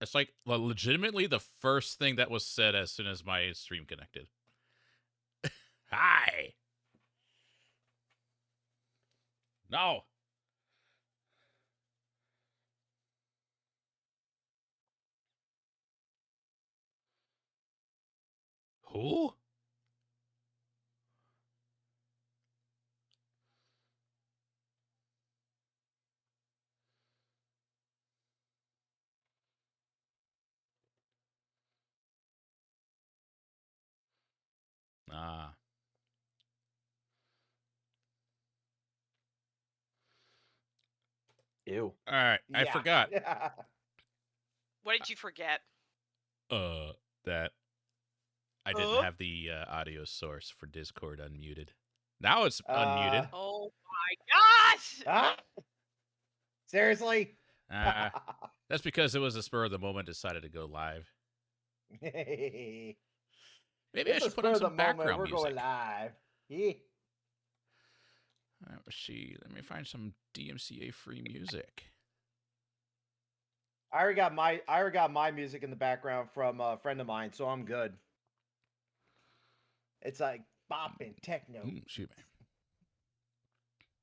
It's like legitimately the first thing that was said as soon as my stream connected. Hi. No. Who? Ah. Ew. All right. I forgot. What did you forget? That I didn't have the audio source for Discord unmuted. Now it's unmuted. Oh my gosh! Ah! Seriously? That's because it was a spur of the moment. Decided to go live. Maybe Maybe I should put on some background we're music. going live. Yeah. Let me find some DMCA free music. I already got my music in the background from a friend of mine, so I'm good. It's like bopping techno. Shoot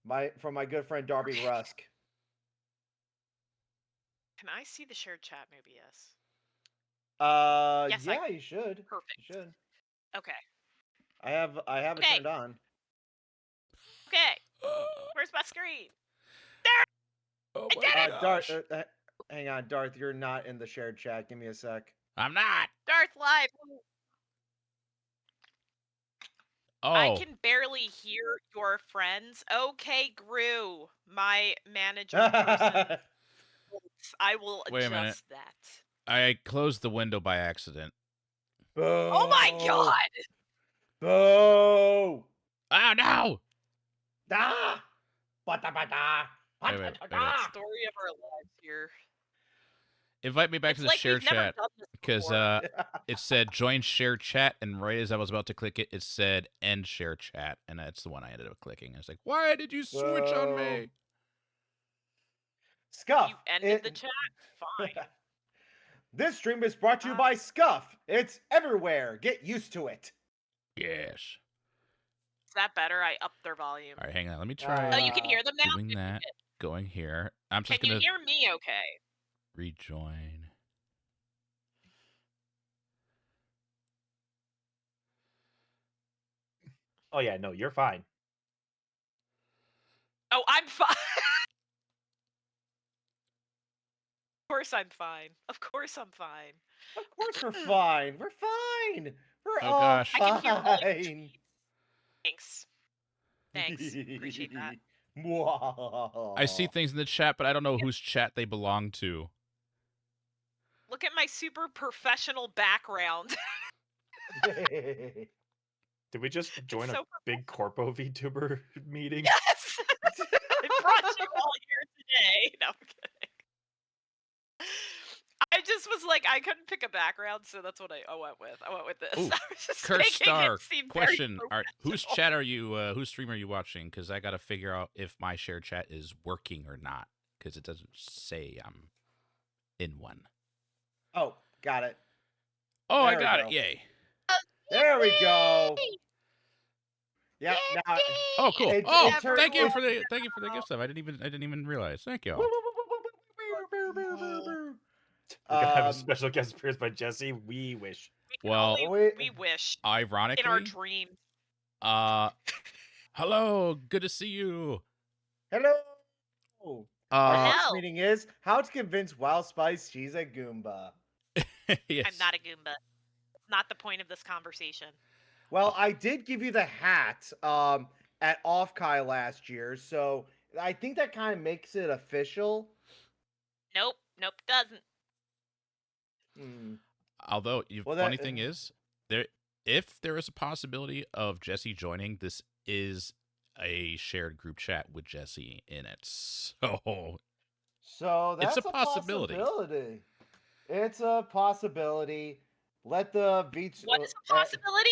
me. From my good friend Darby Rusk. Can I see the shared chat? Maybe yes. Yes, yeah, you should. Perfect. You should. Okay. I have it turned on. Okay. Where's my screen? Oh I did my Darth, gosh. hang on, Darth. You're not in the shared chat. Give me a sec. I'm not. Darth Live. Oh. I can barely hear your friends. Okay, Gru, my manager person. I will Wait a adjust minute. that. I closed the window by accident. Boo! Oh my god! Boo! Oh no! Da! Bata. Wait. Story of our lives here. Invite me back to the like share we've never chat done this because it said join share chat, and right as I was about to click it, it said end share chat, and that's the one I ended up clicking. I was like, "Why did you switch on me?" Scuff. You ended the chat. Fine. This stream is brought to you by Scuff. It's everywhere. Get used to it. Yes. Is that better? I upped their volume. All right, hang on. Let me try. Oh, you can hear them now. Doing that. Going here. I'm just Can gonna. you hear me? Okay. Rejoin. Oh yeah, no, you're fine. Oh, I'm fine. Of course I'm fine. Of course I'm fine. Of course we're fine. We're fine. We're Oh, all gosh. fine. I can hear all your tweets. Thanks. Appreciate that. I see things in the chat, but I don't know whose chat they belong to. Look at my super professional background. Did we just join a big corpo VTuber meeting? Yes! I brought you all here today. No, I'm kidding. I just was like, I couldn't pick a background, so that's what I went with. I went with this. Ooh, I was just Curse making Star it seem question: very whose chat are you? Whose stream are you watching? Because I gotta figure out if my share chat is working or not. Because it doesn't say I'm in one. Oh, got it. Oh, I got it! Yay! There we go. Yeah. Now, oh, cool. Thank you for the gift stuff. I didn't even realize. Thank you. We're gonna have a special guest appearance by Jesse. We wish. Well, we wish. Ironically, in our dreams. Hello. Good to see you. Hello. Our next Hello. meeting is how to convince WildSpice she's a Goomba. Yes. I'm not a Goomba. It's not the point of this conversation. Well, I did give you the hat at Off-Kai last year, so I think that kind of makes it official. Nope, doesn't. Although, funny thing is, if there is a possibility of Jesse joining, this is a shared group chat with Jesse in it. So that's it's a possibility. It's a possibility. Let the beats. What is a possibility?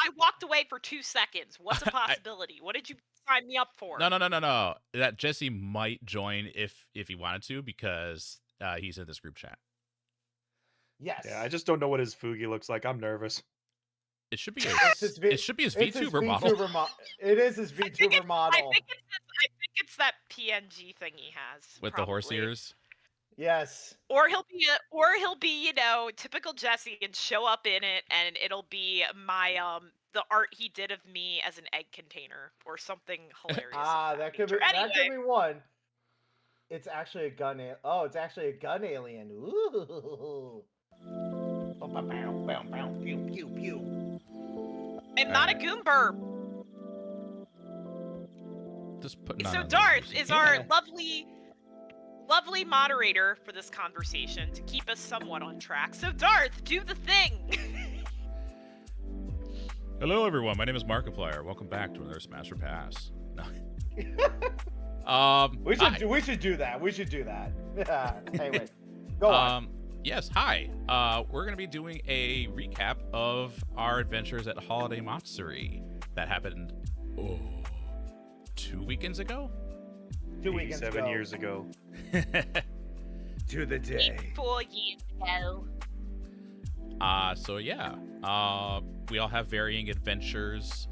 I walked away for 2 seconds. What's a possibility? What did you sign me up for? No. That Jesse might join if he wanted to, because he's in this group chat. Yes. Yeah, I just don't know what his Fugi looks like. I'm nervous. It should be It should be his it's his VTuber model. It is his VTuber model. I think it's that PNG thing he has With probably. the horse ears. Yes. Or he'll be you know, typical Jesse and show up in it, and it'll be my the art he did of me as an egg container or something hilarious. That could be that could be one. It's actually a gun. It's actually a gun alien. Ooh. Pew pew pew. And not a Goomburp. Just putting So on Darth is our lovely moderator for this conversation to keep us somewhat on track. So Darth, do the thing. Hello everyone, my name is Markiplier. Welcome back to another Smash or Pass. No. We should do that. We should do that. Anyway, go on. Yes, hi. We're gonna be doing a recap of our adventures at Holiday Matsuri that happened 2 weekends ago. 2 weekends 7 ago. years ago. To the day. 4 years ago. So yeah, we all have varying adventures.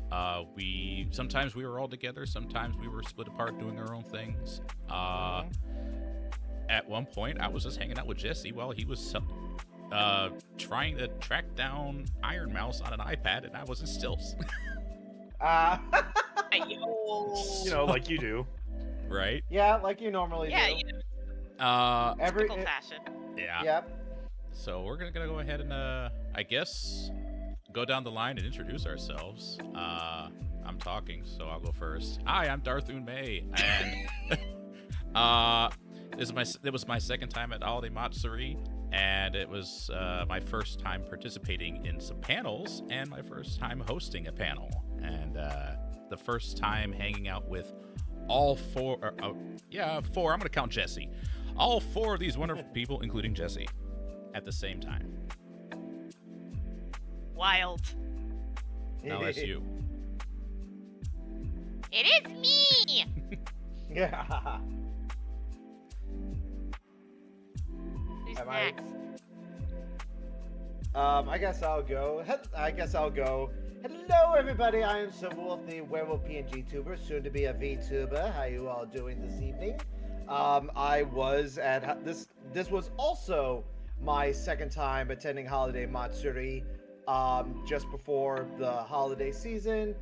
Sometimes we were all together, sometimes we were split apart doing our own things. At one point, I was just hanging out with Jesse while he was trying to track down Iron Mouse on an iPad, and I was in stills. You know, like you do. Right? Yeah, like you normally do. You know, typical fashion. Yeah. Yep. So we're gonna go ahead and I guess go down the line and introduce ourselves. I'm talking, so I'll go first. Hi, I'm Darth May, and it was my second time at Holiday Matsuri, and it was my first time participating in some panels and my first time hosting a panel, and the first time hanging out with all four. Four. I'm gonna count Jesse. All four of these wonderful people, including Jesse, at the same time. Wild. Now that's you. It is me. Yeah. Who's Am I- next? I guess I'll go. Hello, everybody. I am SilverWolf, the werewolf PNG tuber, soon to be a VTuber. How you all doing this evening? I was at this. This was also my second time attending Holiday Matsuri, just before the holiday season,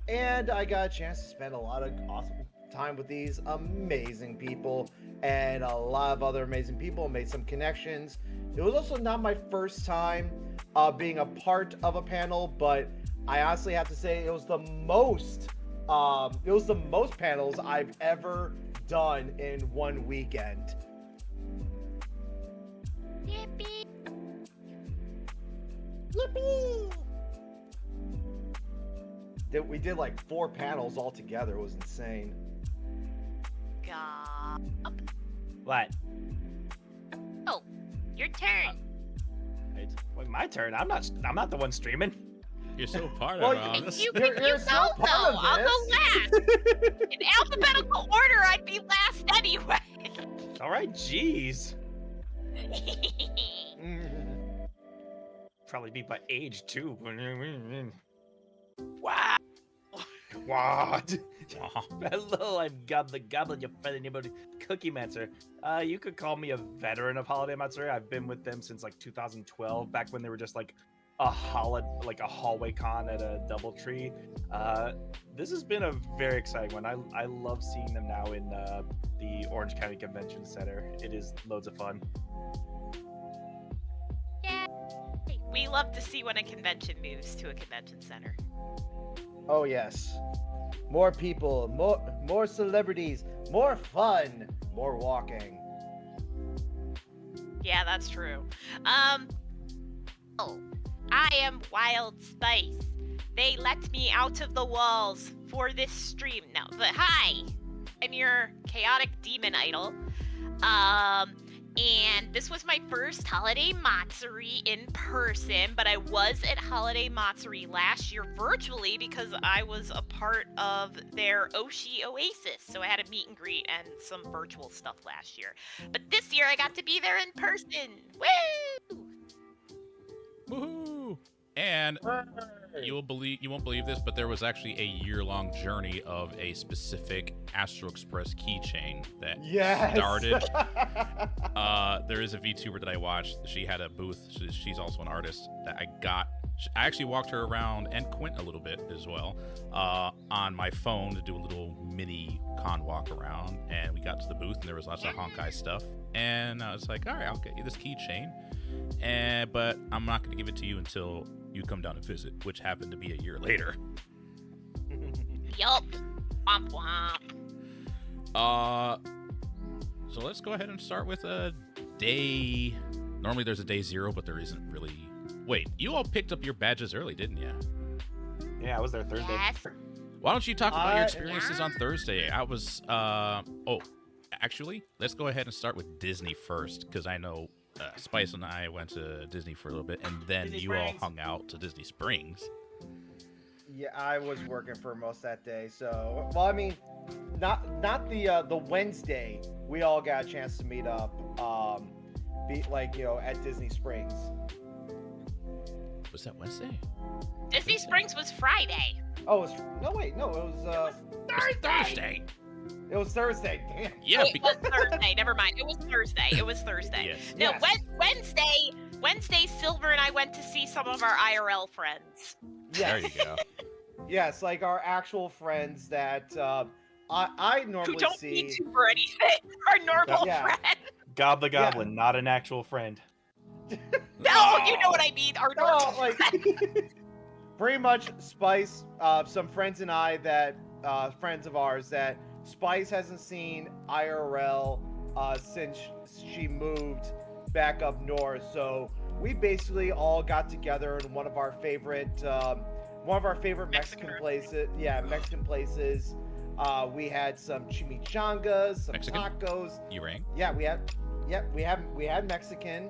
and I got a chance to spend a lot of awesome time with these amazing people and a lot of other amazing people. Made some connections. It was also not my first time being a part of a panel, but I honestly have to say it was the most panels I've ever done in one weekend. Yippee. Yippee! We did like 4 panels all together. It was insane. What? Oh, your turn. Wait, my turn. I'm not the one streaming. You're so part Well, of this. You You're go still though. part of I'll go this. last. In alphabetical order, I'd be last anyway. All right, jeez. Probably beat by age too. Wow. What? Hello, I'm GobTheCookieGoblin, your friendly neighborhood Cookie Mancer. You could call me a veteran of Holiday Matsuri. I've been with them since like 2012, back when they were just like a hallway con at a DoubleTree. This has been a very exciting one. I love seeing them now in the Orange County Convention Center. It is loads of fun. Yeah. We love to see when a convention moves to a convention center. Oh yes, more people, more celebrities, more fun, more walking. Yeah, that's true. Oh, I am WildSpice. They let me out of the walls for this stream now. But hi, I'm your chaotic demon idol. And this was my first Holiday Matsuri in person, but I was at Holiday Matsuri last year virtually because I was a part of their Oshi Oasis. So I had a meet and greet and some virtual stuff last year. But this year I got to be there in person. Woo! And you won't believe this, but there was actually a year-long journey of a specific Astro Express keychain that started. There is a VTuber that I watched. She had a booth. She's also an artist that I got. I actually walked her around, and Quint a little bit as well, on my phone to do a little mini con walk around. And we got to the booth, and there was lots of Honkai stuff. And I was like, all right, I'll get you this keychain. But I'm not going to give it to you until you come down and visit, which happened to be a year later. Yup. Womp womp. So let's go ahead and start with a day. Normally there's a day 0, but there isn't really. Wait, you all picked up your badges early, didn't you? Yeah, I was there Thursday. Yes. Why don't you talk about your experiences on Thursday? I was, actually, let's go ahead and start with Disney first, because I know Spice and I went to Disney for a little bit, and then Disney you Springs. all hung out to Disney Springs. Yeah, I was working for most that day, so well, I mean, not the Wednesday. We all got a chance to meet up, at Disney Springs. Was that Wednesday? Disney Springs was Friday. Oh, it was Thursday. It was Thursday. Damn. Yeah, Wait, it was Thursday. Never mind. It was Thursday. Yes. No, Yes. Wednesday, Silver and I went to see some of our IRL friends. There you go. Yes, like our actual friends that I normally Who don't see. need to for anything. Our normal Yeah. friend. GobTheCookieGoblin, not an actual friend. No, you know what I mean. Our No, normal like friend. pretty much Spice, some friends and I that friends of ours that Spice hasn't seen IRL since she moved back up north. So we basically all got together in one of our favorite Mexican places. Yeah, Mexican places. We had some chimichangas, some Mexican? tacos. You rang? Yeah, we had Mexican.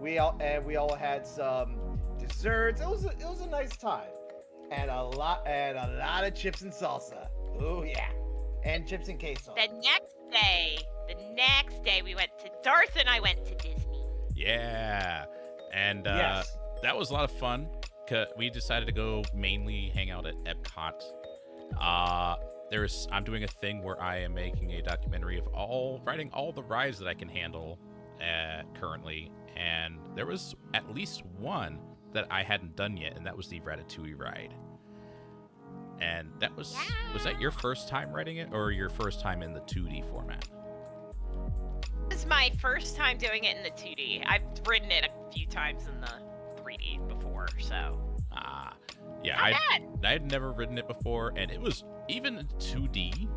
We all had some desserts. It was a nice time, and a lot of chips and salsa. Oh yeah, and chips and queso. The next day, we went to Darth and I went to Disney. Yeah. And Yes. that was a lot of fun. We decided to go mainly hang out at Epcot. I'm doing a thing where I am making a documentary of riding all the rides that I can handle currently, and there was at least one that I hadn't done yet, and that was the Ratatouille ride. And that was that your first time riding it, or your first time in the 2D format? This is my first time doing it in the 2D. I've ridden it a few times in the 3D before, so. Yeah, Not bad. I had never ridden it before, and it was, even in 2D,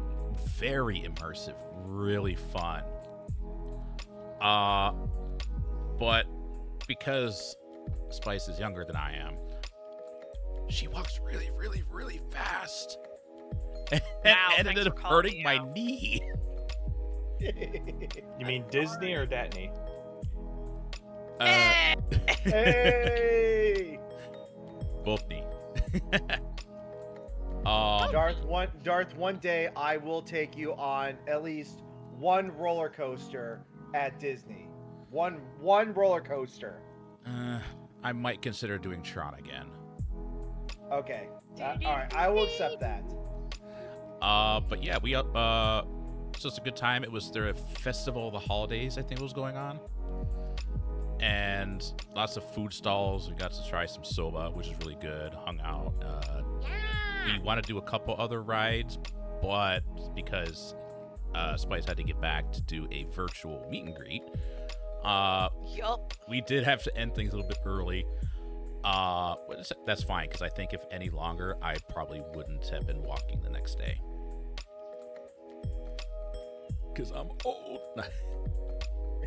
very immersive, really fun. But because Spice is younger than I am, she walks really, really, really fast. And Wow, ended thanks up for calling hurting me my out. knee. You mean Disney or Datney? Hey, Both knee. Darth. One day I will take you on at least one roller coaster at Disney. One roller coaster. I might consider doing Tron again. Okay. All right. I will accept that. But yeah, it was just a good time. It was their festival of the holidays, I think, was going on, and lots of food stalls. We got to try some soba, which is really good. Hung out. We want to do a couple other rides, but because Spice had to get back to do a virtual meet and greet, Yup. we did have to end things a little bit early. But that's fine, because I think if any longer, I probably wouldn't have been walking the next day. Because I'm old.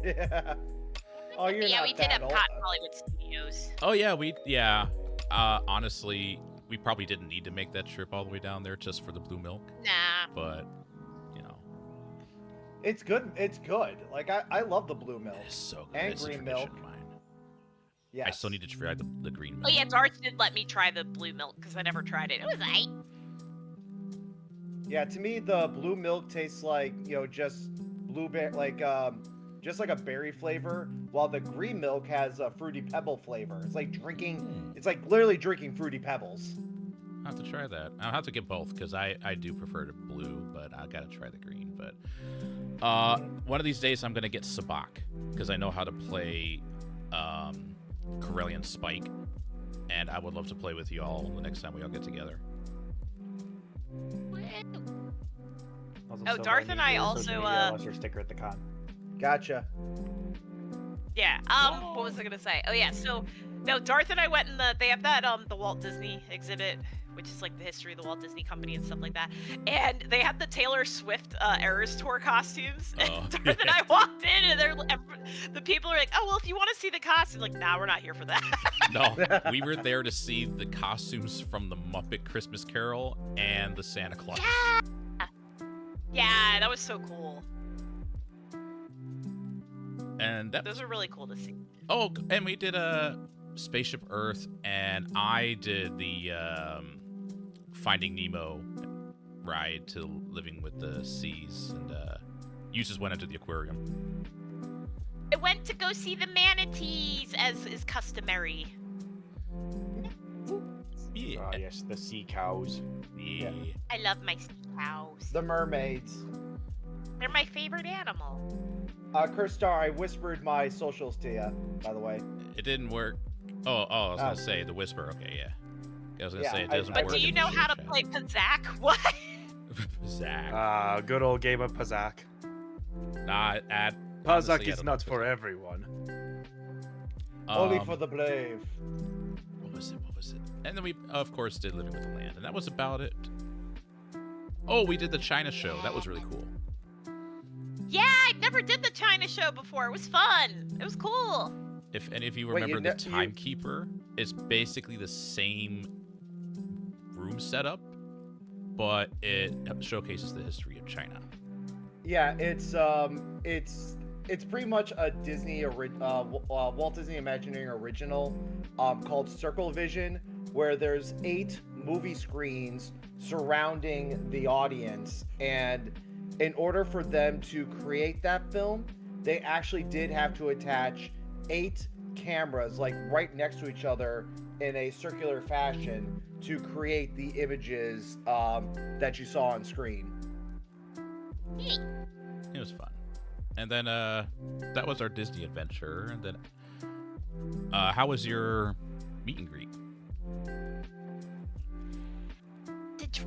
Yeah. Oh, you're Yeah, not we did that Epcot old. Hollywood Studios. Oh, yeah, honestly, we probably didn't need to make that trip all the way down there just for the blue milk. Nah. But, you know, It's good. It's good. Like I love the blue milk. it is so good. And It's a green tradition milk. of mine. Yeah. I still need to try the green milk. Oh yeah, Darth did let me try the blue milk because I never tried it. It was aight. Yeah. To me, the blue milk tastes like just blueberry, just like a berry flavor, while the green milk has a fruity pebble flavor. It's like literally drinking fruity pebbles. I'll have to try that. I'll have to get both because I do prefer the blue, but I gotta try the green. But one of these days I'm gonna get Sabak because I know how to play Corellian Spike, and I would love to play with you all the next time we all get together. Oh, Darth and I also lost your sticker at the con. Gotcha. Yeah. What was I gonna say? Oh yeah. So no, Darth and I went in they have that the Walt Disney exhibit, which is like the history of the Walt Disney Company and stuff like that. And they had the Taylor Swift Eras Tour costumes. And Darth and I walked in, and the people are like, "Oh well, if you want to see the costumes," like, "Nah, we're not here for that." No, we were there to see the costumes from the Muppet Christmas Carol and the Santa Claus. Yeah, that was so cool. And those are really cool to see. Oh, and we did a Spaceship Earth, and I did the Finding Nemo ride to Living with the Seas, and you just went into the aquarium. I went to go see the manatees, as is customary. Yeah. Ah, yes, the sea cows. Yeah. I love my sea cows. The mermaids. They're my favorite animal. Kirstar, I whispered my socials to you, by the way. It didn't work. Oh, I was gonna say the whisper. Okay, yeah. I was gonna say it doesn't But work. do you in know the how to chat. play Pazak? What? Pazak. Good old game of Pazak. Nah, Pazak honestly, I is don't not know for everyone. Only for the brave. What was it? And then we, of course, did Living with the Land, and that was about it. Oh, we did the China show. That was really cool. Yeah, I never did the China show before. It was fun. It was cool. If any of you Wait, remember the Timekeeper, it's basically the same room setup, but it showcases the history of China. Yeah, it's pretty much a Walt Disney Imagineering original called Circle Vision, where there's 8 movie screens surrounding the audience, and in order for them to create that film, they actually did have to attach 8 cameras like right next to each other in a circular fashion to create the images that you saw on screen. It was fun. And then that was our Disney adventure. And then how was your meet and greet?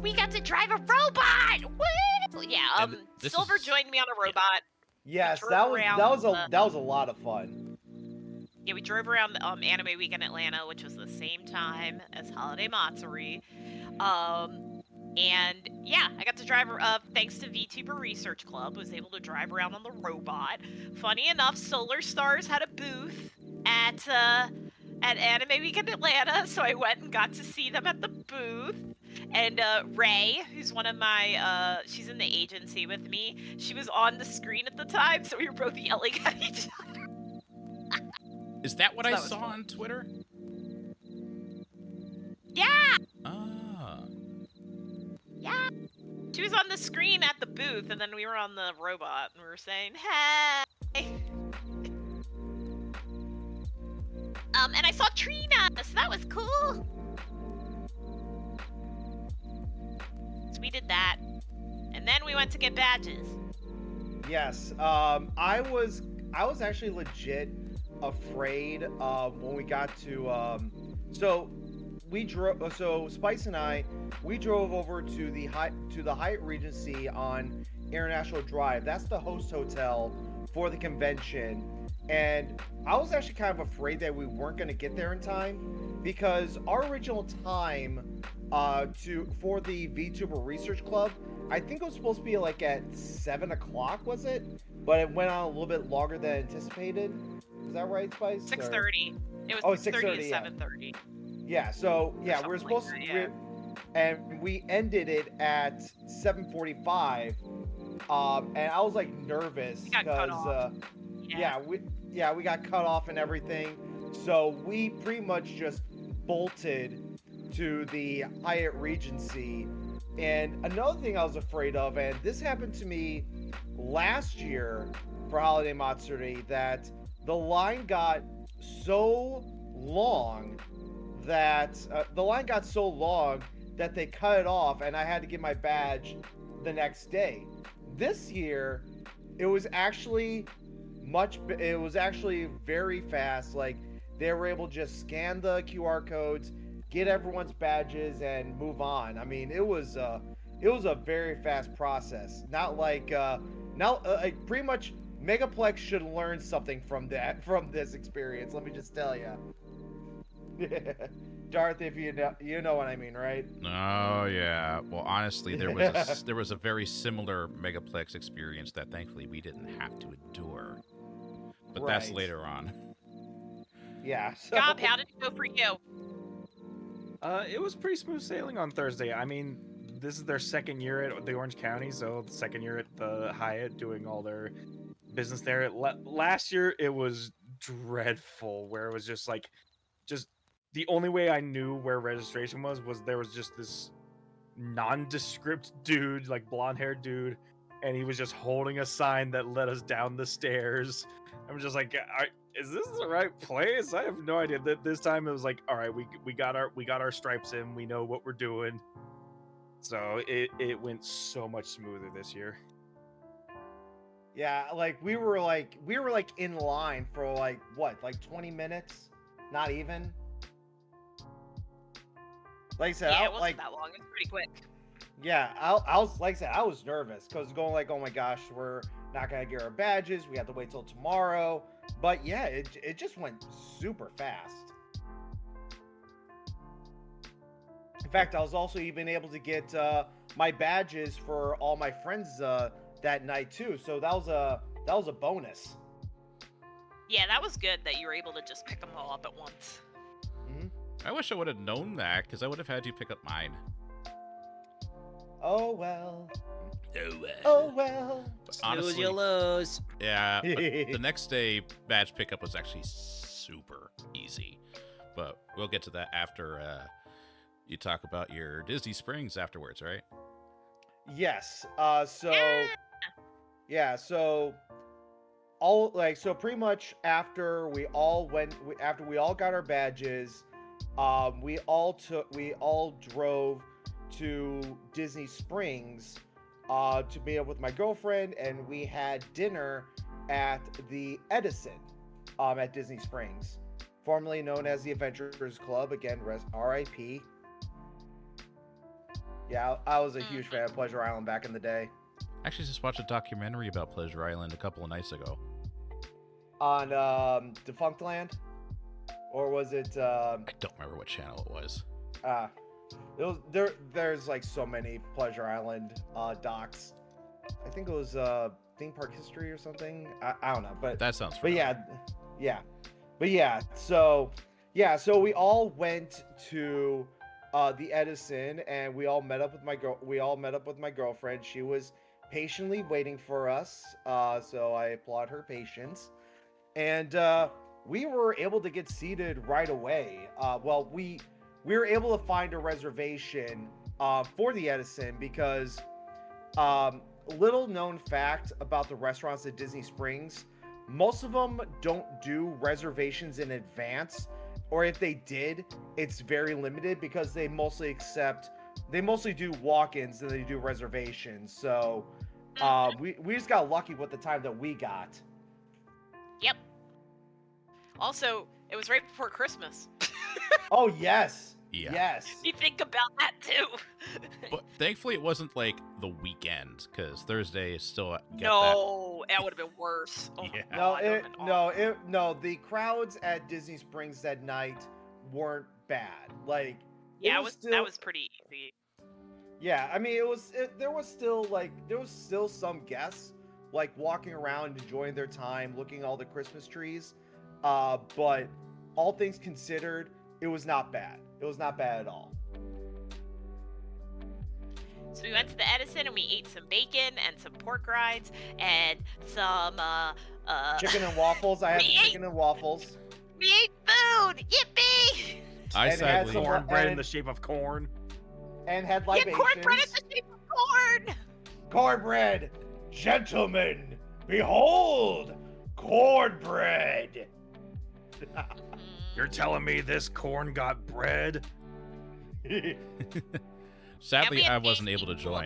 We got to drive a robot. Woo! Yeah. Silver joined me on a robot. Yes, drove that around was a lot of fun. Yeah, we drove around Anime Week in Atlanta, which was the same time as Holiday Matsuri. And yeah, I got to drive, thanks to VTuber Research Club, was able to drive around on the robot. Funny enough, Solar Stars had a booth at Anime Week in Atlanta, so I went and got to see them at the booth. And Ray, who's one of my, she's in the agency with me, she was on the screen at the time, so we were both yelling at each other. Is that what I was saw fun. on Twitter? Yeah! Ah. Yeah! She was on the screen at the booth, and then we were on the robot, and we were saying, hey! And I saw Trina, so that was cool! So we did that. And then we went to get badges. Yes, I was actually legit afraid when we got to so Spice and I, we drove over to the Hyatt Regency on International Drive. That's the host hotel for the convention, and I was actually kind of afraid that we weren't going to get there in time, because our original time for the VTuber Research Club, I think it was supposed to be like at 7 o'clock, was it? But it went on a little bit longer than anticipated. Is that right, Spice? 6:30. It was 6:30 to 7:30. Yeah, so yeah, we were supposed to, and we ended it at 7:45. And I was like nervous because we got cut off and everything. So we pretty much just bolted to the Hyatt Regency And another thing I was afraid of, and this happened to me last year for Holiday Matsuri, that the line got so long that they cut it off, and I had to get my badge the next day. This year, it was actually very fast. Like, they were able to just scan the QR codes, get everyone's badges, and move on. I mean, it was a very fast process. Not like like pretty much Megaplex should learn something from this experience. Let me just tell you. Darth, if you know what I mean, right? Oh yeah. Well, honestly, there was a very similar Megaplex experience that thankfully we didn't have to endure. But that's Right. later on. Yeah. So, Gob, how did it go for you? It was pretty smooth sailing on Thursday. I mean, this is their second year at the Orange County, so the second year at the Hyatt doing all their business there. Last year, it was dreadful, where it was just the only way I knew where registration was there was just this nondescript dude, like blonde-haired dude, and he was just holding a sign that led us down the stairs. I'm just like, is this the right place? I have no idea. That this time it was like, all right, we got our stripes in. We know what we're doing. So it went so much smoother this year. yeah, like we were in line for like 20 minutes, not even. Like I said, Yeah, it wasn't that long. It was pretty quick. Yeah, I was like I said, I was nervous because going like, oh my gosh, we're not gonna get our badges. We have to wait till tomorrow. But yeah, it just went super fast. In fact, I was also even able to get my badges for all my friends that night too. So that was a bonus. Yeah, that was good that you were able to just pick them all up at once. Hmm. I wish I would have known that, because I would have had you pick up mine. Oh well. Oh well. Oh well. But honestly, lose. yeah. But the next day badge pickup was actually super easy, but we'll get to that after you talk about your Disney Springs afterwards, right? Yes. So pretty much after we all got our badges, we all drove to Disney Springs to meet up with my girlfriend, and we had dinner at the Edison at Disney Springs, formerly known as the Adventurers Club. Again, RIP. Yeah, I was a huge fan of Pleasure Island back in the day. I actually just watched a documentary about Pleasure Island a couple of nights ago. On Defunct Land, or was it? I don't remember what channel it was. There's like so many Pleasure Island docs. I think it was Theme Park History or something. I don't know, but That sounds but familiar. yeah. So we all went to the Edison, and we all met up with my girlfriend. She was patiently waiting for us, so I applaud her patience. And we were able to get seated right away. We were able to find a reservation for the Edison because little known fact about the restaurants at Disney Springs, most of them don't do reservations in advance, or if they did, it's very limited because they mostly do walk-ins than they do reservations. So we just got lucky with the time that we got. Yep. Also, it was right before Christmas. Oh yes. Yeah. Yes. You think about that too. But thankfully it wasn't like the weekend, because Thursday is still No, that would have been worse. Oh Yeah. my God, that would've been awful. The crowds at Disney Springs that night weren't bad. Like, Yeah, that was pretty easy. yeah, I mean, there was still some guests like walking around enjoying their time, looking at all the Christmas trees. But all things considered, it was not bad. It was not bad at all. So we went to the Edison and we ate some bacon and some pork rinds and some Chicken and waffles. I had the We ate- chicken and waffles. we ate food. Yippee! I And it had sadly, some- Cornbread in and- the shape of corn. and had Yeah, libations. cornbread is the shape of corn. Cornbread, gentlemen, behold, cornbread. You're telling me this corn got bread? Sadly, I wasn't able to join.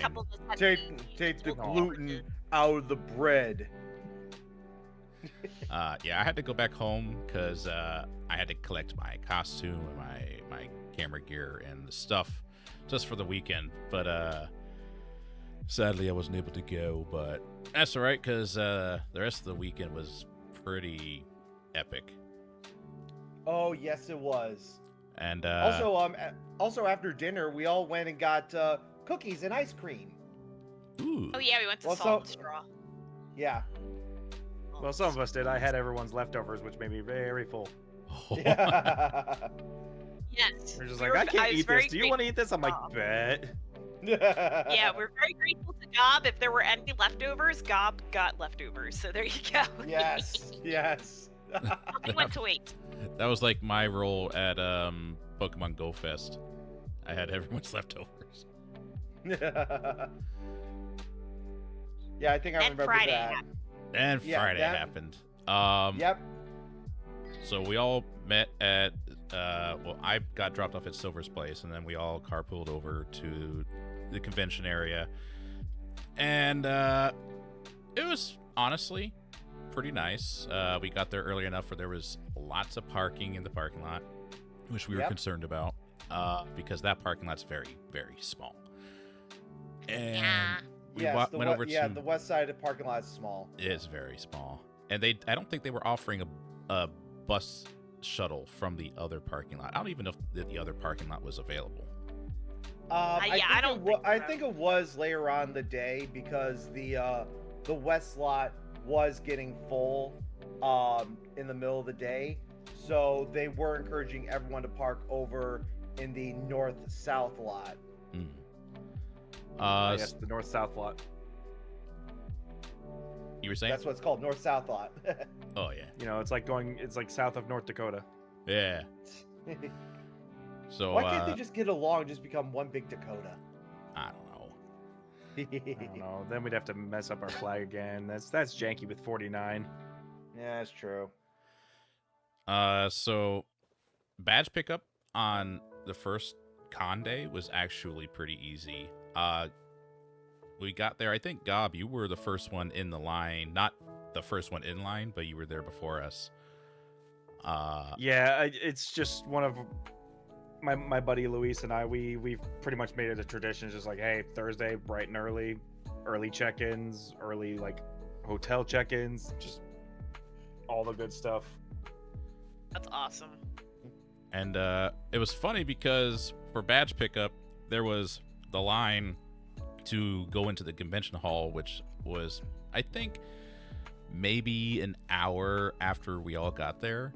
Take the gluten out of the bread. Yeah, I had to go back home because I had to collect my costume and my camera gear and the stuff just for the weekend. But sadly, I wasn't able to go. But that's all right because the rest of the weekend was pretty epic. Oh yes, it was. And also after dinner, we all went and got cookies and ice cream. ooh, Oh yeah, we went to Well, Salt and Straw. Yeah. Well, some of us did. I had everyone's leftovers, which made me very full. Yeah. Yes. They're just we like, were- I can't was eat very this. Do you want to eat this? I'm like, grateful. bet. Yeah, we're very grateful to Gob. If there were any leftovers, Gob got leftovers. So there you go. Yes. Yes. Nothing went to waste. that was like my role at Pokemon Go Fest. I had everyone's leftovers. Yeah, I think I And remember Friday that. happened. And Yeah, Friday that- happened. Yep. So we all met at, well, I got dropped off at Silver's place, and then we all carpooled over to the convention area. And it was honestly pretty nice. We got there early enough where there was lots of parking in the parking lot, which we were Yep. concerned about because that parking lot's very, very small. And Yeah. we Yes, went over to... the west side of the parking lot is small. It's very small, and I don't think they were offering a bus shuttle from the other parking lot. I don't even know if the other parking lot was available. Yeah, I don't think I so. think it was later on in the day because the west lot was getting full in the middle of the day, so they were encouraging everyone to park over in the north-south lot. Mm. Yes, the north-south lot. You were saying? That's what it's called, north-south lot. Oh yeah, You know, it's like south of North Dakota. yeah. So Why can't they just get along and just become one big Dakota? I don't know. I don't know. Then we'd have to mess up our flag again. That's janky with 49. Yeah, that's true. So badge pickup on the first con day was actually pretty easy. We got there. I think Gob, you were the first one in the line. Not the first one in line, but you were there before us. Yeah, it's just one of my buddy Luis and I. We've pretty much made it a tradition. It's just like, hey, Thursday, bright and early check-ins, early like hotel check-ins, just all the good stuff. That's awesome. And it was funny because for badge pickup, there was the line to go into the convention hall, which was, I think, maybe an hour after we all got there.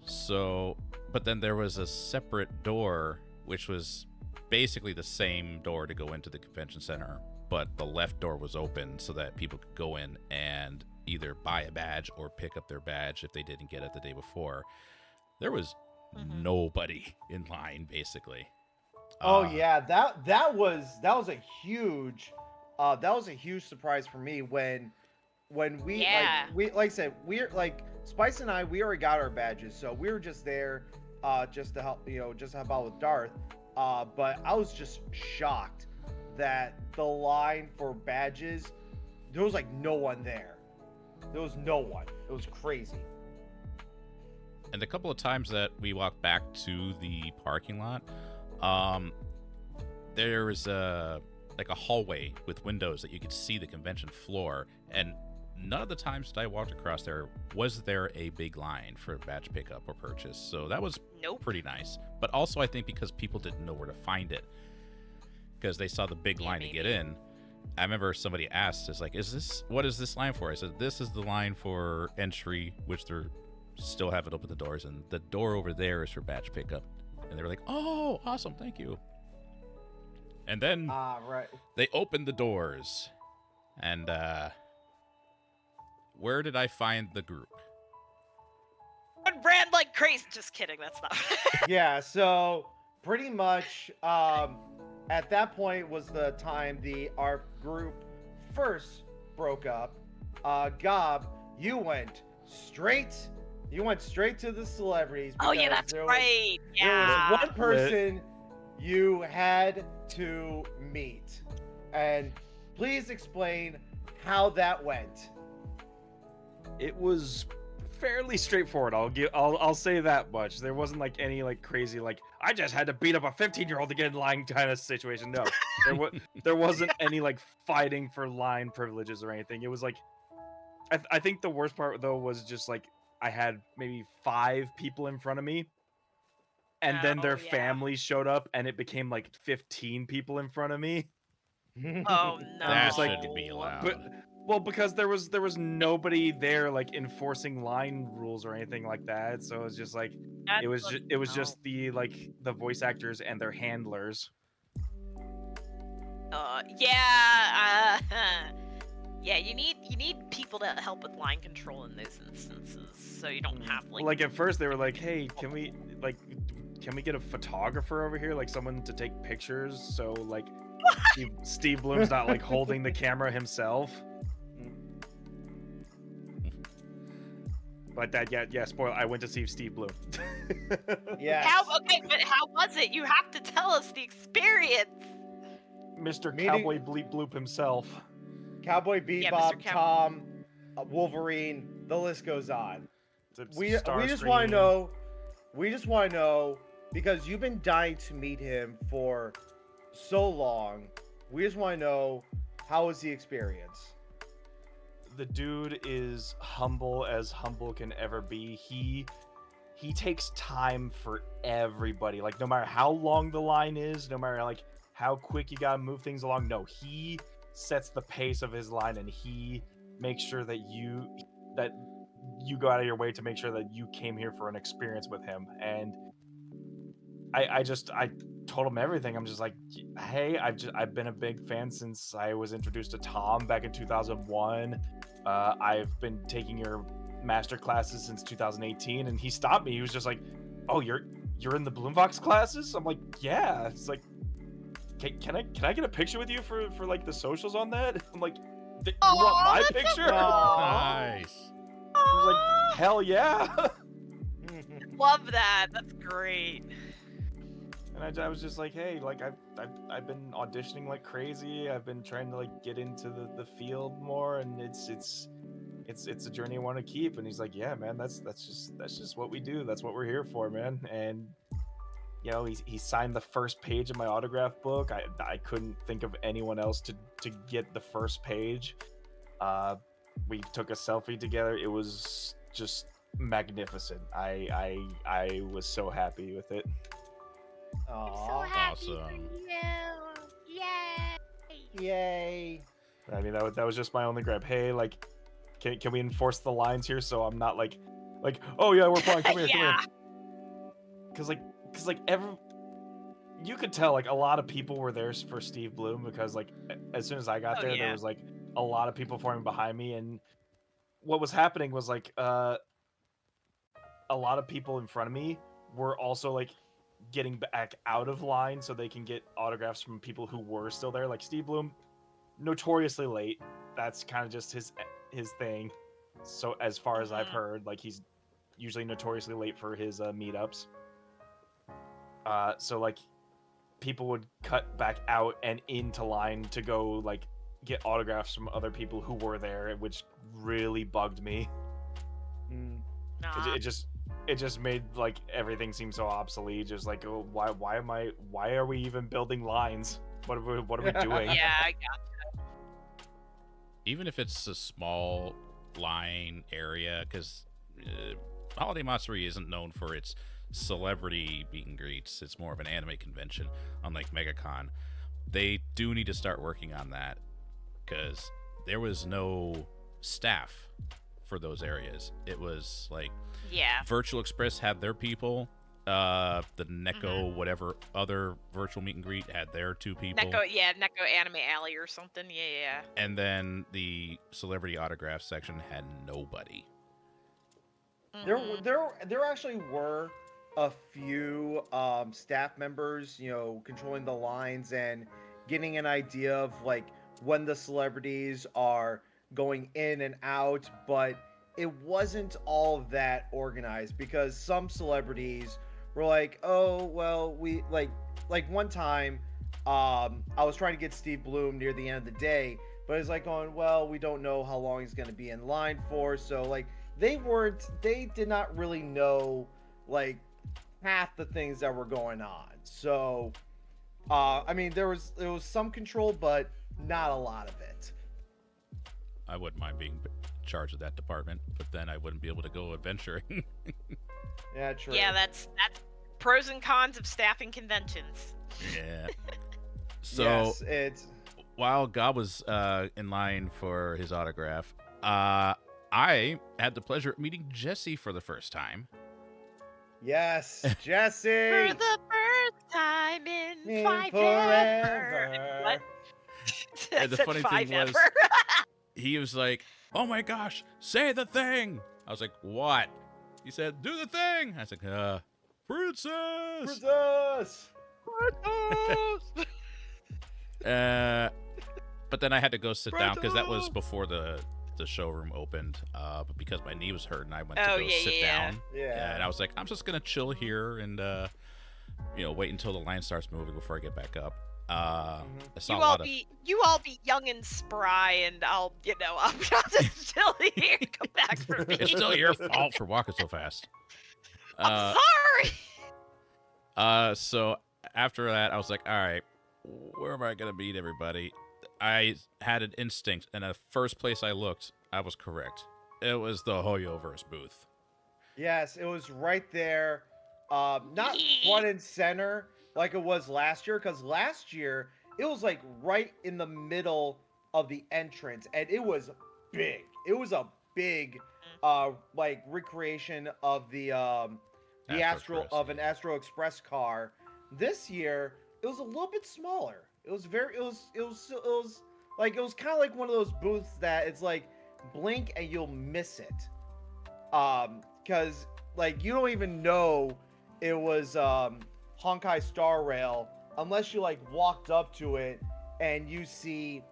So, but then there was a separate door, which was basically the same door to go into the convention center, but the left door was open so that people could go in and either buy a badge or pick up their badge if they didn't get it the day before. There was nobody in line, basically. Oh yeah, that was a huge surprise for me when we Yeah. like I said, we're like Spice and I, we already got our badges, so we were just there just to help out with Darth. But I was just shocked that the line for badges, there was like no one there. There was no one. It was crazy. And the couple of times that we walked back to the parking lot, there was a hallway with windows that you could see the convention floor, and none of the times that I walked across there was there a big line for badge pickup or purchase. So that was Nope. pretty nice. But also I think because people didn't know where to find it, because they saw the big Yeah, line to get maybe. in. I remember somebody asked, "Is like, what is this line for?" I said, "This is the line for entry, which they're still haven't opened the doors, and the door over there is for badge pickup." And they were like, "Oh, awesome, thank you." And then Right. they opened the doors, and where did I find the group? One ran like crazy. Just kidding. That's not. Yeah, so pretty much at that point was the time our group first broke up. Gob, you went straight to the celebrities. Oh yeah, because that's there was- right. There Yeah. was one person you had to meet, and please explain how that went. It was fairly straightforward. I'll say that much. There wasn't like any like crazy like I just had to beat up a 15-year-old to get in line kind of situation. No, there wasn't any like fighting for line privileges or anything. It was like I think the worst part though was just like I had maybe 5 people in front of me, and then their Oh, yeah. families showed up, and it became like 15 people in front of me. Oh no. That just like- shouldn't be allowed. But well, because there was nobody there like enforcing line rules or anything like that, so it was just like it was just the like the voice actors and their handlers. Yeah. Yeah. You need people to help with line control in those instances, so you don't have Like at first they were like, "Hey, can we get a photographer over here, like someone to take pictures?" So like Steve Bloom's not like holding the camera himself. But that, yeah, spoiler. I went to see Steve Bloom. Yes. But how was it? You have to tell us the experience. Mr. Meeting- Cowboy Bleep Bloop himself. Cowboy Yeah, Bebop, Mr. Cow- Tom, Wolverine, the list goes on. We just want to Starscream. know. We just want to know because you've been dying to meet him for so long. We just want to know how was the experience. The dude is humble as humble can ever be. He takes time for everybody. Like no matter how long the line is, no matter like how quick you gotta move things along. No, he sets the pace of his line, and he makes sure that you go out of your way to make sure that you came here for an experience with him. And I told him everything. I'm just like, hey, I've been a big fan since I was introduced to Tom back in 2001. I've been taking your master classes since 2018, and he stopped me. He was just like, "Oh, you're in the Bloomvox classes?" I'm like, "Yeah." It's like, "Can I get a picture with you for like the socials on that?" I'm like, "You want my that's so picture?" cool. Nice. I was like, "Hell yeah!" Love that. That's great. And I was just like, hey, like I've been auditioning like crazy. I've been trying to like get into the field more, and it's a journey I want to keep. And he's like, yeah, man, that's just what we do. That's what we're here for, man. And you know, he signed the first page of my autograph book. I couldn't think of anyone else to get the first page. We took a selfie together. It was just magnificent. I was so happy with it. So Aw, happy for Awesome. you. Yay. yay. I mean, that was just my only gripe. Hey, like, can we enforce the lines here so I'm not like, oh yeah, we're fine. Come here, come Yeah. here. Cause like you could tell like a lot of people were there for Steve Bloom because like as soon as I got Oh, there, yeah. there was like a lot of people forming behind me, and what was happening was like a lot of people in front of me were also like getting back out of line so they can get autographs from people who were still there. Like Steve Bloom, notoriously late. That's kind of just his thing. So as far as I've heard, like he's usually notoriously late for his meetups. So like people would cut back out and into line to go like get autographs from other people who were there, which really bugged me. Nah. It just made like everything seem so obsolete. Just like, oh, why are we even building lines? What are we doing? Yeah, I got Even if it's a small line area, because Holiday Matsuri isn't known for its celebrity meet and greets. It's more of an anime convention, unlike MegaCon. They do need to start working on that because there was no staff for those areas. It was like Yeah. Virtual Express had their people. The Neko whatever other virtual meet and greet had their 2 people. Neko Anime Alley or something. Yeah. And then the celebrity autograph section had nobody. Mhm. There actually were a few staff members, controlling the lines and getting an idea of like when the celebrities are going in and out, but it wasn't all that organized because some celebrities were like, "Oh, well, we like one time I was trying to get Steve Bloom near the end of the day, but it's like going, well, we don't know how long he's going to be in line for." So like they did not really know like half the things that were going on. So I mean there was some control, but not a lot of it. I wouldn't mind being in charge of that department, but then I wouldn't be able to go adventuring. Yeah, true. Yeah, that's pros and cons of staffing conventions. Yeah. So yes, it's while Gob was in line for his autograph, I had the pleasure of meeting Jesse for the first time. yes, Jesse. For the first time in In five forever. ever. What? I And the said funny five thing was, ever. he was like, "Oh my gosh, say the thing." I was like, "What?" He said, "Do the thing." I was like, "Princess." Princess. But then I had to go sit down because that was before the showroom opened. But because my knee was hurting, I went to go sit down. Yeah. And I was like, I'm just gonna chill here and wait until the line starts moving before I get back up. I saw You all be young and spry, and I'll just chill here. Come back for me. It's still your fault for walking so fast. I'm sorry. So after that, I was like, all right, where am I gonna meet everybody? I had an instinct, and the first place I looked, I was correct. It was the Hoyoverse booth. Yes, it was right there. Not front and center like it was last year, because last year it was like right in the middle of the entrance, and it was big. It was a big like recreation of the Astro Express, an Astro Express car. This year it was a little bit smaller. It was kind of like one of those booths that it's like blink and you'll miss it. Because like you don't even know it was Honkai Star Rail unless you like walked up to it and you see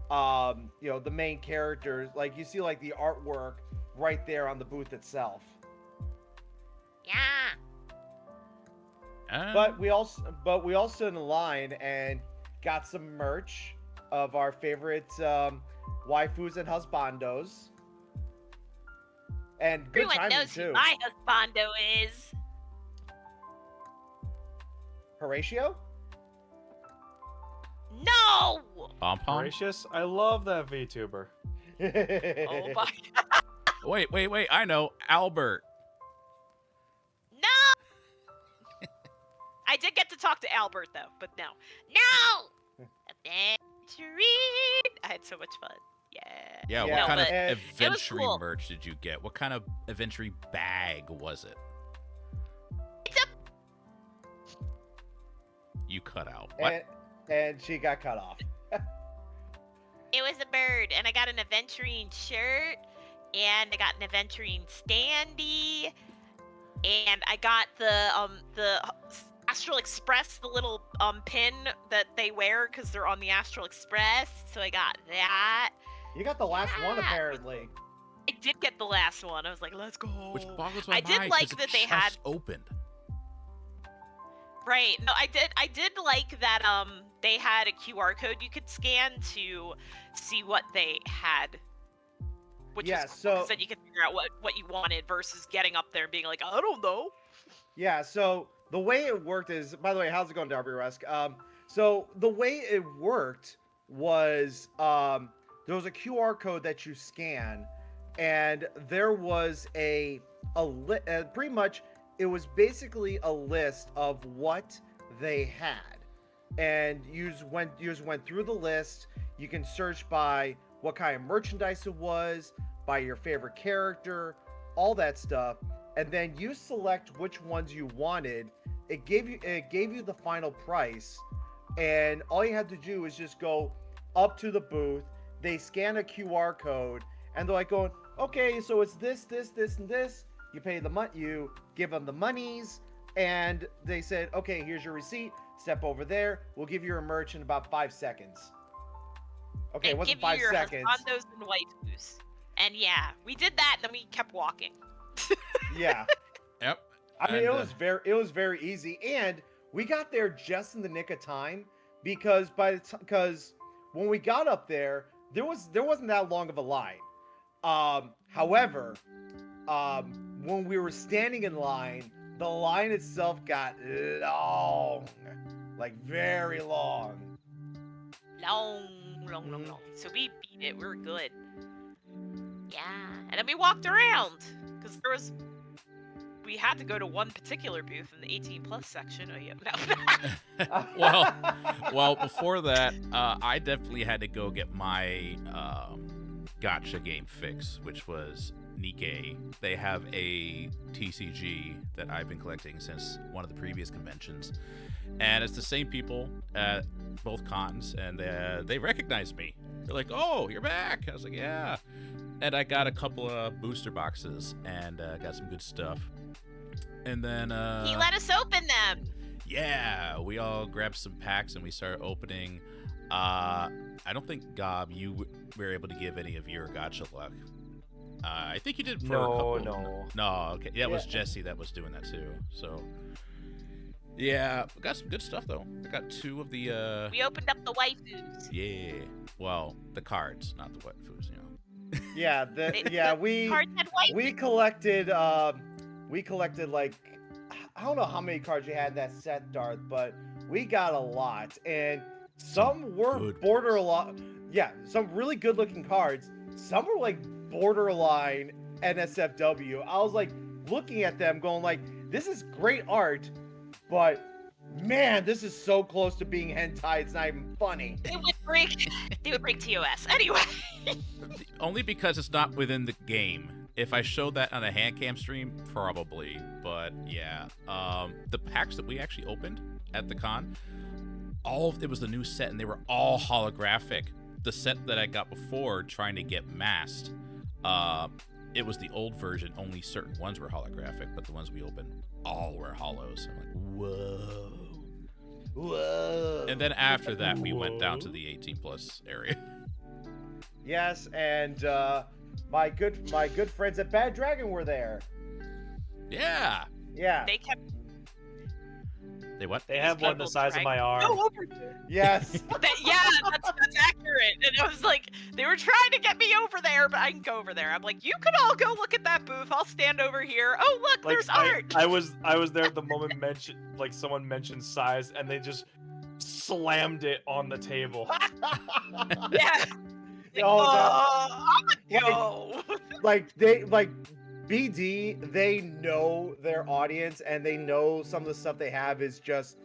the main characters, like you see like the artwork right there on the booth itself. Yeah. But we all stood in line and got some merch of our favorite waifus and husbandos. And good Everyone timing knows too. who my husbando is. Horatio? No! Pom Pom? Gracious, I love that VTuber. Oh my god. Wait, I know. Albert. No! I did get to talk to Albert though, but no. No! Adventuring! I had so much fun. Yeah. Yeah, Yeah, what kind of but it was adventuring cool. merch did you get? What kind of adventuring bag was it? It's a You cut out. What? and she got cut off. It was a bird, and I got an adventuring shirt, and I got an adventuring standee, and I got the Astral Express, the little pin that they wear because they're on the Astral Express. So I got that. You got the last one Yeah. apparently. I did get the last one. I was like, let's go. Which boggles my I did mind, like 'cause that it they had. just opened. Right. No, I did like that they had a QR code you could scan to see what they had. Which Yeah, was cool, so- 'cause then you could figure out what you wanted versus getting up there and being like, I don't know. Yeah, so the way it worked is, by the way, how's it going, Darby Rusk? So the way it worked was there was a QR code that you scan, and there was pretty much it was basically a list of what they had, and you just went through the list. You can search by what kind of merchandise it was, by your favorite character, all that stuff, and then you select which ones you wanted. It gave you the final price, and all you had to do is just go up to the booth. They scan a QR code, and they're like going, okay, so it's this, and this. You pay the money, you give them the monies, and they said, okay, here's your receipt. Step over there. We'll give you your merch in about 5 seconds. Okay, it wasn't 5 seconds. Hondos and waifus. And yeah, we did that, and then we kept walking. Yeah. Yep. I mean, And, it was very easy, and we got there just in the nick of time because when we got up there wasn't that long of a line. However, when we were standing in line, the line itself got long, like very long. Long. So we beat it. We were good. Yeah, and then we walked around because we had to go to one particular booth in the 18+ section. Oh yeah, no. well, before that, I definitely had to go get my gotcha game fix, which was Nikkei. They have a TCG that I've been collecting since one of the previous conventions, and it's the same people at both cons, and they recognized me. They're like, "Oh, you're back!" I was like, "Yeah," and I got a couple of booster boxes and got some good stuff. And then he let us open them. Yeah, we all grabbed some packs and we started opening. I don't think Gob, you were able to give any of your gotcha luck. I think you did for a couple. No. Okay, yeah, it was Jesse that was doing that too. So yeah, we got some good stuff though. I got 2 of the. We opened up the waifus. Yeah, well, the cards, not the waifus, you know. Yeah, we cards had waifus. We collected like, I don't know how many cards you had in that set, Darth, but we got a lot, and some were borderline. Yeah, some really good looking cards. Some were like borderline NSFW. I was like looking at them, going like, this is great art, but man, this is so close to being hentai. It's not even funny. They would break TOS anyway. Only because it's not within the game. If I showed that on a hand cam stream, probably. But yeah, the packs that we actually opened at the con, it was the new set, and they were all holographic. The set that I got before, trying to get masked, it was the old version. Only certain ones were holographic, but the ones we opened all were holos. I'm like, whoa. And then after that, we went down to the 18+ area. Yes, and my good friends at Bad Dragon were there. Yeah. Yeah. They what? They have one the size of my arm. Go over there. Yes. That's accurate. And it was like, they were trying to get me over there, but I can go over there. I'm like, you could all go look at that booth. I'll stand over here. Oh, look, Like, there's art. I was there at the moment someone mentioned size, and they just slammed it on the table. Yeah. BD, they know their audience, and they know some of the stuff they have is just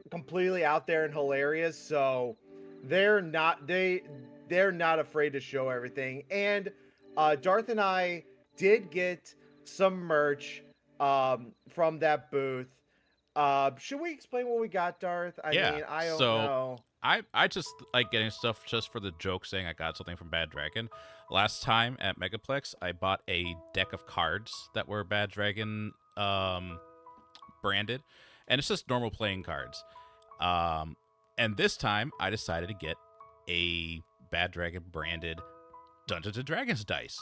completely out there and hilarious. So they're not afraid to show everything. And Darth and I did get some merch from that booth. Should we explain what we got, Darth? I mean, I don't know. I just like getting stuff just for the joke, saying I got something from Bad Dragon. Last time at Megaplex, I bought a deck of cards that were Bad Dragon branded, and it's just normal playing cards. And this time, I decided to get a Bad Dragon branded Dungeons and Dragons dice.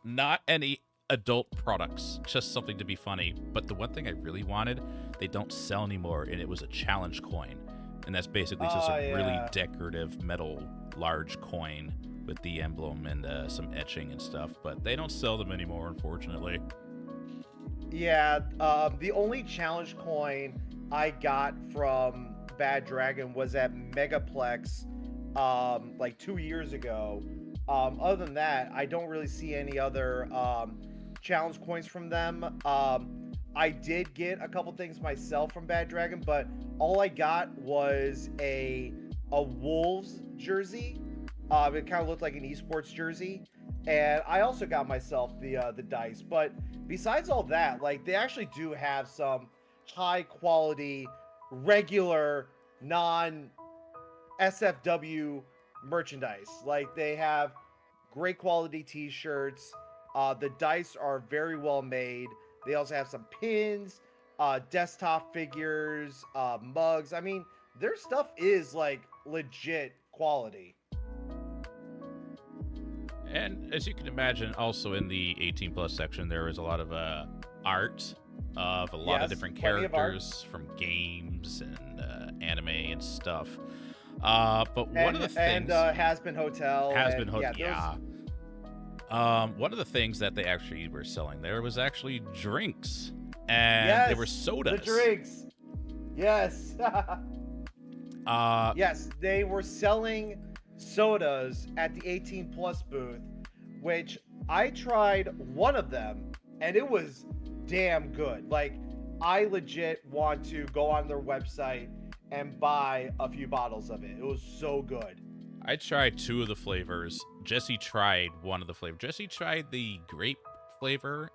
Not any adult products, just something to be funny. But the one thing I really wanted, they don't sell anymore, and it was a challenge coin. And that's basically just a really decorative metal large coin with the emblem and some etching and stuff. But they don't sell them anymore, unfortunately. Yeah, the only challenge coin I got from Bad Dragon was at Megaplex like 2 years ago. Other than that, I don't really see any other challenge coins from them. I did get a couple things myself from Bad Dragon, but all I got was a Wolves jersey. It kind of looked like an esports jersey, and I also got myself the dice. But besides all that, like, they actually do have some high quality, regular, non SFW merchandise. Like, they have great quality t-shirts. The dice are very well made. They also have some pins, desktop figures, mugs. I mean, their stuff is like legit quality. And as you can imagine, also in the 18 plus section, there is a lot of art of a lot of different plenty of art. characters from games and anime and stuff. But one of the things, Has-Been Hotel. Has-Been Hotel, Yeah. one of the things that they actually were selling there was actually drinks, and they were sodas. The drinks. Yes. Uh, Yes, they were selling sodas at the 18 plus booth, which I tried one of them, and it was damn good. Like, I legit want to go on their website and buy a few bottles of it. It was so good. I tried 2 of the flavors. Jesse tried one of the flavors. Jesse tried the grape flavor.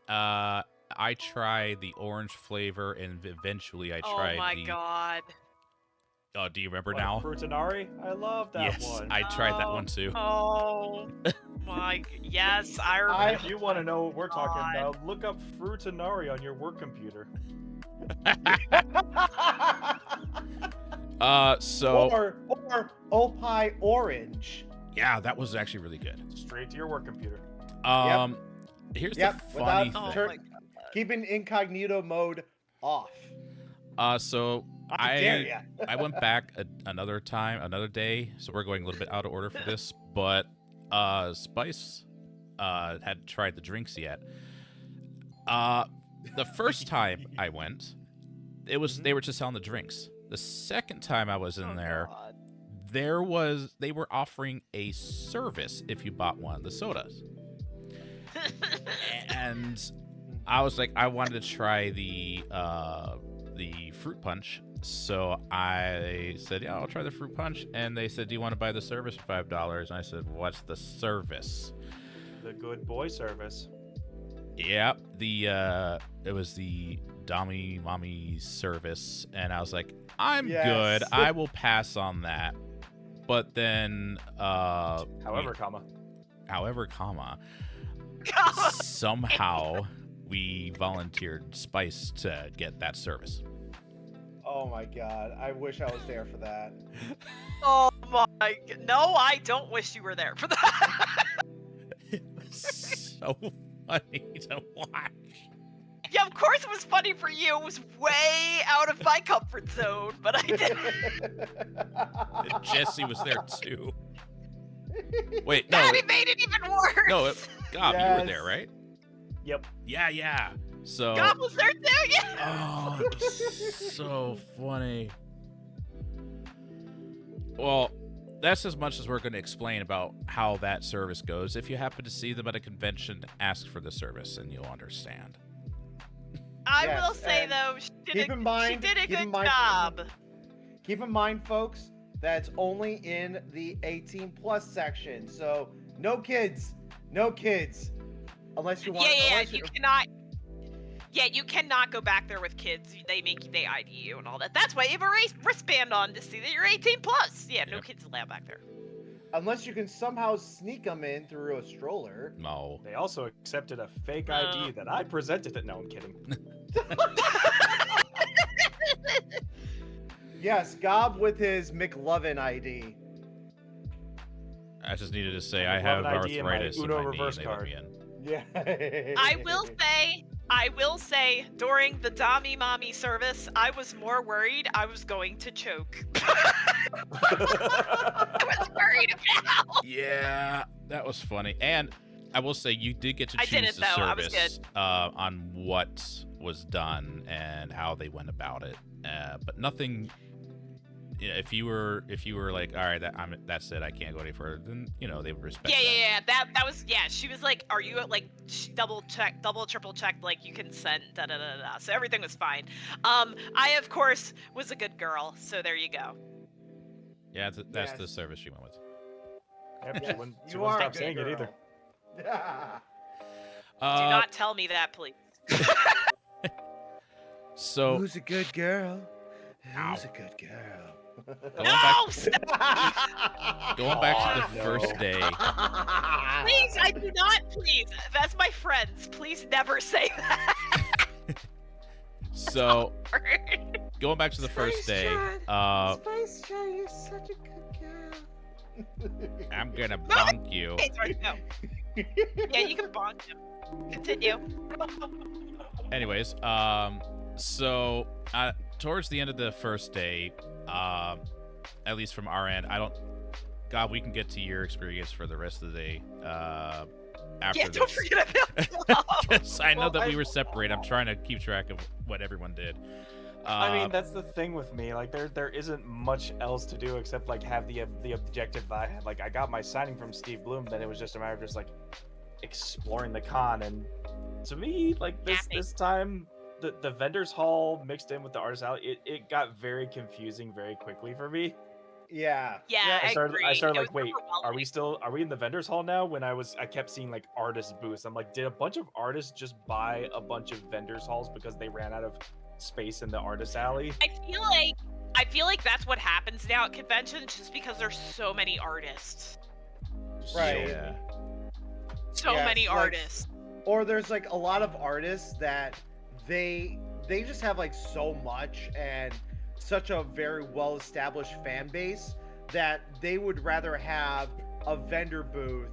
I tried the orange flavor, and eventually I tried Oh my the. god. Oh, do you remember now? Frutinari? I love that Yes, one. I tried that one too. Oh my. Yes, I remember. If you want to know what we're talking about, look up Frutinari on your work computer. So or Opie Orange. yeah, that was actually really good. Straight to your work computer. Here's Yep, the funny without thing. my god. Keeping incognito mode off. So I dare ya. I went back another day, so we're going a little bit out of order for this, but Spice hadn't tried the drinks yet. The first time I went, they were just selling the drinks. The second time I was in there, God. they were offering a service if you bought one of the sodas. And I was like, I wanted to try the fruit punch, so I said, yeah, I'll try the fruit punch. And they said, do you want to buy the service for $5? And I said, what's the service? The good boy service. Yep, it was the Dami Mommy service, and I was like, I'm good. I will pass on that. But then, However, somehow we volunteered Spice to get that service. Oh my god, I wish I was there for that. Oh my. No, I don't wish you were there for that. It was so funny to watch. Yeah, of course it was funny for you. It was way out of my comfort zone, but I didn't. And Jesse was there too. Wait, no. Daddy made it even worse. No, Gob, you were there, right? Yep. Yeah. So. God was there too. Yeah. Oh, it was so funny. Well, that's as much as we're going to explain about how that service goes. If you happen to see them at a convention, ask for the service and you'll understand. I Yes, will say and though, she did keep in mind- she did a keep in good mind- job. Keep in mind, folks, that's only in the 18 plus section. So no kids. Unless you want. Yeah, unless you cannot. Yeah, you cannot go back there with kids. They ID you and all that. That's why you have a wristband on to see that you're 18 plus. Yeah, no Yep. kids allowed back there. Unless you can somehow sneak them in through a stroller. No. They also accepted a fake ID that I presented it. No, I'm kidding. Yes, Gob with his McLovin ID. I just needed to say I I have love an ID in my arthritis in Uno my knee reverse and they let card. me in. Yeah. I will say, during the Dami Mommy service, I was more worried I was going to choke. I was worried about. Yeah, that was funny. And I will say you did get to I choose didn't, the though. I was service on what was done and how they went about it. But nothing. You know, if you were like, all right, that's it, I can't go any further, then they would respect. Yeah. That was She was like, "Are you like double triple checked like you consent?" Da da da da. So everything was fine. I of course was a good girl, so there you go. Yeah, that's Yes. the service she went with. Yep, Yes, she wouldn't you are a stop good saying it girl. either. Do not tell me that, please. So Who's a good girl? Ow. Who's a good girl? No! Stop! going back to the no. first day. Please, I do not. Please, that's my friends. Please never say that. So, going back to the first day, Spice Jar, you're such a good girl. I'm gonna bonk you. Okay, sorry, no. Yeah, you can bonk him. Continue. Anyways, so towards the end of the first day, at least from our end, God, we can get to your experience for the rest of the day. After Yeah, don't this. forget about Because I know that we were separated. I'm trying to keep track of what everyone did. I mean, that's the thing with me. Like, there isn't much else to do except like have the objective that I had. Like, I got my signing from Steve Bloom. Then it was just a matter of just like exploring the con. And to me, like this time, the vendors hall mixed in with the artist alley, it got very confusing very quickly for me. Yeah. Yeah, I started agree. like, It was wait, are we in the vendors hall now? When I kept seeing like artist booths. I'm like, did a bunch of artists just buy a bunch of vendors halls because they ran out of space in the artist alley? I feel like that's what happens now at conventions, just because there's so many artists. Right. Yeah. So Yeah, many like- artists. Or there's like a lot of artists that they just have like so much and such a very well established fan base that they would rather have a vendor booth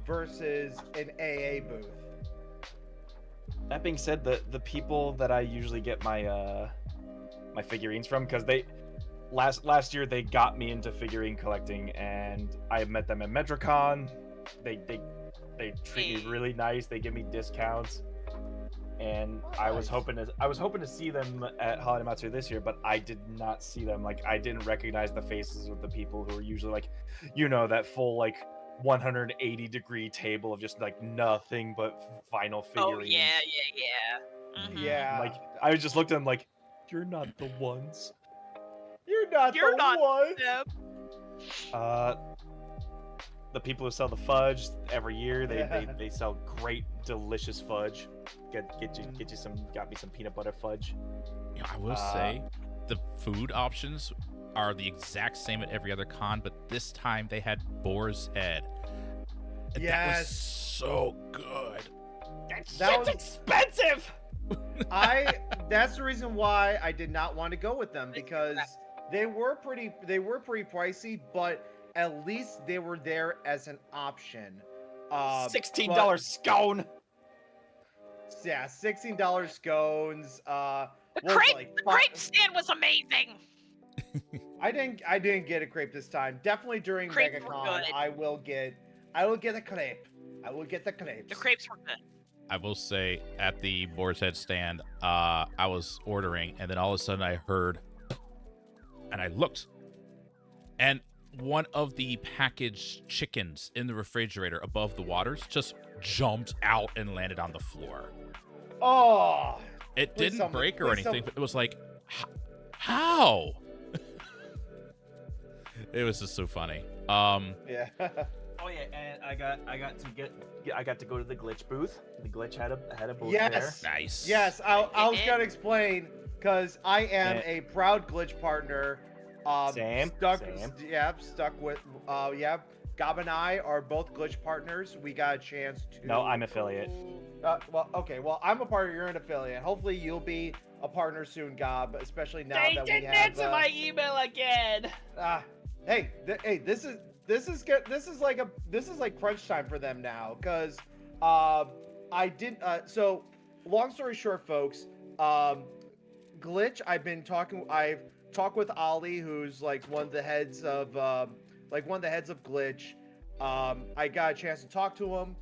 versus an AA booth. That being said, the people that I usually get my my figurines from, because they last year they got me into figurine collecting, and I met them at MetroCon. They treat me really nice. They give me discounts, and I was hoping to see them at Holiday Matsuri this year, but I did not see them. Like, I didn't recognize the faces of the people who are usually like, that full like 180-degree table of just like nothing but vinyl figurines. Oh yeah. Mhm. Yeah. Like, I just looked at them like, you're not the ones. You're not You're the not one. Yep. The people who sell the fudge every year, Yeah. they sell great, delicious fudge. Got me some peanut butter fudge. You know, I will say the food options are the exact same at every other con, but this time they had boar's head. And that was Yes. so good. That was- expensive. That's the reason why I did not want to go with them, because they were pretty pricey, but at least they were there as an option. $16 scone. Yeah, $16 scones. The what was it, crepe, like, the fi- crepe stand was amazing. I didn't get a crepe this time. Definitely during Crepes were MegaCon, good. I will get a crepe. I will get the crepes. The crepes were good. I will say at the boar's head stand, I was ordering, and then all of a sudden I heard, and I looked, and one of the packaged chickens in the refrigerator above the waters just jumped out and landed on the floor. Oh, It Please didn't tell me- break or please anything, tell- but it was like, how? It was just so funny. yeah. Oh yeah, and I got to go to the glitch booth. The glitch had a booth Yes. Nice. Yes, I was did? gonna explain, because I am Yeah. a proud glitch partner. Same. Stuck with. Gob and I are both glitch partners. We got a chance to. No, I'm affiliate. Well, okay. Well, I'm a partner. You're an affiliate. Hopefully, you'll be a partner soon, Gob. Especially now that we have. email again. Hey, this is good. This is like crunch time for them now, because I did. So, long story short, folks. Glitch. I've talked with Ollie, who's like one of the heads of Glitch. I got a chance to talk to him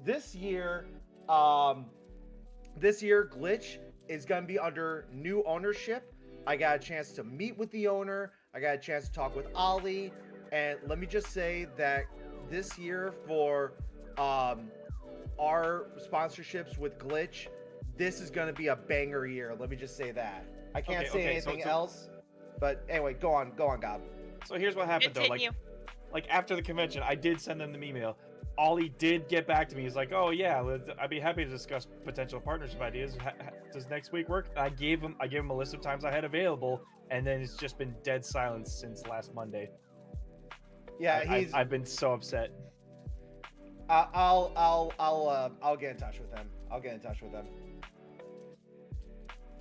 this year. Glitch is gonna be under new ownership. I got a chance to meet with the owner. I got a chance to talk with Ollie, and let me just say that this year for our sponsorships with Glitch, this is gonna be a banger year. Let me just say that. I can't say anything else. But anyway, go on, Gob. So here's what happened though. Continue. Like after the convention, I did send them the email. Ollie did get back to me. He's like, "Oh yeah, I'd be happy to discuss potential partnership ideas. Does next week work?" I gave him a list of times I had available, and then it's just been dead silence since last Monday. Yeah, I've been so upset. I'll get in touch with him.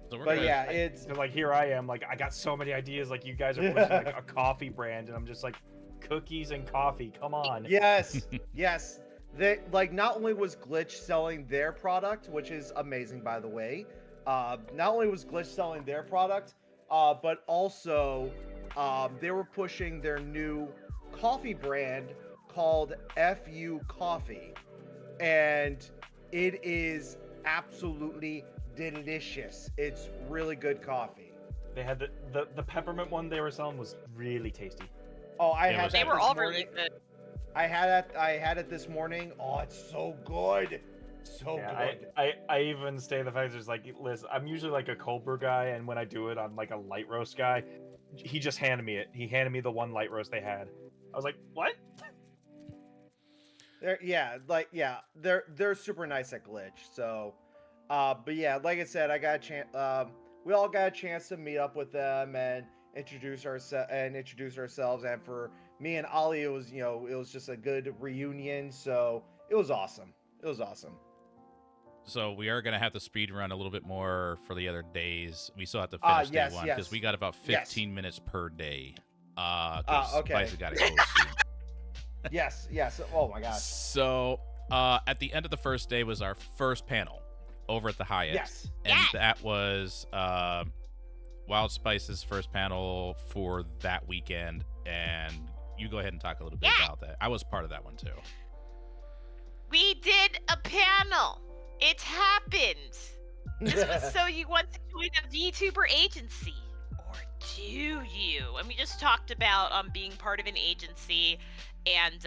So we're But gonna- yeah, it's So, like, here I am, like, I got so many ideas. Like, you guys are pushing like a coffee brand, and I'm just like, cookies and coffee. Come on. yes, yes. They like not only was Glitch selling their product, which is amazing by the way. Not only was Glitch selling their product, but also they were pushing their new coffee brand called FU Coffee, and it is absolutely delicious. It's really good coffee. They had the peppermint one they were selling was really tasty. Oh, I It had was- They that were this all morning. really good. I had it this morning. Oh, it's so good. So Yeah, good. I even stay the fact there's like, Liz, I'm usually like a cold brew guy, and when I do it, I'm like a light roast guy. He just handed me it. He handed me the one light roast they had. I was like, what? They're super nice at Glitch. So, but yeah, like I said, I got a chance. We all got a chance to meet up with them and introduce ourselves. And for me and Ollie, it was just a good reunion. So it was awesome. It was awesome. So we are gonna have to speed run a little bit more for the other days. We still have to Ah, finish yes, day one yes. because we got about Yes. 15 minutes per day. 'Cause okay. Spice has got to go soon. Yes. Oh my gosh. So at the end of the first day was our first panel over at the Hyatt. Yes. And Yes. that was WildSpice's first panel for that weekend. And you go ahead and talk a little bit Yeah. about that. I was part of that one too. We did a panel. It happened. This was so you want to join a VTuber agency, or do you? And we just talked about being part of an agency, and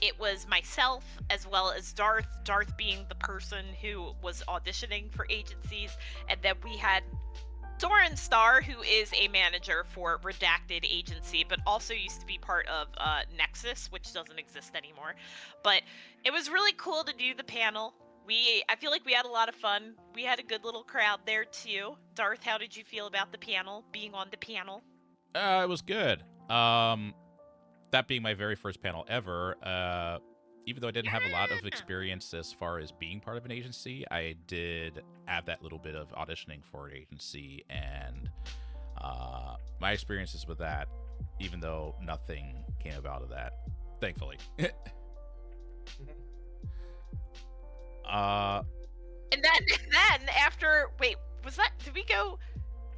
it was myself as well as Darth. Darth being the person who was auditioning for agencies, and then we had Doran Star, who is a manager for Redacted Agency, but also used to be part of Nexus, which doesn't exist anymore. But it was really cool to do the panel. I feel like we had a lot of fun. We had a good little crowd there too. Darth, how did you feel about the panel, being on the panel? It was good. That being my very first panel ever, even though I didn't have a lot of experience as far as being part of an agency, I did have that little bit of auditioning for an agency, and my experiences with that, even though nothing came about of that, thankfully. And then after, wait, did we go?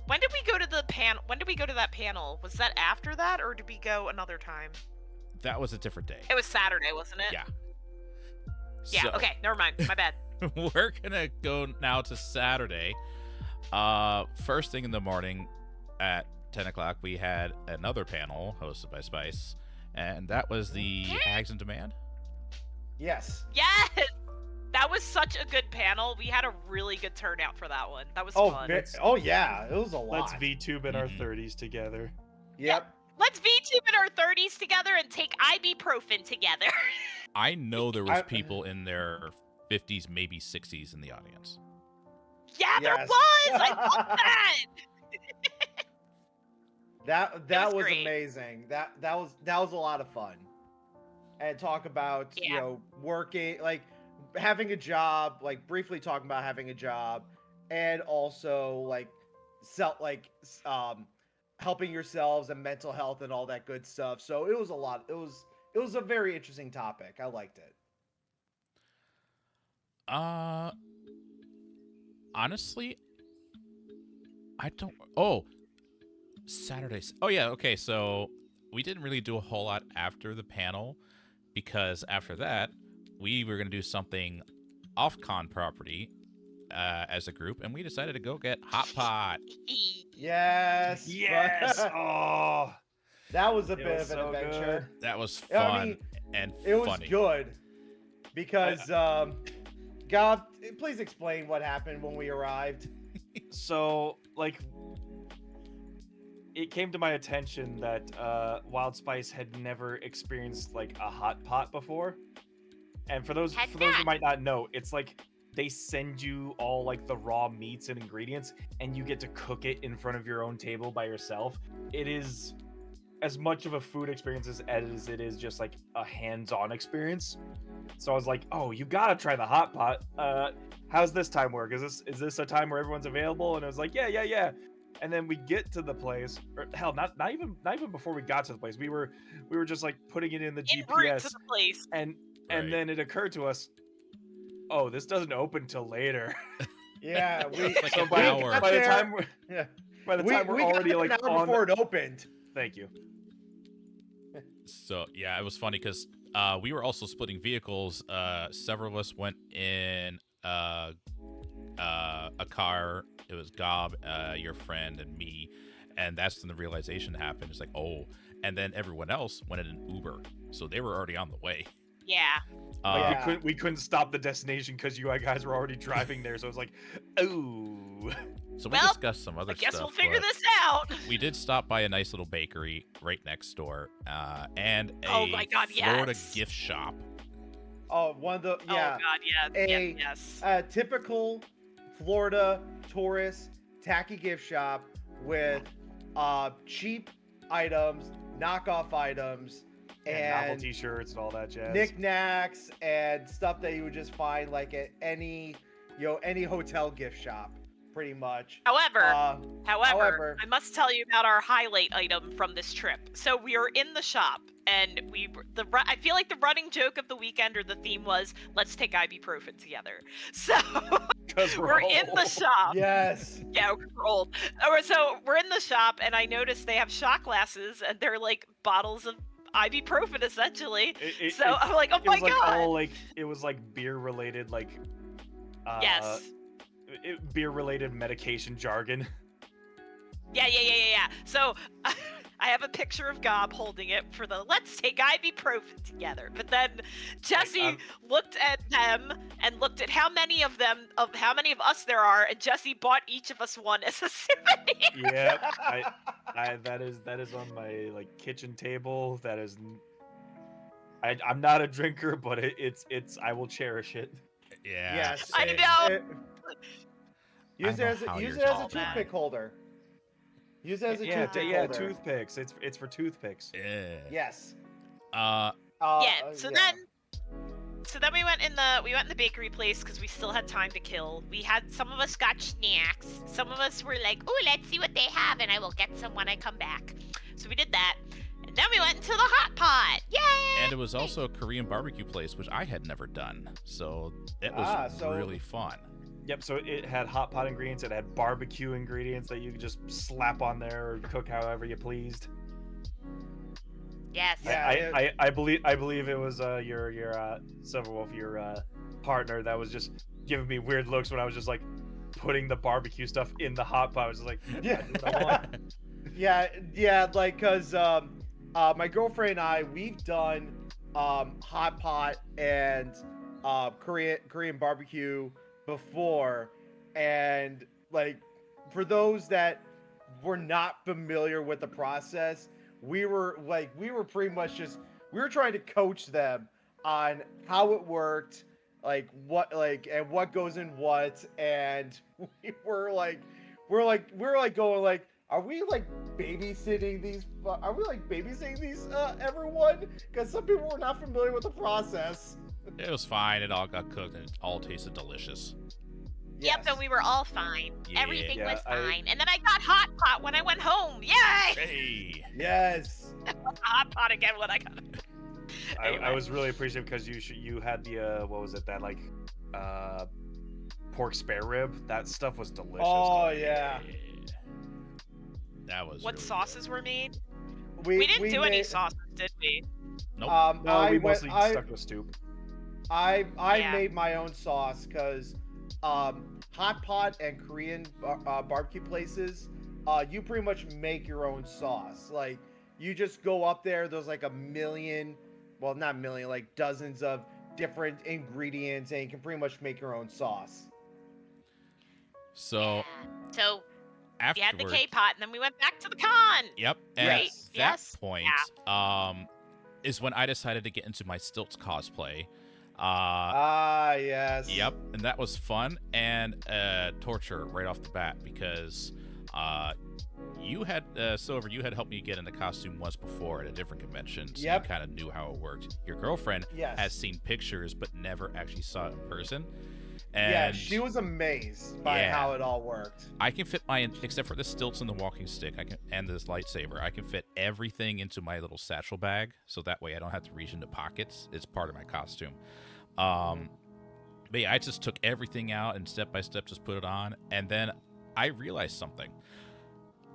When did we go to the panel? When did we go to that panel? Was that after that, or did we go another time? That was a different day. It was Saturday, wasn't it? Yeah. Yeah. So- Okay. Never mind. My bad. We're gonna go now to Saturday. First thing in the morning at 10 o'clock, we had another panel hosted by Spice, and that was the Hags in Demand. Yes. Yes. That was such a good panel. We had a really good turnout for that one. That was Oh, fun. yeah. It was a lot. Let's VTube in our Mhm. 30s together. Yep. Let's VTube in our 30s together and take ibuprofen together. I know there was I- people in their 50s, maybe 60s in the audience. Yeah, there Yes. was. I love that. That was was great. amazing. That was a lot of fun. And talk about Yeah. working, like having a job, like briefly talking about having a job, and also helping yourselves and mental health and all that good stuff. So it was a lot. It was a very interesting topic. I liked it. Honestly, I don't. Oh, Saturdays. Oh yeah. Okay. So we didn't really do a whole lot after the panel because after that we were gonna do something off con property as a group, and we decided to go get hot pot. Yes. Yes. Oh. That was a It bit was of an so adventure. That was Yeah, I fun mean, and It was funny. good because God, please explain what happened when we arrived. So, like, it came to my attention that WildSpice had never experienced like a hot pot before. And for those Had who not. might not know, it's like they send you all like the raw meats and ingredients, and you get to cook it in front of your own table by yourself. It is as much of a food experience as it is just like a hands-on experience. So I was like, "Oh, you gotta try the hot pot. How's this time work? Is this a time where everyone's available?" And it was like, "Yeah." And then we get to the place, or hell, not even before we got to the place. We were just like putting it in the En route GPS, to the place. and Right. then it occurred to us, oh, this doesn't open till later. Yeah, we Like So an by, hour. by the there. time we're, Yeah. by the time we're we got already there like an hour on. before it opened. Thank you. So yeah, it was funny because we were also splitting vehicles. Several of us went in a car. It was Gob, your friend, and me, and that's when the realization happened. It's like, oh, and then everyone else went in an Uber, so they were already on the way. Yeah. Like Yeah. we couldn't stop the destination because you guys were already driving there. So it was like, oh. So we Well, discussed some other I guess stuff. we'll figure but this out. We did stop by a nice little bakery right next door, and a Oh my God, Florida yes. gift shop. Oh, one of the yeah. Oh God, yeah. A- Yes. Typical Florida tourist tacky gift shop with cheap items, knockoff items, And novelty and shirts and all that jazz. knickknacks and stuff that you would just find like at any any hotel gift shop, pretty much. However, However- However, I must tell you about our highlight item from this trip. So we were in the shop, and I feel like the running joke of the weekend or the theme was, "Let's take ibuprofen together." So 'Cause we're in the old. shop. Yes. Yeah, we're old. So we're in the shop, and I noticed they have shot glasses, and they're like bottles of ibuprofen, essentially. So I'm like, oh it my was like God. all like it was like beer related, like Yes. beer related medication jargon. Yeah. So I have a picture of Gob holding it for the "Let's take ibuprofen together." But then Jesse looked at them and looked at how many of us there are, and Jesse bought each of us one as a souvenir. Yep, I that is on my like kitchen table. That is, I'm not a drinker, but it's I will cherish it. Yeah. Yes. I know. Use it know as how use you're it as a talking. toothpick holder. Use it as a Yeah, toothpick yeah, holder. toothpicks. It's for toothpicks. Yeah. Yes. Yeah. So then we went in the bakery place because we still had time to kill. Some of us got snacks. Some of us were like, "Oh, let's see what they have, and I will get some when I come back." So we did that, and then we went into the hot pot. Yay! And it was also a Korean barbecue place, which I had never done, so it was so- really fun. Yep. So it had hot pot ingredients. It had barbecue ingredients that you could just slap on there or cook however you pleased. Yes. Yeah. I believe it was your SilverWolf, your partner, that was just giving me weird looks when I was just like putting the barbecue stuff in the hot pot. I was just like, Yeah. I do what I want. Yeah, like cause my girlfriend and I, we've done hot pot and Korean barbecue before, and like for those that were not familiar with the process, we were pretty much just we were trying to coach them on how it worked, like what and what goes in what, and we were going like, are we like babysitting these everyone? Because some people were not familiar with the process. It was fine. It all got cooked, and it all tasted delicious. Yep, and we were all fine. Yeah. Everything Yeah, was fine. And then I got hot pot when I went home. Yay! Hey. Yes. Hot pot again when I got I Anyway. was really appreciative because you had the what was it, that like pork spare rib. That stuff was delicious. Oh yeah. That was What really sauces were made? We We didn't do any made- sauces, did we? good. Nope. No, I we went- mostly I- stuck with stoop. I Yeah. made my own sauce because hot pot and Korean barbecue places, you pretty much make your own sauce. Like you just go up there. There's like a million, well not a million, like dozens of different ingredients, and you can pretty much make your own sauce. So Yeah. So we had the afterwards, K-pot, and then we went back to the con. yep. And Right? at that Yes. point, is when I decided to get into my Stilts cosplay. Yes. Yep, and that was fun and torture right off the bat because you had Silver. You had helped me get in the costume once before at a different convention, so Yep. you kind of knew how it worked. Your girlfriend Yes. has seen pictures but never actually saw it in person. Yeah, And she was amazed by Yeah. how it all worked. I can fit except for the stilts and the walking stick, and this lightsaber. I can fit everything into my little satchel bag, so that way I don't have to reach into pockets. It's part of my costume. But yeah, I just took everything out and step by step just put it on, and then I realized something.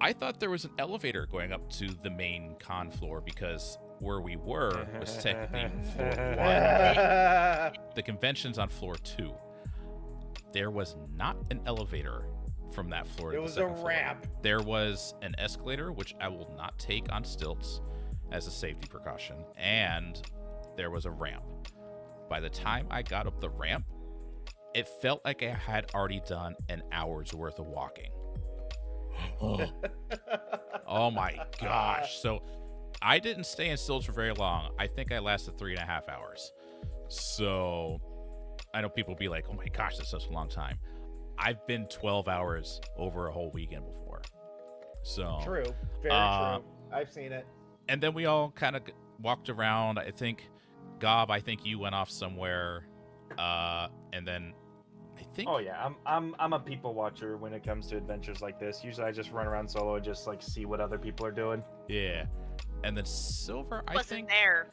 I thought there was an elevator going up to the main con floor because where we were was technically floor 1. The convention's on floor 2. There was not an elevator from that floor to It the was a second floor. ramp. There was an escalator, which I will not take on stilts as a safety precaution, and there was a ramp. By the time I got up the ramp, it felt like I had already done an hour's worth of walking. Oh my gosh. So I didn't stay in stilts for very long. I think I lasted 3.5 hours. So I know people be like, oh my gosh, that's such a long time. I've been 12 hours over a whole weekend before. So True. Very true. I've seen it. and then we all kind of walked around. I think I think you went off somewhere. And then I think Oh yeah, I'm a people watcher when it comes to adventures like this. Usually I just run around solo and just like see what other people are doing. yeah. And then Silver, I Wasn't think there.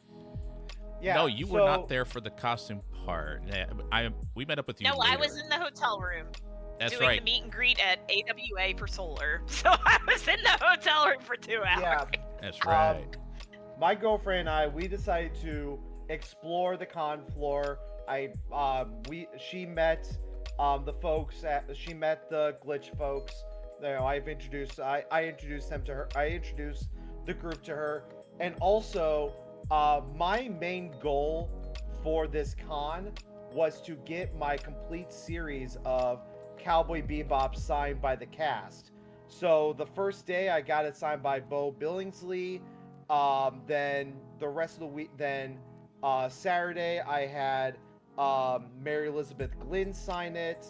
Yeah. no, you were so- not there for the costume part. Yeah, we met up with you. No, I later. was in the hotel room That's doing right. the meet and greet at AWA for Solar. So I was in the hotel room for 2 hours. Yeah. That's right. My girlfriend and I, we decided to explore the con floor. She met the folks she met the glitch folks. You know, I introduced them to her. I introduced the group to her, and also my main goal for this con was to get my complete series of Cowboy Bebop signed by the cast. So the first day I got it signed by Bo Billingsley. Then the rest of the week, Saturday I had Mary Elizabeth Glynn sign it.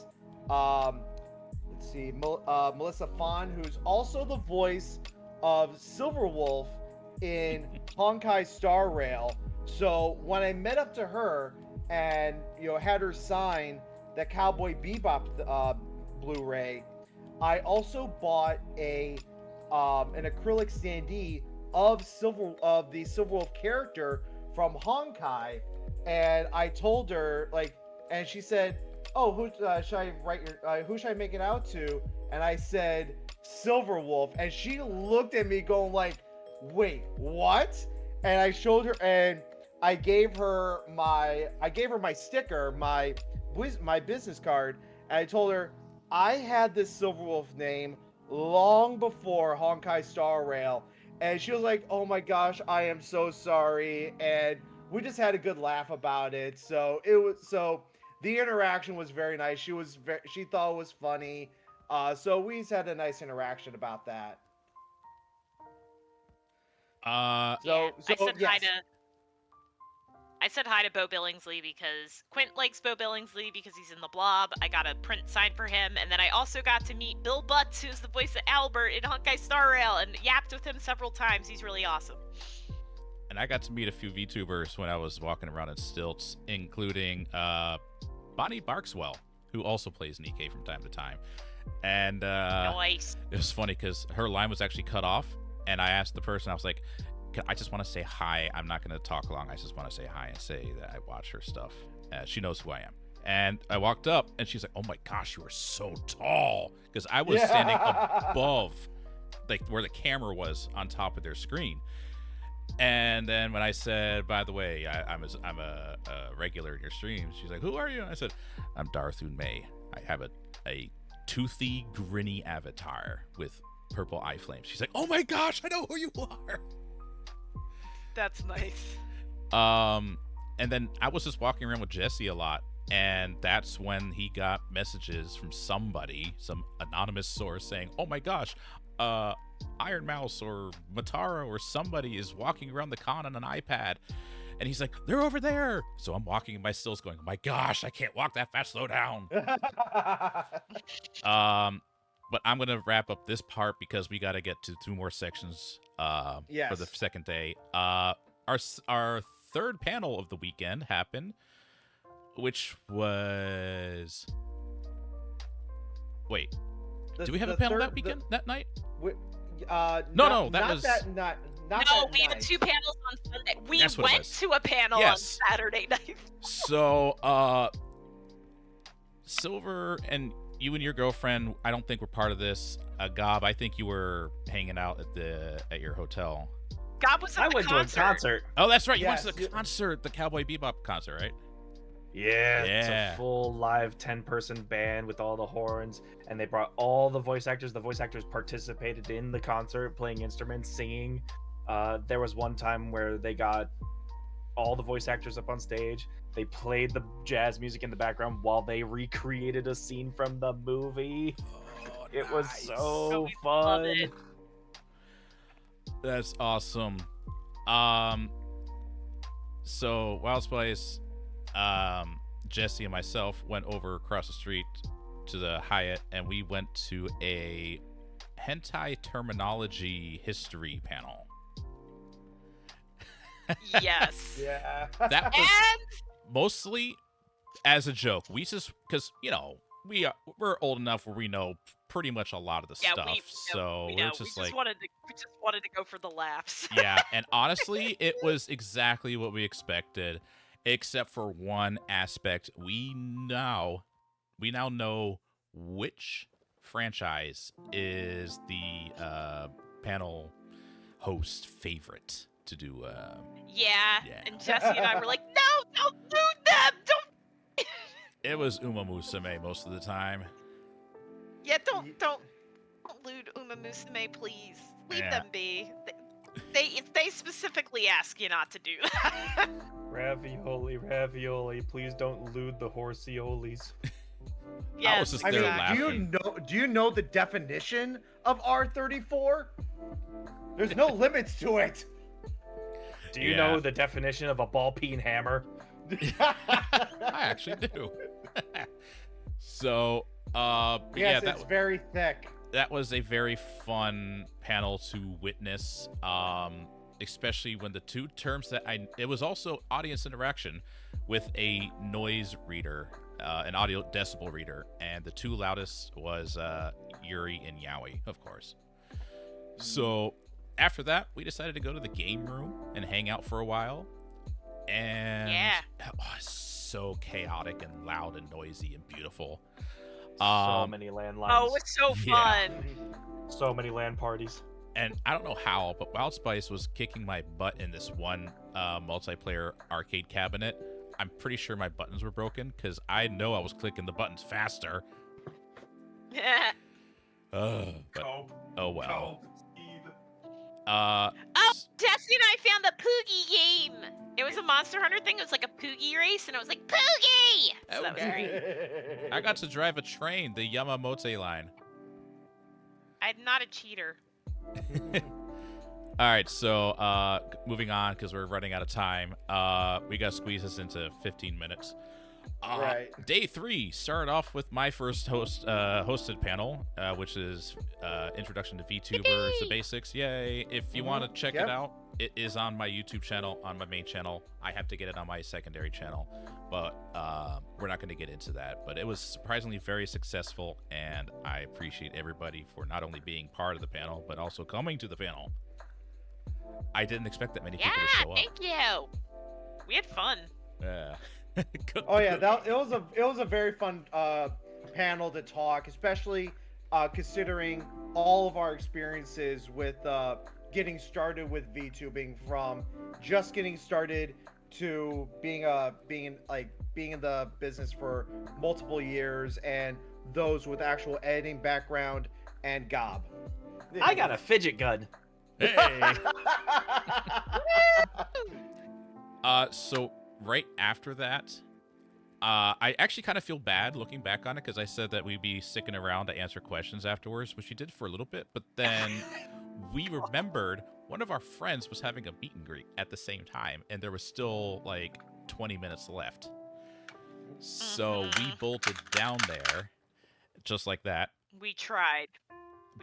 Let's see, Melissa Fon, who's also the voice of SilverWolf in Honkai Star Rail. So when I met up to her and had her sign the Cowboy Bebop Blu-ray, I also bought an acrylic standee of the SilverWolf character from Honkai, and I told her and she said, "Oh, who should I who should I make it out to?" And I said, "SilverWolf," and she looked at me going like, "Wait, what?" And I showed her, and I gave her my sticker, my business card, and I told her I had this SilverWolf name long before Honkai Star Rail. And she was like, "Oh my gosh, I am so sorry." And we just had a good laugh about it. So the interaction was very nice. She thought it was funny. So we just had a nice interaction about that. Yeah, So I said hi to Bo Billingsley because Quint likes Bo Billingsley because he's in the Blob. I got a print signed for him, and then I also got to meet Bill Butts, who's the voice of Albert in Honkai Star Rail, and yapped with him several times. He's really awesome. And I got to meet a few VTubers when I was walking around in stilts, including Bonnie Barkswell, who also plays Nikkei from time to time. And Nice. it was funny because her line was actually cut off, and I asked the person, I was like, I just want to say hi. I'm not going to talk long. I just want to say hi and say that I watch her stuff. She knows who I am. And I walked up, and she's like, "Oh my gosh, you are so tall." Because I was standing above, where the camera was on top of their screen. And then when I said, "By the way, I'm a regular in your streams," she's like, "Who are you?" And I said, "I'm Darthun May. I have a toothy, grinny avatar with purple eye flames." She's like, "Oh my gosh, I know who you are." That's nice. And then I was just walking around with Jesse a lot, and that's when he got messages from somebody, some anonymous source, saying, "Oh my gosh, Iron Mouse or Matara or somebody is walking around the con on an iPad." And he's like, "They're over there." So I'm walking in my stills going, "Oh my gosh, I can't walk that fast, slow down." but I'm gonna wrap up this part because we got to get to 2 more sections for the Yes. second day. Our third panel of the weekend happened, which was wait. Do we have a panel that weekend that night? No, that was not No, that we had night. 2 panels on Sunday. We That's what it went was. to a panel Yes. on Saturday night. So, Silver and you and your girlfriend, I don't think we're part of this. Gob, I think you were hanging out at your hotel. God was at I the went concert. to a concert. Oh, that's right. You went Yes, to the concert, the Cowboy Bebop concert, right? Yeah, Yeah. it's a full live 10-person band with all the horns, and they brought all the voice actors. The voice actors participated in the concert, playing instruments, singing. There was one time where they got all the voice actors up on stage. They played the jazz music in the background while they recreated a scene from the movie. Oh, It was so we love fun. it. That's awesome. So WildSpice, Jesse and myself went over across the street to the Hyatt, and we went to a hentai terminology history panel. Yes. Yeah. That was And mostly as a joke. We just because we're old enough where we know pretty much a lot of the yeah, stuff. So we we're know. just we like, wanted to go for the laughs. yeah. And honestly, it was exactly what we expected, except for one aspect. We now know which franchise is the panel host favorite to do. Yeah. Yeah. And Jesse and I were like, no, don't loot them. Don't. It was Uma Musume most of the time. Yeah, don't loot Uma Musume, please. Leave Yeah. them be. They specifically ask you not to do that. Ravioli, please don't lewd the horsey-olies. I was Yes, just I there mean, laughing. do you know the definition of R34? There's no limits to it. Do you Yeah. know the definition of a ball-peen hammer? I actually do. So, yeah, Yes, it's very thick. that was a very fun panel to witness, especially when the 2 terms that it was also audience interaction with a noise reader, an audio decibel reader, and the 2 loudest was Yuri and Yaoi, of course. So after that, we decided to go to the game room and hang out for a while, and Yeah. it was so chaotic and loud and noisy and beautiful. So many landlines. Oh, it was so Yeah. fun. So many LAN parties. And I don't know how, but WildSpice was kicking my butt in this one multiplayer arcade cabinet. I'm pretty sure my buttons were broken because I know I was clicking the buttons faster. But, oh well. Oh, Jesse and I found the Poogie game. It was a Monster Hunter thing. It was like a Poogie race, and I was like, Poogie! So that was great. I got to drive a train, the Yamamote line. I'm not a cheater. All right, so moving on because we're running out of time. We got to squeeze this into 15 minutes. Right. Day 3 started off with my first hosted panel, which is Introduction to VTubers, the basics. Yay! If you want to check it out, it is on my YouTube channel, on my main channel. I have to get it on my secondary channel, but we're not going to get into that. But it was surprisingly very successful, and I appreciate everybody for not only being part of the panel, but also coming to the panel. I didn't expect that many people to show up. Thank you. We had fun. Yeah. Oh yeah, it was a very fun panel to talk, especially considering all of our experiences with getting started with VTubing, from just getting started to being in the business for multiple years, and those with actual editing background and Gob. I got a fidget gun. Hey. So right after that, I actually kind of feel bad looking back on it because I said that we'd be sticking around to answer questions afterwards, which we did for a little bit, but then we remembered one of our friends was having a meet and greet at the same time, and there was still like 20 minutes left. So we bolted down there just like that. We tried.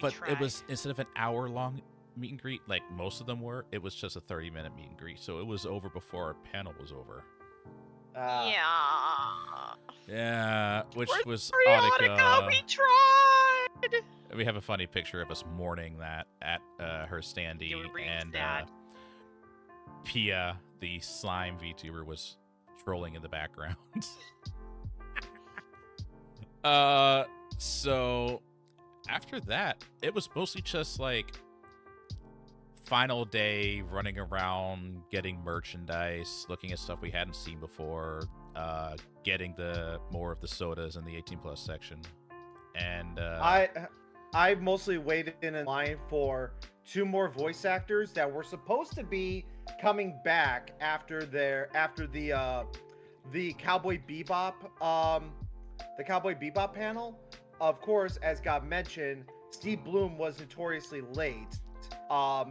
But tried. it was, instead of an hour-long meet and greet, like most of them were, it was just a 30-minute meet and greet. So it was over before our panel was over. Yeah. Yeah, which We're was sorry, Audica. We tried. We have a funny picture of us mourning that at her standee, You were being and sad. Pia, the slime VTuber, was trolling in the background. So after that, it was mostly just like final day, running around, getting merchandise, looking at stuff we hadn't seen before, getting the more of the sodas in the 18+ section, and I mostly waited in line for 2 more voice actors that were supposed to be coming back after the Cowboy Bebop panel. Of course, as Gob mentioned, Steve Bloom was notoriously late.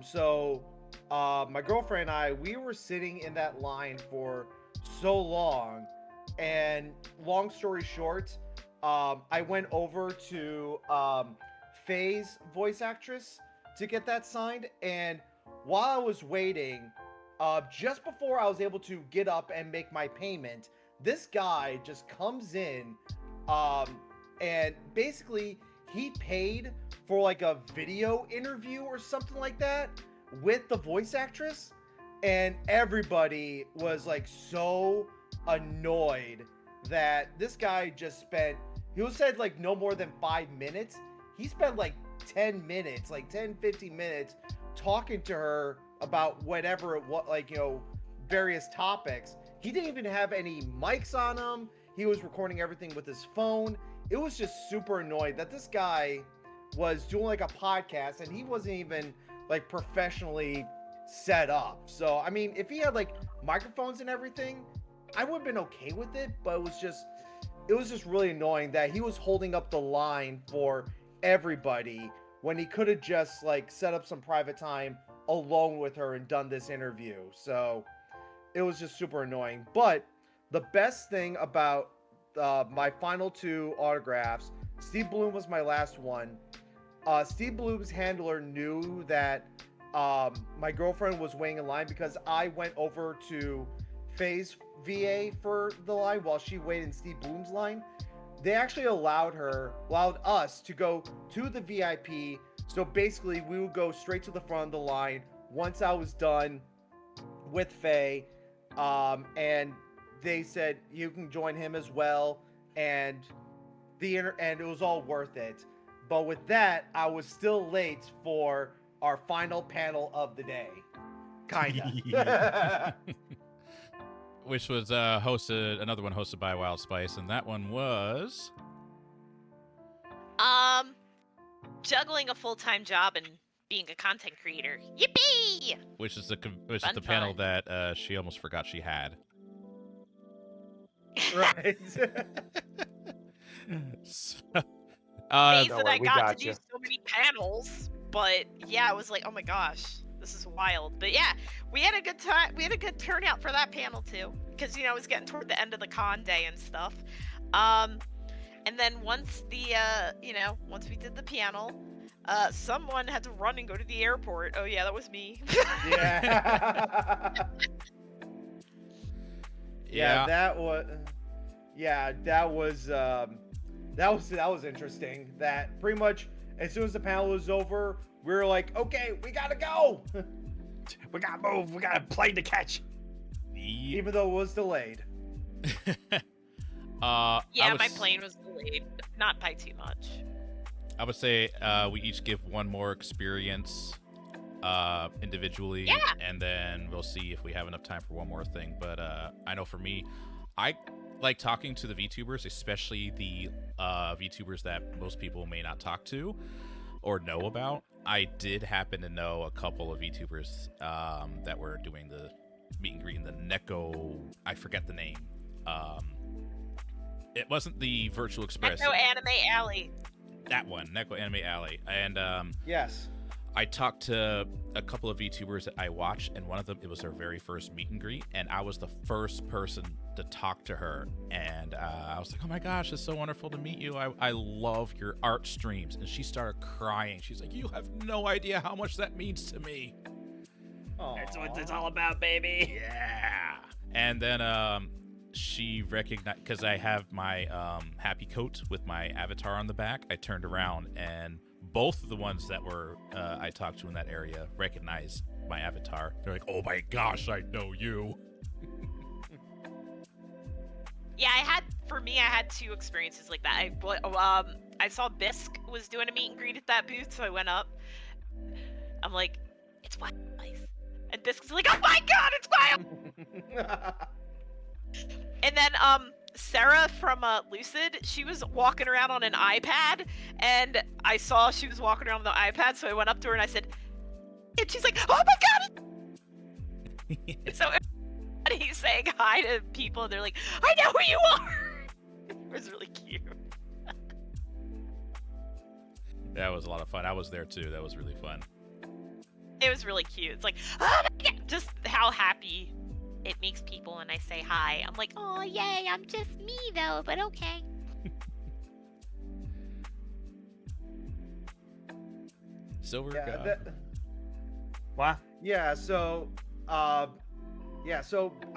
So my girlfriend and I, we were sitting in that line for so long, and long story short, I went over to Faye's voice actress to get that signed, and while I was waiting, just before I was able to get up and make my payment, this guy just comes in, and basically he paid for like a video interview or something like that with the voice actress, and everybody was like so annoyed that this guy just spent, he said like no more than 5 minutes. He spent like 10 minutes, like 10-15 minutes talking to her about whatever it was, like, you know, various topics. He didn't even have any mics on him. He was recording everything with his phone. It was just super annoying that this guy was doing like a podcast and he wasn't even like professionally set up. So, I mean, if he had like microphones and everything, I would have been okay with it, but it was just really annoying that he was holding up the line for everybody when he could have just like set up some private time alone with her and done this interview. So it was just super annoying. But the best thing about my final 2 autographs, Steve Bloom was my last one. Steve Bloom's handler knew that my girlfriend was waiting in line because I went over to Faye's VA for the line while she waited in Steve Bloom's line. They actually allowed us to go to the VIP. So basically, we would go straight to the front of the line once I was done with Faye. And they said you can join him as well, and and it was all worth it. But with that, I was still late for our final panel of the day, kinda. Which was another one hosted by WildSpice, and that one was Juggling a full-time job and being a content creator. Yippee! which is the Fun, panel fun. that she almost forgot she had. Right. So, Days Don't that worry, I we got to got do you. so many panels, but yeah, I was like, oh my gosh, this is wild. But yeah, we had a good time. We had a good turnout for that panel too, because it was getting toward the end of the con day and stuff. And then once the once we did the panel, someone had to run and go to the airport. Oh yeah, that was me. Yeah. yeah. That was interesting. That pretty much as soon as the panel was over, we were like, okay, we gotta go. We gotta move. We got a plane to catch. Even though it was delayed. Yeah, my plane was delayed, not by too much. I would say we each give one more experience individually, Yeah. and then we'll see if we have enough time for one more thing. But I know for me, I like talking to the VTubers, especially the VTubers that most people may not talk to or know about. I did happen to know a couple of VTubers that were doing the meet and greet in the Neko, I forget the name. It wasn't the Virtual Express. Echo Anime Alley. That one, Neko Anime Alley. And Yes. I talked to a couple of VTubers that I watch, and one of them, it was her very first meet and greet, and I was the first person to talk to her, and I was like, oh my gosh, it's so wonderful to meet you. I love your art streams. And she started crying. She's like, you have no idea how much that means to me. That's what it's all about, baby. Yeah. And then she recognized, because I have my happy coat with my avatar on the back, I turned around, and both of the ones that were I talked to in that area recognized my avatar. They're like, oh my gosh, I know you. Yeah, I had two experiences like that. I saw Bisque was doing a meet and greet at that booth, so I went up. I'm like, it's WildSpice. And Bisque's like, oh my god, it's Wild! And then, Sarah from Lucid, she was walking around on an iPad, and I saw she was walking around with the iPad, so I went up to her and I said, and she's like, oh my god! And so everybody's saying hi to people, and they're like, I know who you are! It was really cute. That was a lot of fun. I was there too. That was really fun. It was really cute. It's like, oh my god! Just how happy it makes people when I say hi. I'm like, oh yay, I'm just me though, but okay. Silver. Yeah, What? yeah. So, I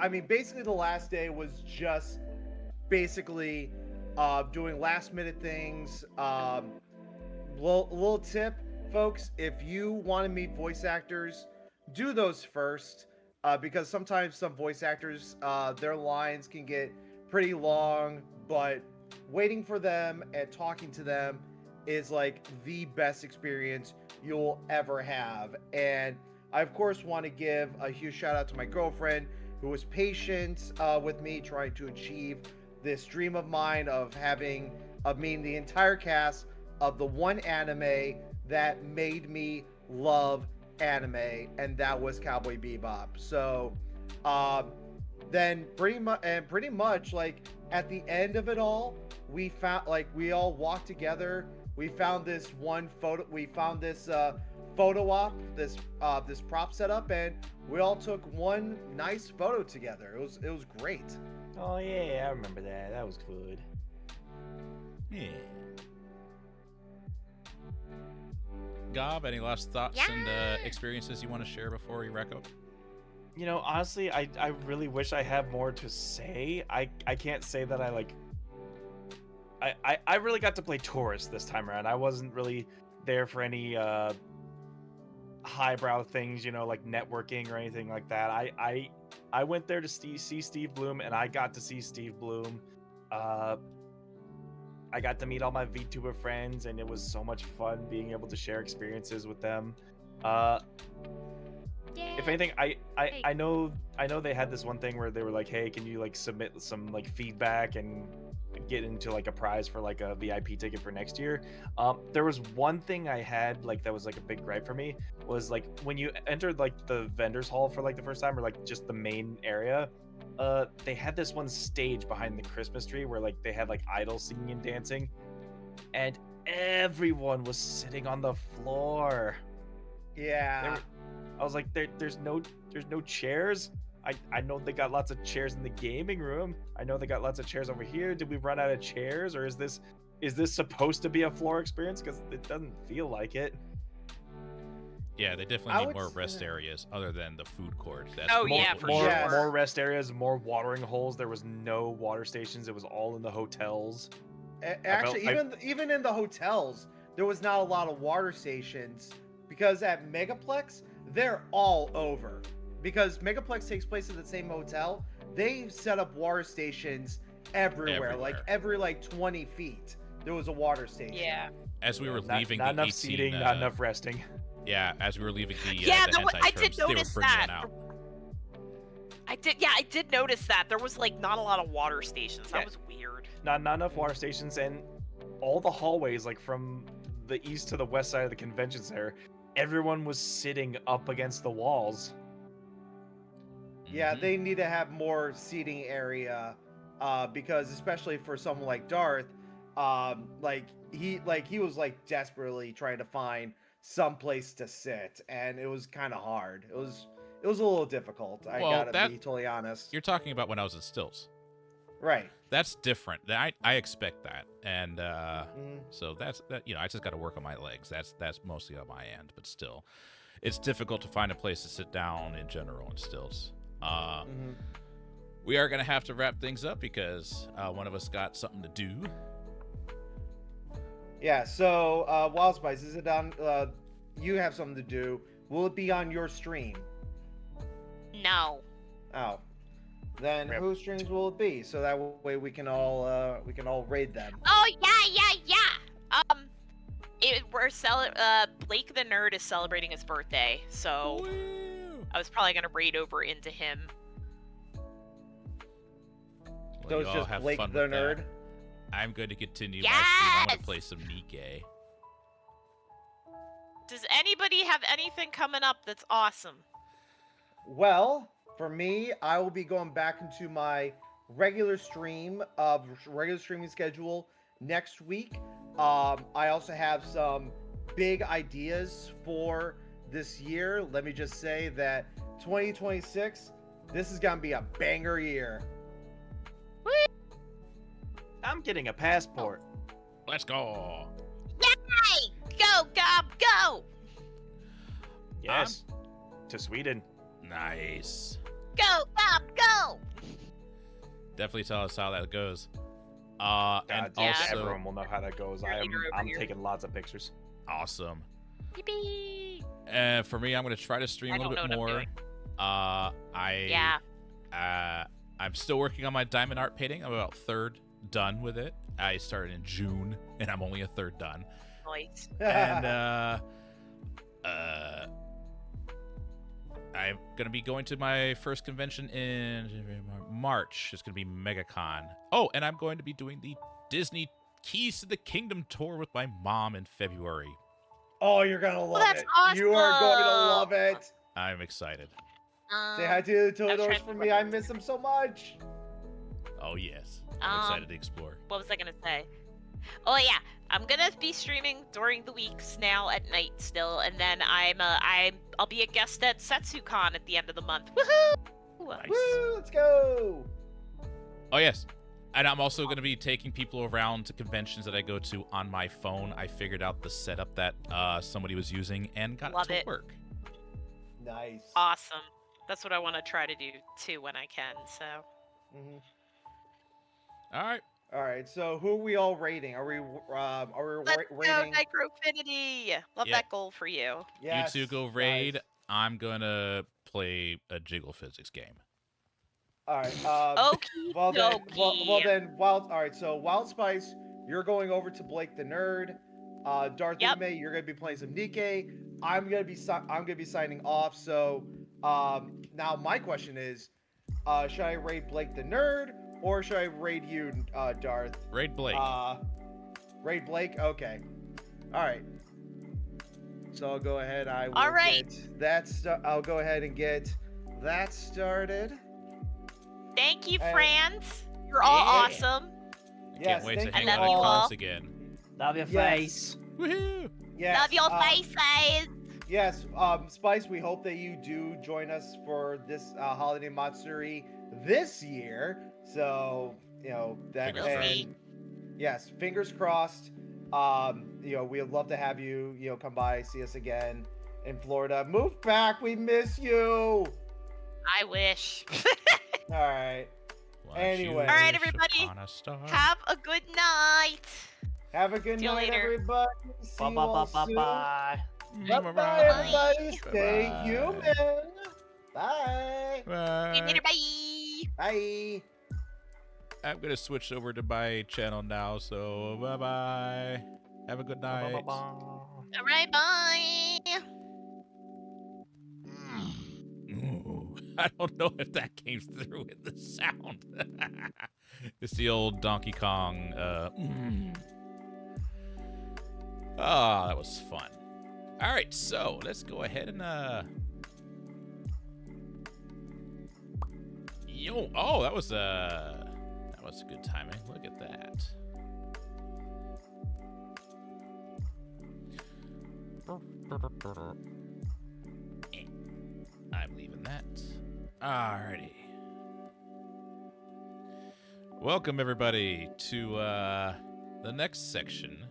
mean, basically, the last day was just basically doing last minute things. Little tip, folks: if you want to meet voice actors, do those first. Because sometimes some voice actors, their lines can get pretty long, but waiting for them and talking to them is like the best experience you'll ever have. And I, of course, want to give a huge shout out to my girlfriend who was patient with me trying to achieve this dream of mine of meeting the entire cast of the one anime that made me love anime, and that was Cowboy Bebop. So then pretty much like at the end of it all, we all walked together. We found this photo op, this prop setup, and we all took one nice photo together. It was great. Oh yeah, I remember that. That was good. Yeah. Gob, any last thoughts and experiences you want to share before we wrap up? You know, honestly, I really wish I had more to say. I can't say that I really got to play tourist this time around. I wasn't really there for any highbrow things, you know, like networking or anything like that. I went there to see Steve Bloom, and I got to see Steve Bloom. I got to meet all my VTuber friends, and it was so much fun being able to share experiences with them. If anything, I know they had this one thing where they were like, hey, can you like submit some like feedback and get into like a prize for like a VIP ticket for next year. There was one thing I had like that was like a big gripe for me, was like when you entered like the vendors hall for like the first time, or like just the main area, they had this one stage behind the Christmas tree where like they had like idols singing and dancing, and everyone was sitting on the floor. Yeah. I was like, there's no chairs. I know they got lots of chairs in the gaming room. I know they got lots of chairs over here. Did we run out of chairs, or is this supposed to be a floor experience? Because it doesn't feel like it. Yeah, they definitely need more rest areas other than the food court. That's for sure. More rest areas, more watering holes. There was no water stations. It was all in the hotels. Actually, even in the hotels, there was not a lot of water stations, because at Megaplex, they're all over. Because Megaplex takes place in the same hotel, they set up water stations everywhere. Like every 20 feet, there was a water station. Yeah. As we were leaving not the enough 18, seating, not enough resting. Yeah, as we were leaving the I did notice that. Out. I did notice that there was like not a lot of water stations. That was weird. Not enough water stations, and all the hallways, like from the east to the west side of the convention center, everyone was sitting up against the walls. Yeah, they need to have more seating area, because especially for someone like Darth, he was like desperately trying to find someplace to sit, and it was kind of hard. It was a little difficult. I Well, gotta be totally honest. You're talking about when I was in stills. Right. That's different. I expect that, and Mhm. so that's that. I just got to work on my legs. That's mostly on my end, but still, it's difficult to find a place to sit down in general in stills. Mhm. We are gonna have to wrap things up because one of us got something to do. Yeah. So, WildSpice, is it on? You have something to do. Will it be on your stream? No. Oh. Then Rip. whose streams will it be? So that way we can all raid them. Oh yeah. Blake the Nerd is celebrating his birthday, so Woo! I was probably gonna raid over into him. Well, So you it's all just have Blake fun the with that. Nerd. I'm going to continue my stream. I'm going Yes! to play some Nikkei. Does anybody have anything coming up that's awesome? Well, for me, I will be going back into my regular streaming schedule next week. I also have some big ideas for this year. Let me just say that 2026, this is gonna be a banger year. I'm getting a passport. Let's go. Yay! Go, Gob, go! Yes. To Sweden. Nice. Go, Gob, go! Definitely tell us how that goes. And God, yeah. also, everyone will know how that goes. Your leader over I'm here. taking lots of pictures. awesome. Yippee! And for me, I'm going to try to stream I a little don't bit know what more. Yeah. I'm still working on my diamond art painting. I'm about third done with it. I started in June, and I'm only a third done. Nice. And I'm gonna be going to my first convention in March. It's gonna be MegaCon. Oh, and I'm going to be doing the Disney Keys to the Kingdom tour with my mom in February. Oh, you're gonna love that's it. You are going to love awesome. it. I'm excited. Say hi to the I was Toadors trying for to me. I miss them so much. Oh yes, I'm excited to explore. What was I gonna say? Oh yeah, I'm gonna be streaming during the weeks now at night still, and then I'll be a guest at SetsuCon at the end of the month. Woohoo! Nice. Woo, let's go. Oh yes, and I'm also going to be taking people around to conventions that I go to on my phone. I figured out the setup that somebody was using and got Love it to it. work. Nice. Awesome. That's what I want to try to do too when I can. So Mhm. All right. All right. So who are we all rating? Are we let's go, rating? Microfinity. Love Yeah. that goal for you. Yes, You two go guys. raid. I'm gonna play a jiggle physics game. All right. Okie Well then, dokie. All right. So WildSpice, you're going over to Blake the Nerd. Darth Yep. May, you're gonna be playing some Nikkei. I'm gonna be signing off. So now my question is, should I raid Blake the Nerd or should I raid you, Darth? Raid Blake. Raid Blake. Okay. All right. So I'll go ahead. All right. I'll go ahead and get that started. Thank you, And- Franz. You're all Yeah. awesome. Can't Yes, wait to thank hang you out in all. class again. Love your Yes. face. Woohoo! Yes, Love your faces. Yes, Spice, we hope that you do join us for this holiday Matsuri this year. So, that Fingers and yes, fingers crossed. We'd love to have you, come by, see us again in Florida. Move back, we miss you. I wish. All right. Watch Anyway. you All right, wish everybody. upon a star. Have a good night. Have a good See you night, later. everybody. See Bye you bye all bye bye soon. bye. Bye-bye, everybody. Stay Bye-bye. human. Bye. See you later. Bye. Bye. Bye. I'm gonna switch over to my channel now, so bye bye. Have a good Bye night. bye bye. All right. Bye. Ooh, I don't know if that came through with the sound. It's the old Donkey Kong. Ah, that was fun. All right, so let's go ahead and oh, that was good timing. Look at that. I'm leaving that. Alrighty. Welcome, everybody, to the next section.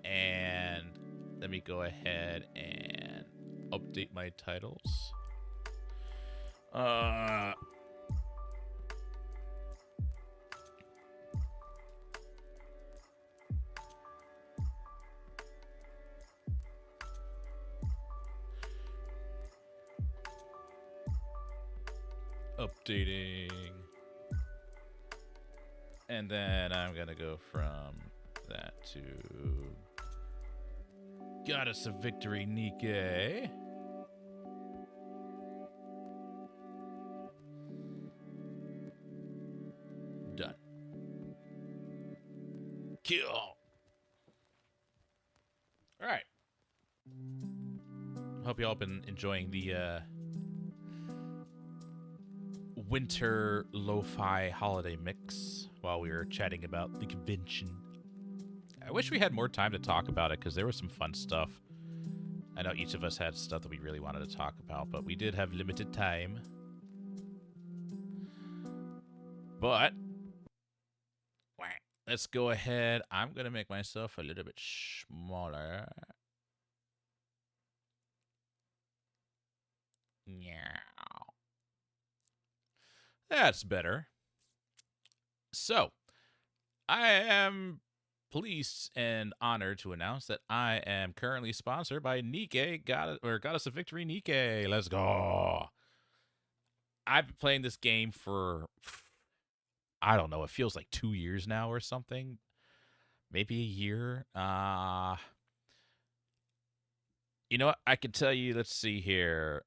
And let me go ahead and update my titles. Updating. And then I'm going to go from that to Goddess of Victory, Nike. Done. Kill. All right. Hope you all been enjoying the winter lo-fi holiday mix while we were chatting about the convention. I wish we had more time to talk about it because there was some fun stuff. I know each of us had stuff that we really wanted to talk about, but we did have limited time. But let's go ahead. I'm going to make myself a little bit smaller. Yeah. That's better. So, I am pleased and honored to announce that I am currently sponsored by Nike, Goddess of Victory, Nike. Let's go. I've been playing this game for, I don't know, it feels like 2 years now or something. Maybe a year. You know what? I can tell you, let's see here.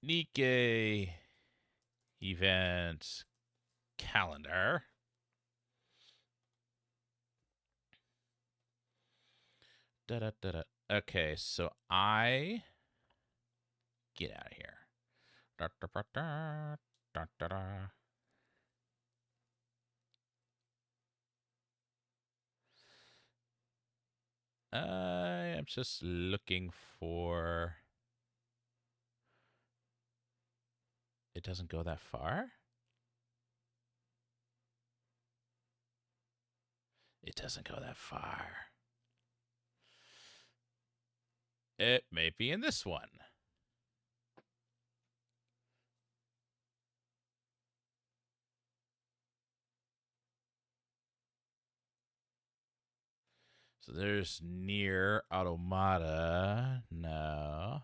Nike event calendar. Okay, so I get out of here. I am just looking for. It doesn't go that far? It doesn't go that far. It may be in this one. So there's Nier Automata. No.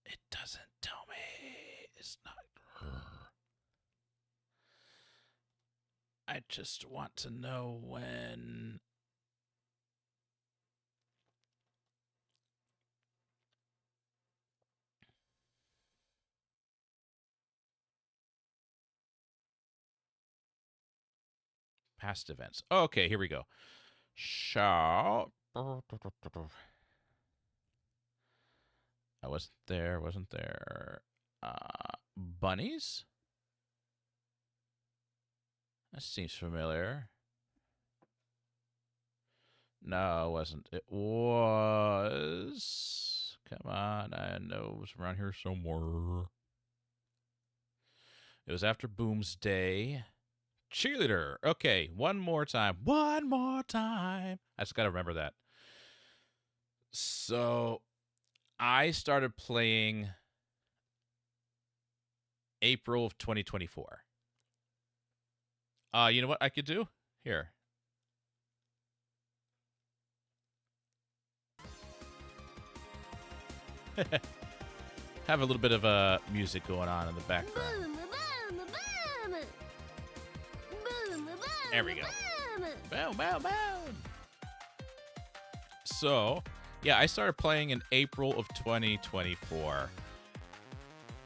It doesn't tell me. It's not. I just want to know when. Past events. Oh, okay, here we go. Shall. I wasn't there. Bunnies? That seems familiar. No, it wasn't. It was. Come on, I know it was around here somewhere. It was after Boomsday. Cheerleader. Okay, one more time. One more time. I just got to remember that. So, I started playing April of 2024. You know what I could do? Here. Have a little bit of music going on in the background. There we go. Boom, boom, boom. So, yeah, I started playing in April of 2024.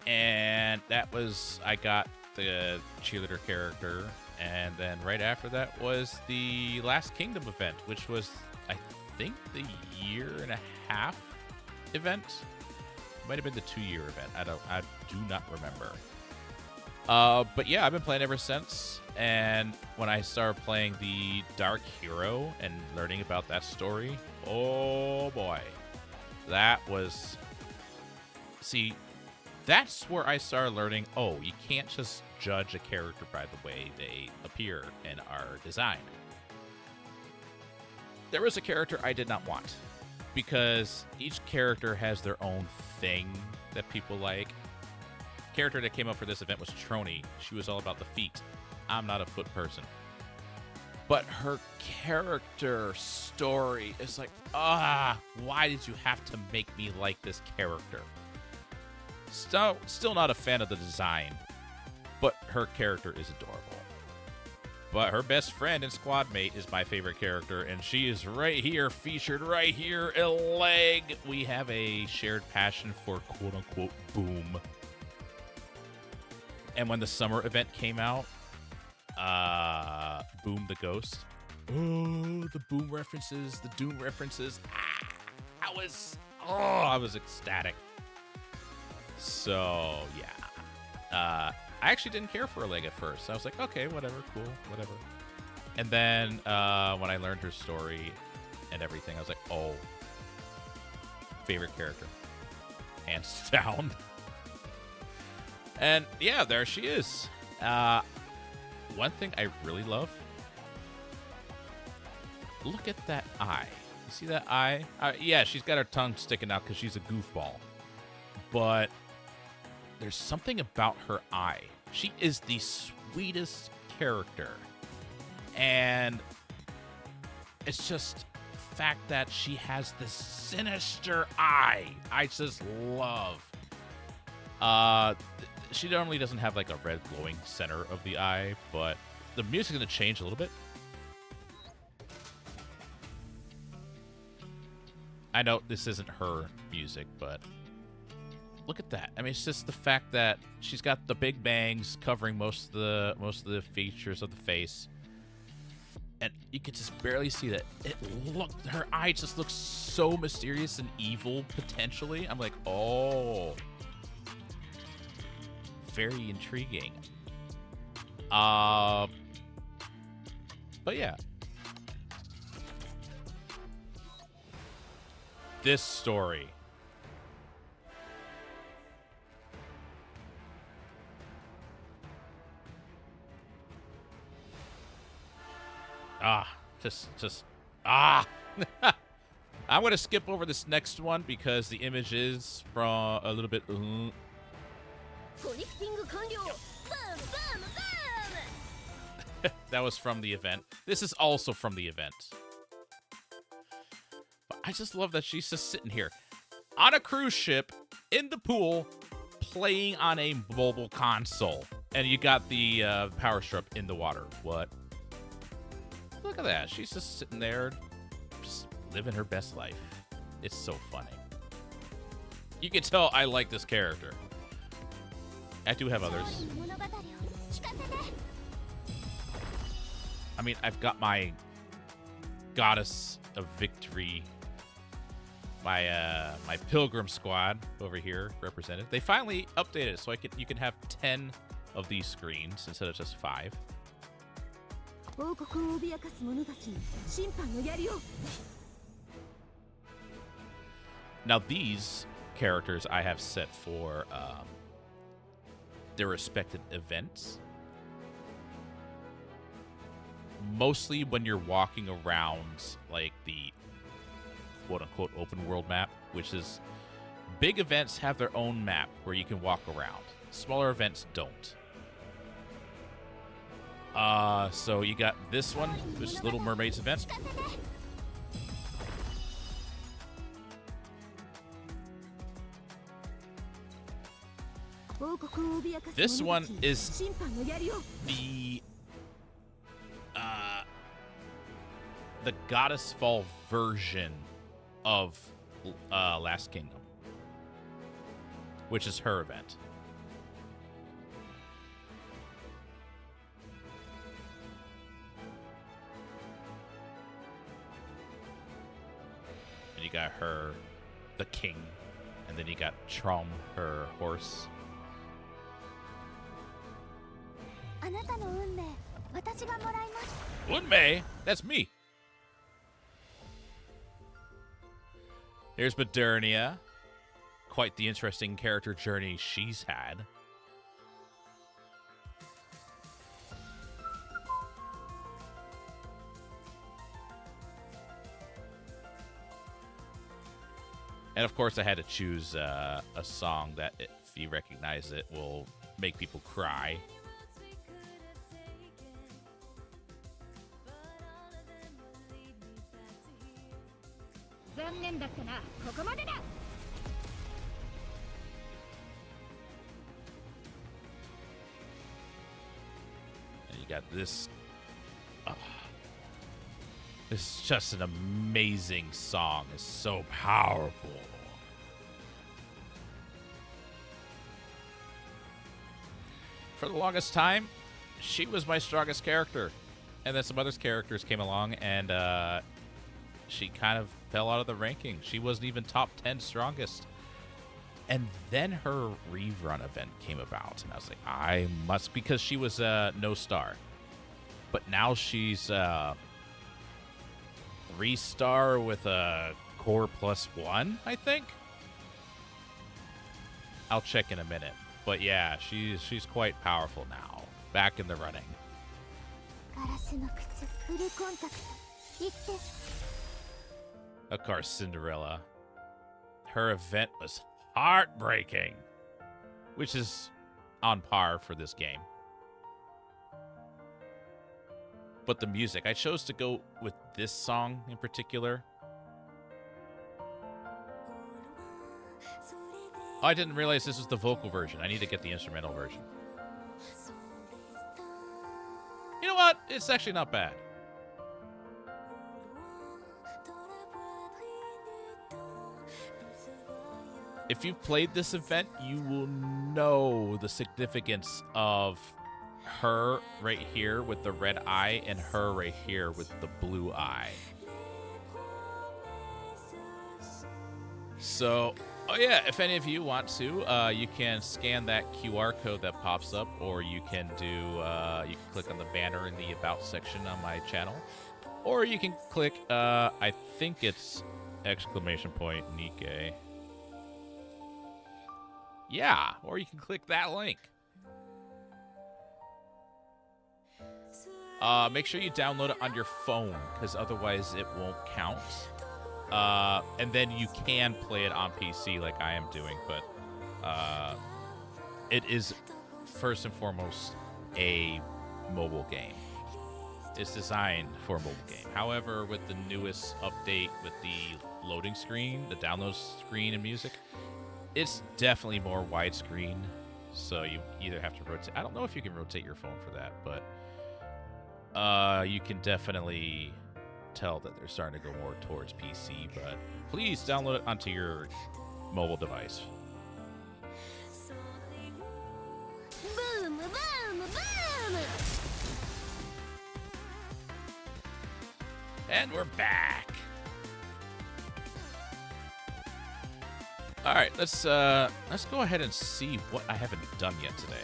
And that was, I got the cheerleader character. And then right after that was the Last Kingdom event, which was, I think, the 1.5 year event. Might have been the 2 year event. I do not remember. But yeah, I've been playing ever since. And when I started playing the Dark Hero and learning about that story, oh boy, that was... See, that's where I started learning, oh, you can't just judge a character by the way they appear and are designed. There was a character I did not want, because each character has their own thing that people like. The character that came up for this event was Trony. She was all about the feet. I'm not a foot person. But her character story is like, why did you have to make me like this character? Still not a fan of the design, but her character is adorable. But her best friend and squad mate is my favorite character, and she is right here, featured right here, Leg. We have a shared passion for quote-unquote boom. And when the summer event came out, Boom the Ghost. Oh, the Boom references, the Doom references. I was ecstatic. So, yeah. I actually didn't care for Leg at first. I was like, okay, whatever, cool, whatever. And then when I learned her story and everything, I was like, oh, favorite character. Hands down. And yeah, there she is. One thing I really love, look at that eye. You see that eye? Yeah, she's got her tongue sticking out because she's a goofball. But there's something about her eye. She is the sweetest character. And it's just the fact that she has this sinister eye. I just love. She normally doesn't have like a red glowing center of the eye, but the music's going to change a little bit. I know this isn't her music, but look at that. I mean, it's just the fact that she's got the big bangs covering most of the features of the face, and you can just barely see that. Her eye just looks so mysterious and evil potentially. I'm like, oh, very intriguing. But yeah, this story. I'm going to skip over this next one because the image is from a little bit. That was from the event. This is also from the event. But I just love that she's just sitting here on a cruise ship in the pool playing on a mobile console. And you got the power strip in the water. What? Look at that. She's just sitting there, just living her best life. It's so funny. You can tell I like this character. I do have others. I mean, I've got my Goddess of Victory, my Pilgrim Squad over here represented. They finally updated it so you can have 10 of these screens instead of just 5. Now these characters I have set for their respective events. Mostly when you're walking around like the quote-unquote open world map, which is big events have their own map where you can walk around. Smaller events don't. So you got this one, which is Little Mermaid's event. This one is the Goddess Fall version of Last Kingdom, which is her event. And you got her, the king, and then you got Trom, her horse. Unmei? That's me. Here's Modernia. Quite the interesting character journey she's had. And of course, I had to choose a song that, if you recognize it, will make people cry. And you got this. This is just an amazing song. It's so powerful. For the longest time, she was my strongest character. And then some other characters came along, and she kind of fell out of the ranking. She wasn't even top 10 strongest. And then her rerun event came about, and I was like, I must, because she was no star. But now she's 3-star with a core +1, I think. I'll check in a minute. But yeah, she's quite powerful now. Back in the running. Of course, Cinderella. Her event was heartbreaking, which is on par for this game. But the music, I chose to go with this song in particular. Oh, I didn't realize this was the vocal version. I need to get the instrumental version. You know what? It's actually not bad. If you've played this event, you will know the significance of her right here with the red eye and her right here with the blue eye. So, oh yeah, if any of you want to, you can scan that QR code that pops up, or you can do, you can click on the banner in the About section on my channel, or you can click, I think it's ! Nikkei. Yeah, or you can click that link. Make sure you download it on your phone, because otherwise it won't count. And then you can play it on PC like I am doing, but it is first and foremost a mobile game. It's designed for a mobile game. However, with the newest update with the loading screen, the download screen and music, it's definitely more widescreen. So you either have to rotate. I don't know if you can rotate your phone for that, but you can definitely tell that they're starting to go more towards PC. But please download it onto your mobile device. Boom, boom, boom. And we're back. All right, let's go ahead and see what I haven't done yet today.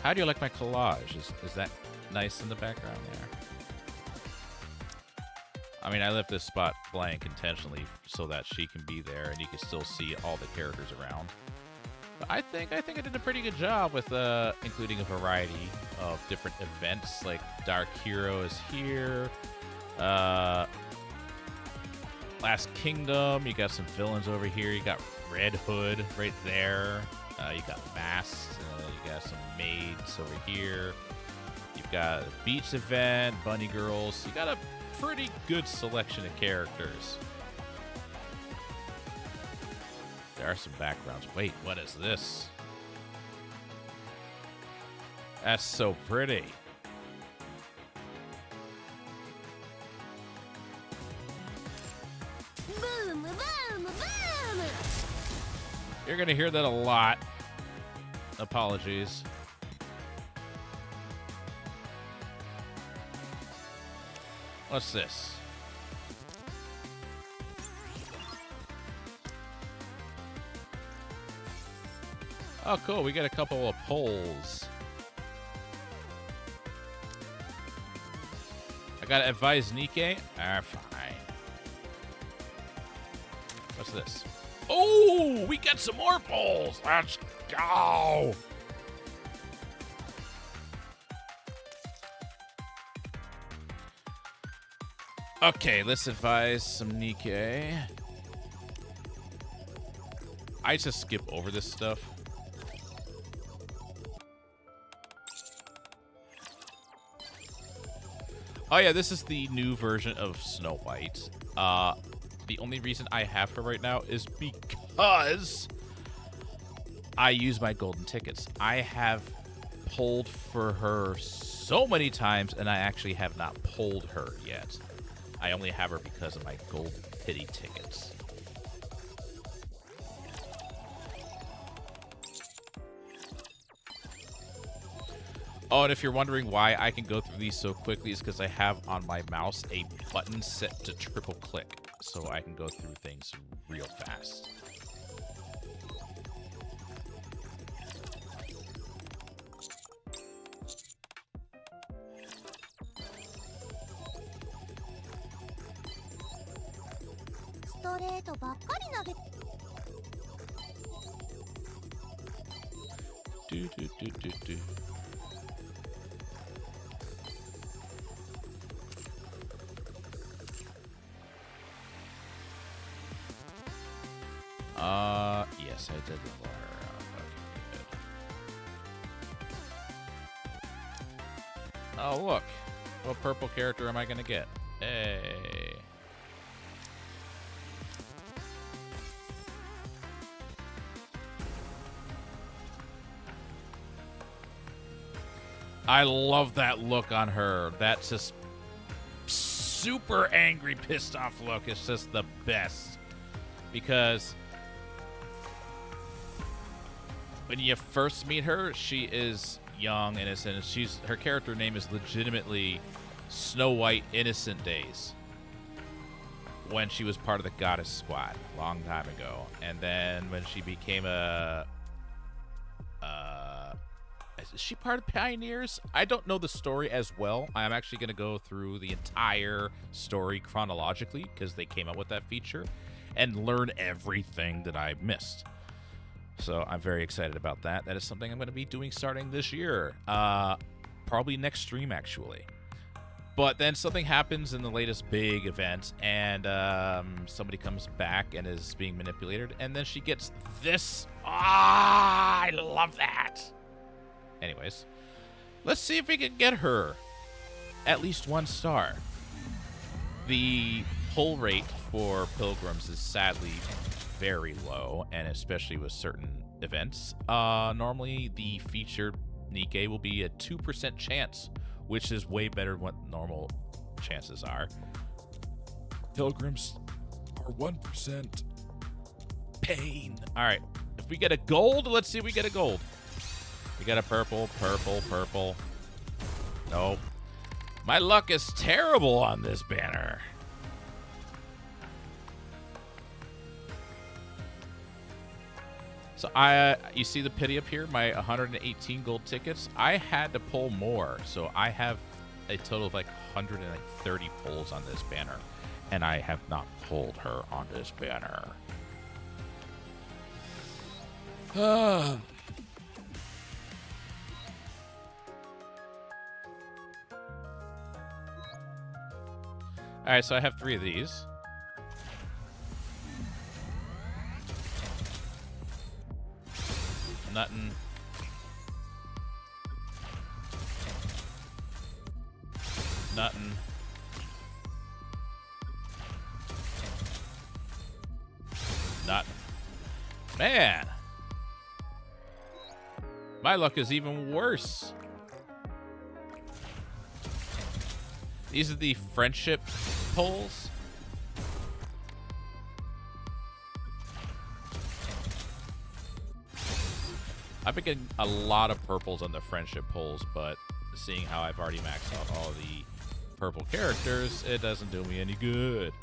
How do you like my collage? Is that nice in the background there? I mean, I left this spot blank intentionally so that she can be there and you can still see all the characters around. But I think I did a pretty good job with including a variety of different events. Like Dark Hero is here. Last Kingdom, you got some villains over here. You got Red Hood right there. You got masks. You got some maids over here. You've got a beach event, bunny girls. You got a pretty good selection of characters. There are some backgrounds. Wait, what is this? That's so pretty. Boom, boom, boom. You're going to hear that a lot. Apologies. What's this? Oh, cool. We get a couple of polls. I gotta advise Nikke. Ah, fine. What's this? Oh, we got some more polls. Let's go. Okay, let's advise some Nikke. I just skip over this stuff. Oh yeah, this is the new version of Snow White. The only reason I have her right now is because I use my golden tickets. I have pulled for her so many times, and I actually have not pulled her yet. I only have her because of my gold pity tickets. Oh, and if you're wondering why I can go through these so quickly, is because I have on my mouse a button set to triple click, so I can go through things real fast. Do, do, do, do, do. Yes, I did level her up. Okay, good. Oh, look. What purple character am I going to get? Hey. I love that look on her. That's just super angry, pissed off look. It's just the best. Because when you first meet her, she is young, innocent. Her character name is legitimately Snow White Innocent Days, when she was part of the Goddess Squad a long time ago. And then when she became is she part of Pioneers? I don't know the story as well. I'm actually going to go through the entire story chronologically, because they came up with that feature, and learn everything that I missed. So I'm very excited about that. That is something I'm going to be doing starting this year. Probably next stream, actually. But then something happens in the latest big event, and somebody comes back and is being manipulated, and then she gets this. Ah, I love that. Anyways, let's see if we can get her at least 1 star. The pull rate for pilgrims is sadly very low, and especially with certain events. Normally, the featured Nikke will be a 2% chance, which is way better than what normal chances are. Pilgrims are 1%. Pain. All right, if we get a gold, let's see if we get a gold. We got a purple, purple, purple. No. My luck is terrible on this banner. So you see the pity up here, my 118 gold tickets. I had to pull more, so I have a total of like 130 pulls on this banner, and I have not pulled her on this banner. All right, so I have 3 of these. Nothing. Nothing. Nothing. Man. My luck is even worse. These are the friendship polls. I've been getting a lot of purples on the friendship polls, but seeing how I've already maxed out all the purple characters, it doesn't do me any good.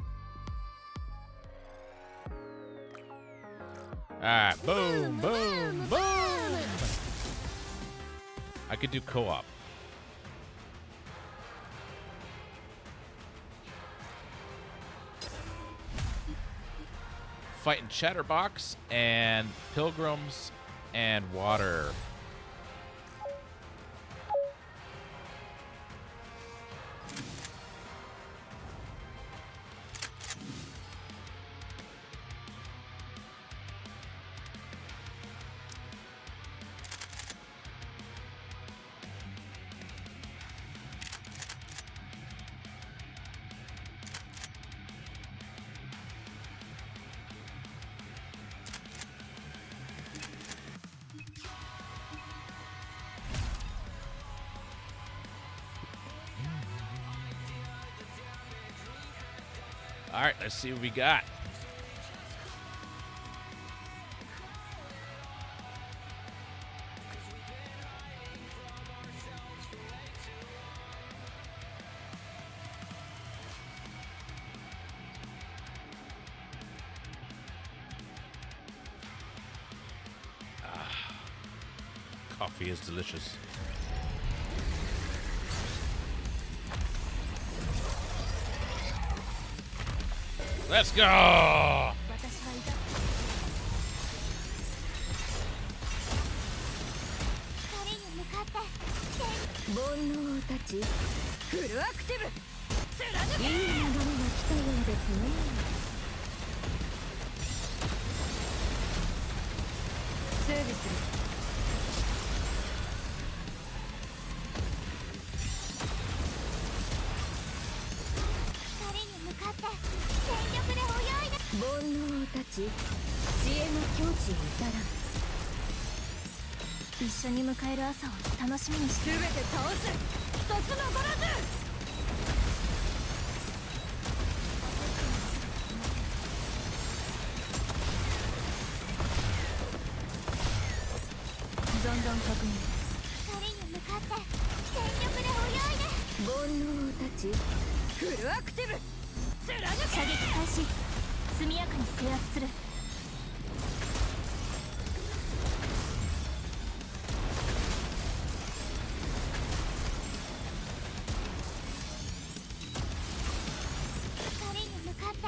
Alright, boom, boom, boom! I could do co-op. Fighting Chatterbox and Pilgrims and Water. All right, let's see what we got. Coffee is delicious. Let's go! 私はいた光に向かって煩悩たちフルアクティブ貫けいい流れが来たようですね整備する煩悩たち知恵の境地を至らん一緒に迎える朝を楽しみにして全て倒す一つ残らずどんどん確認光に向かって全力で泳いで煩悩たちフルアクティブ貫け射撃開始速やかに制圧する光に向かって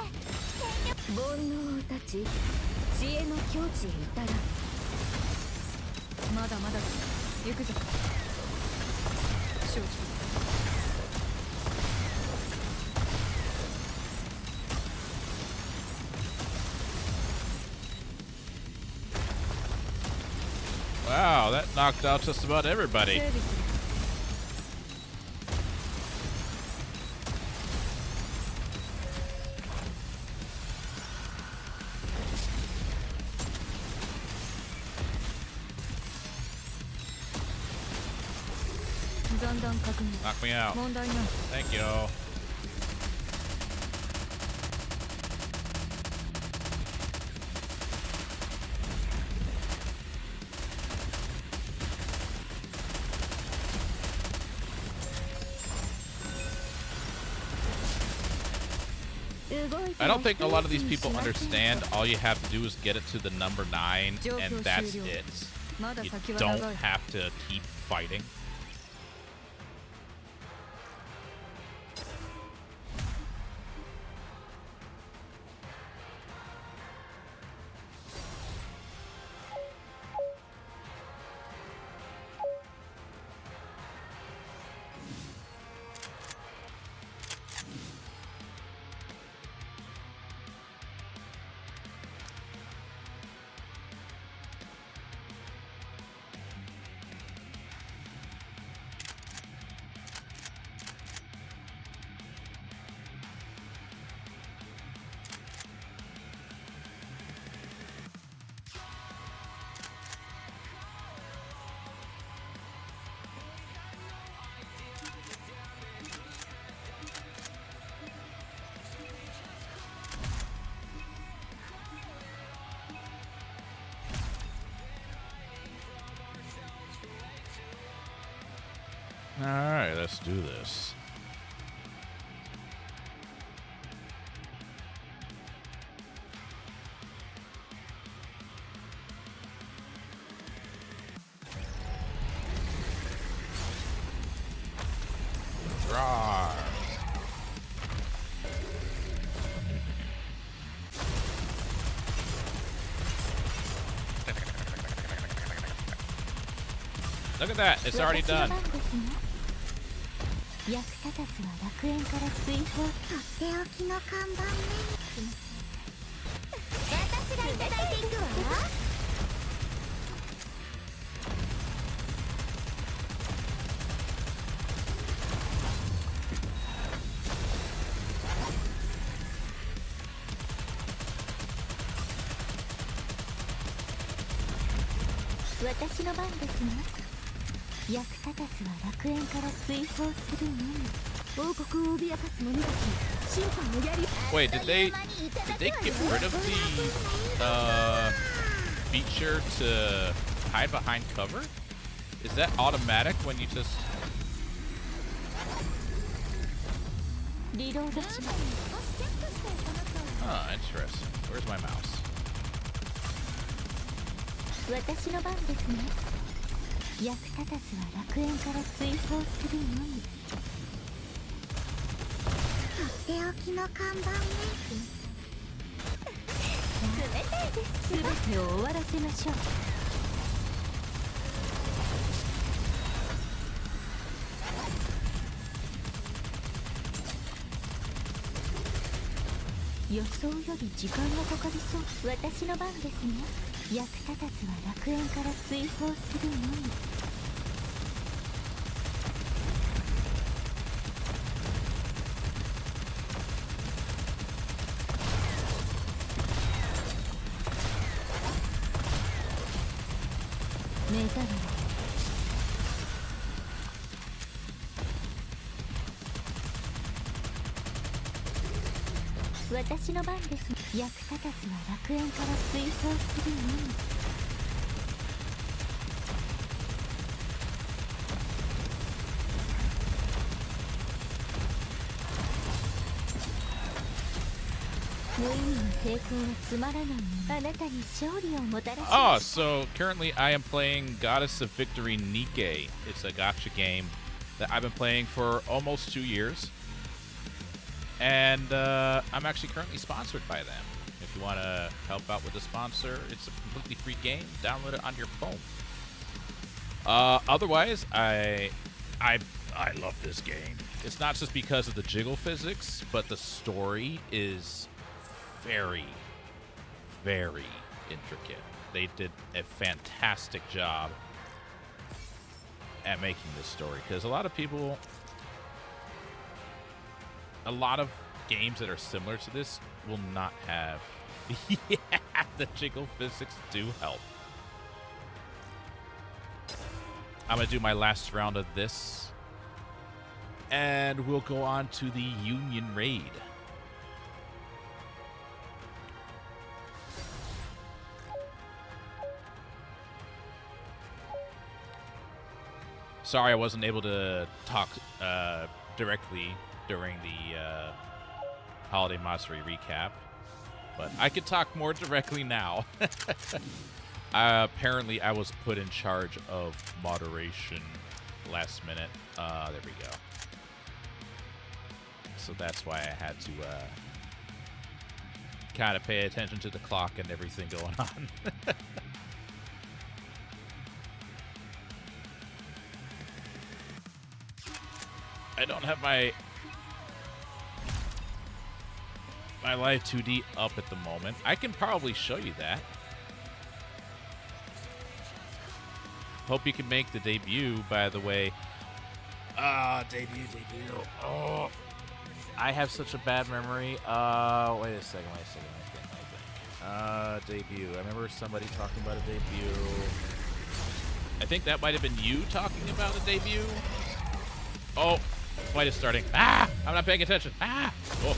全力煩悩たち知恵の境地へ至らんまだまだだ行くぞ承知 Wow, that knocked out just about everybody. Knock me out. Thank you. I don't think a lot of these people understand all you have to do is get it to the number 9 and that's it. You don't have to keep fighting. All right, let's do this. Look at that. It's already done. 役立たずは楽園から追放。とっておきの看板ね。私がいただいていくわ。私の番ですね。役立たずは楽園から追放するのみ。王国を脅かす者たち、審判をやり。 Wait, did they get rid of the feature to hide behind cover? Is that automatic when you just? リロードします。 Oh, interesting. Where's my mouse? 私の番ですね。役立たずは楽園から追放するのみ。とっておきの看板ね。冷たいです。すべてを終わらせましょう。予想より時間がかかりそう。私の番ですね。役立たずは楽園から追放するのみ。目覚め。私の番です。役立たずは楽園から追放するのみ。無意味な抵抗はつまらないのにあなたに勝利をもたらしま Oh, す。 so currently I am playing Goddess of Victory Nikkei. It's a gacha game that I've been playing for almost 2 years. And I'm actually currently sponsored by them. If you want to help out with the sponsor, it's a completely free game. Download it on your phone. Otherwise, I love this game. It's not just because of the jiggle physics, but the story is very, very intricate. They did a fantastic job at making this story, because a lot of games that are similar to this will not have. Yeah, the jiggle physics do help. I'm gonna do my last round of this, and we'll go on to the Union Raid. Sorry I wasn't able to talk directly during the Holiday Matsuri recap, but I could talk more directly now. Apparently I was put in charge of moderation last minute. There we go. So that's why I had to kind of pay attention to the clock and everything going on. I don't have my live 2D up at the moment. I can probably show you that. Hope you can make the debut, by the way. Debut. Oh, I have such a bad memory. Wait a second. I think. Debut. I remember somebody talking about a debut. I think that might have been you talking about a debut. Oh, fight is starting. Ah! I'm not paying attention. Ah! Oh.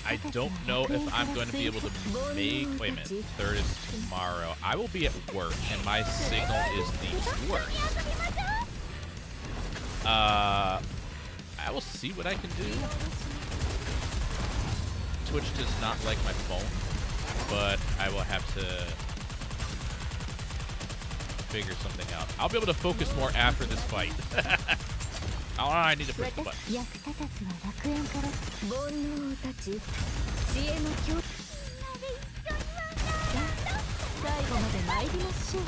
I don't know if I'm going to be able to make... Wait a minute. Third is tomorrow. I will be at work, and my signal is the worst. I will see what I can do. Twitch does not like my phone, but I will have to figure something out. I'll be able to focus more after this fight. Oh, I need to push the button. 役立たずは楽園から煩悩を断ち知恵の境地最後まで参りましょう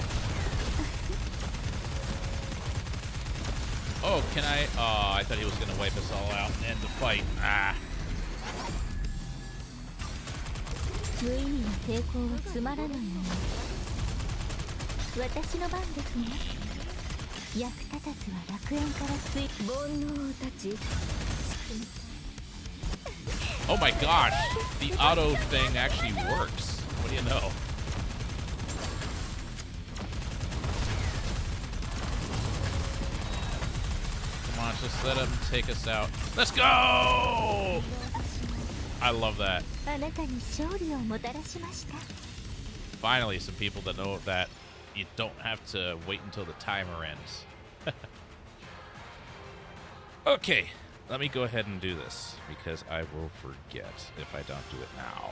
Oh, can I? Oh, I thought he was gonna wipe us all out and end the fight. Ah. 無意味な抵抗はつまらないのよ私の番ですね役立たずは楽園から煩悩を断ち Oh my gosh, the auto thing actually works. What do you know? Come on, just let him take us out. Let's go! I love that. あなたに勝利をもたらしました Finally, some people that know that you don't have to wait until the timer ends. Okay, let me go ahead and do this because I will forget if I don't do it now.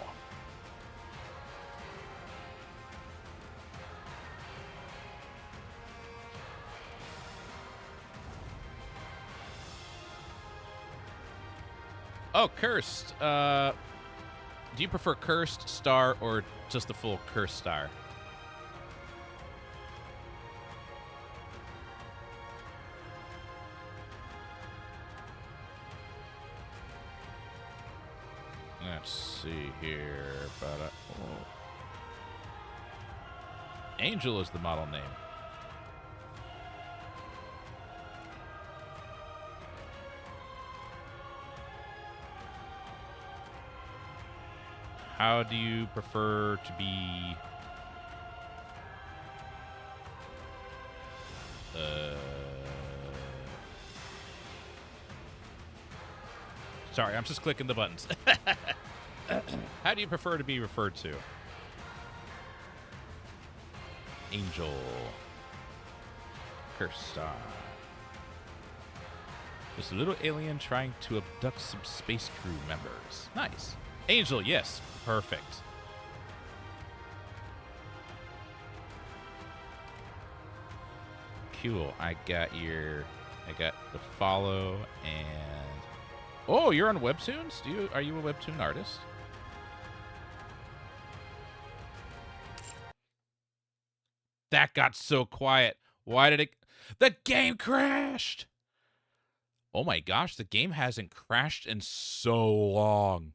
Oh, cursed. Do you prefer cursed, star, or just the full cursed star? Let's see here. Angel is the model name. How do you prefer to be? Sorry, I'm just clicking the buttons. How do you prefer to be referred to? Angel. Cursed star. Just a little alien trying to abduct some space crew members. Nice. Angel, yes. Perfect. Cool. I got the follow and oh, you're on Webtoons? Are you a Webtoon artist? That got so quiet. Why did it? The game crashed. Oh my gosh, the game hasn't crashed in so long.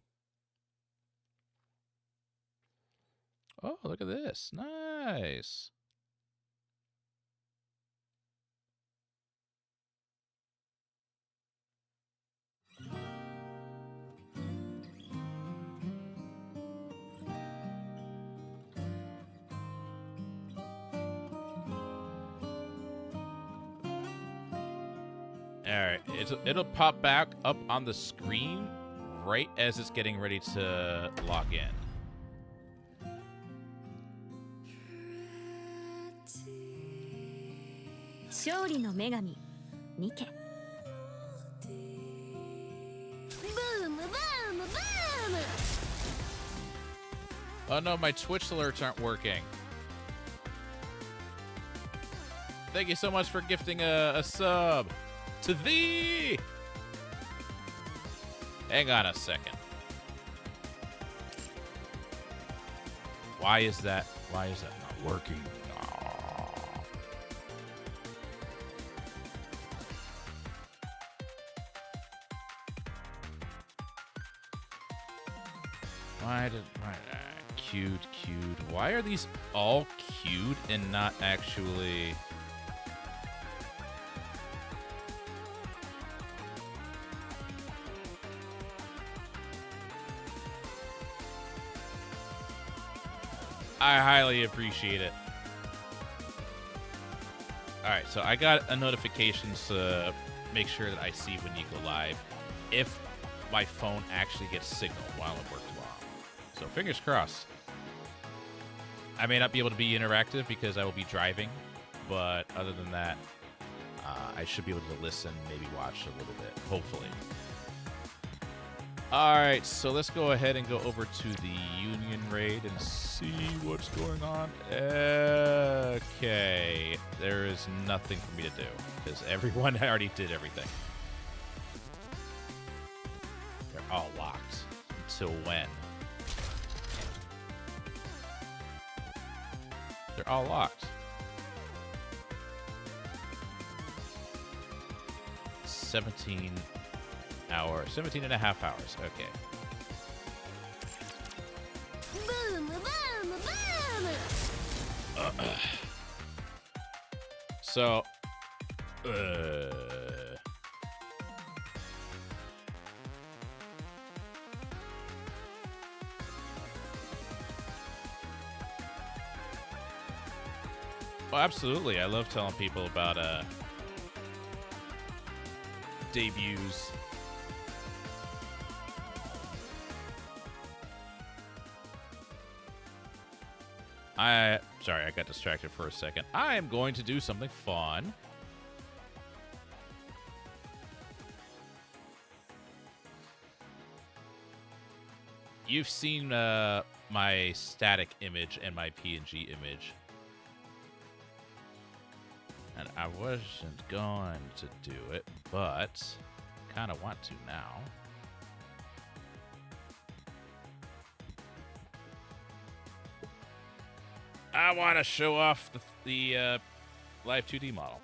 Oh, look at this. Nice. All right, it'll pop back up on the screen right as it's getting ready to log in. Oh no, my Twitch alerts aren't working. Thank you so much for gifting a sub to thee. Hang on a second. Why is that not working? Oh. Queued. Why are these all queued and not actually? I highly appreciate it. Alright, so I got a notification to make sure that I see when you go live if my phone actually gets signal while it works well. So fingers crossed. I may not be able to be interactive because I will be driving, but other than that, I should be able to listen, maybe watch a little bit, hopefully. Alright, so let's go ahead and go over to the Union Raid and see what's going on. Okay, there is nothing for me to do because everyone already did everything. all locked. Until when? They're all locked. 17 and a half hours. Okay. Boom, boom, boom. So, well, absolutely. I love telling people about debuts. Sorry, I got distracted for a second. I am going to do something fun. You've seen my static image and my PNG image. And I wasn't going to do it, but kind of want to now. I want to show off the live 2D model.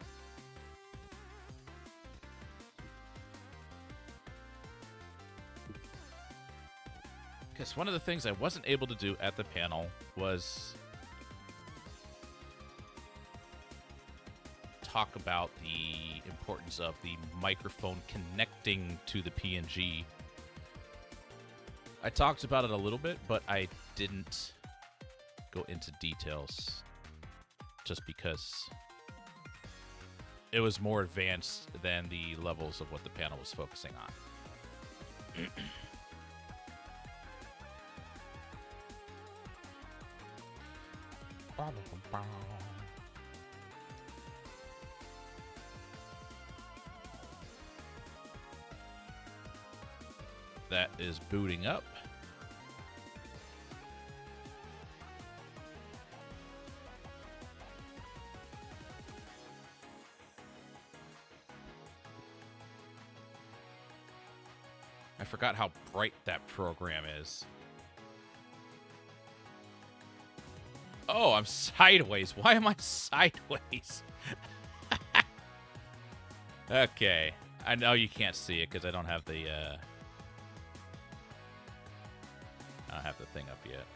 Because one of the things I wasn't able to do at the panel was talk about the importance of the microphone connecting to the PNG. I talked about it a little bit, but I didn't go into details just because it was more advanced than the levels of what the panel was focusing on. That is booting up. I forgot how bright that program is. Oh, I'm sideways. Why am I sideways? Okay. I know you can't see it because I don't have the thing up yet.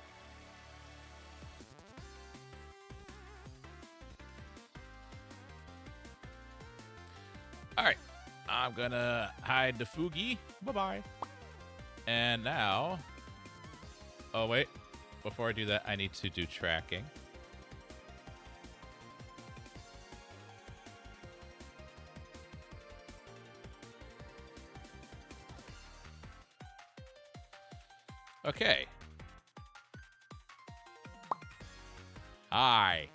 Alright. I'm gonna hide the Fugi. Bye-bye. And now... Oh, wait. Before I do that, I need to do tracking. Okay. Hi.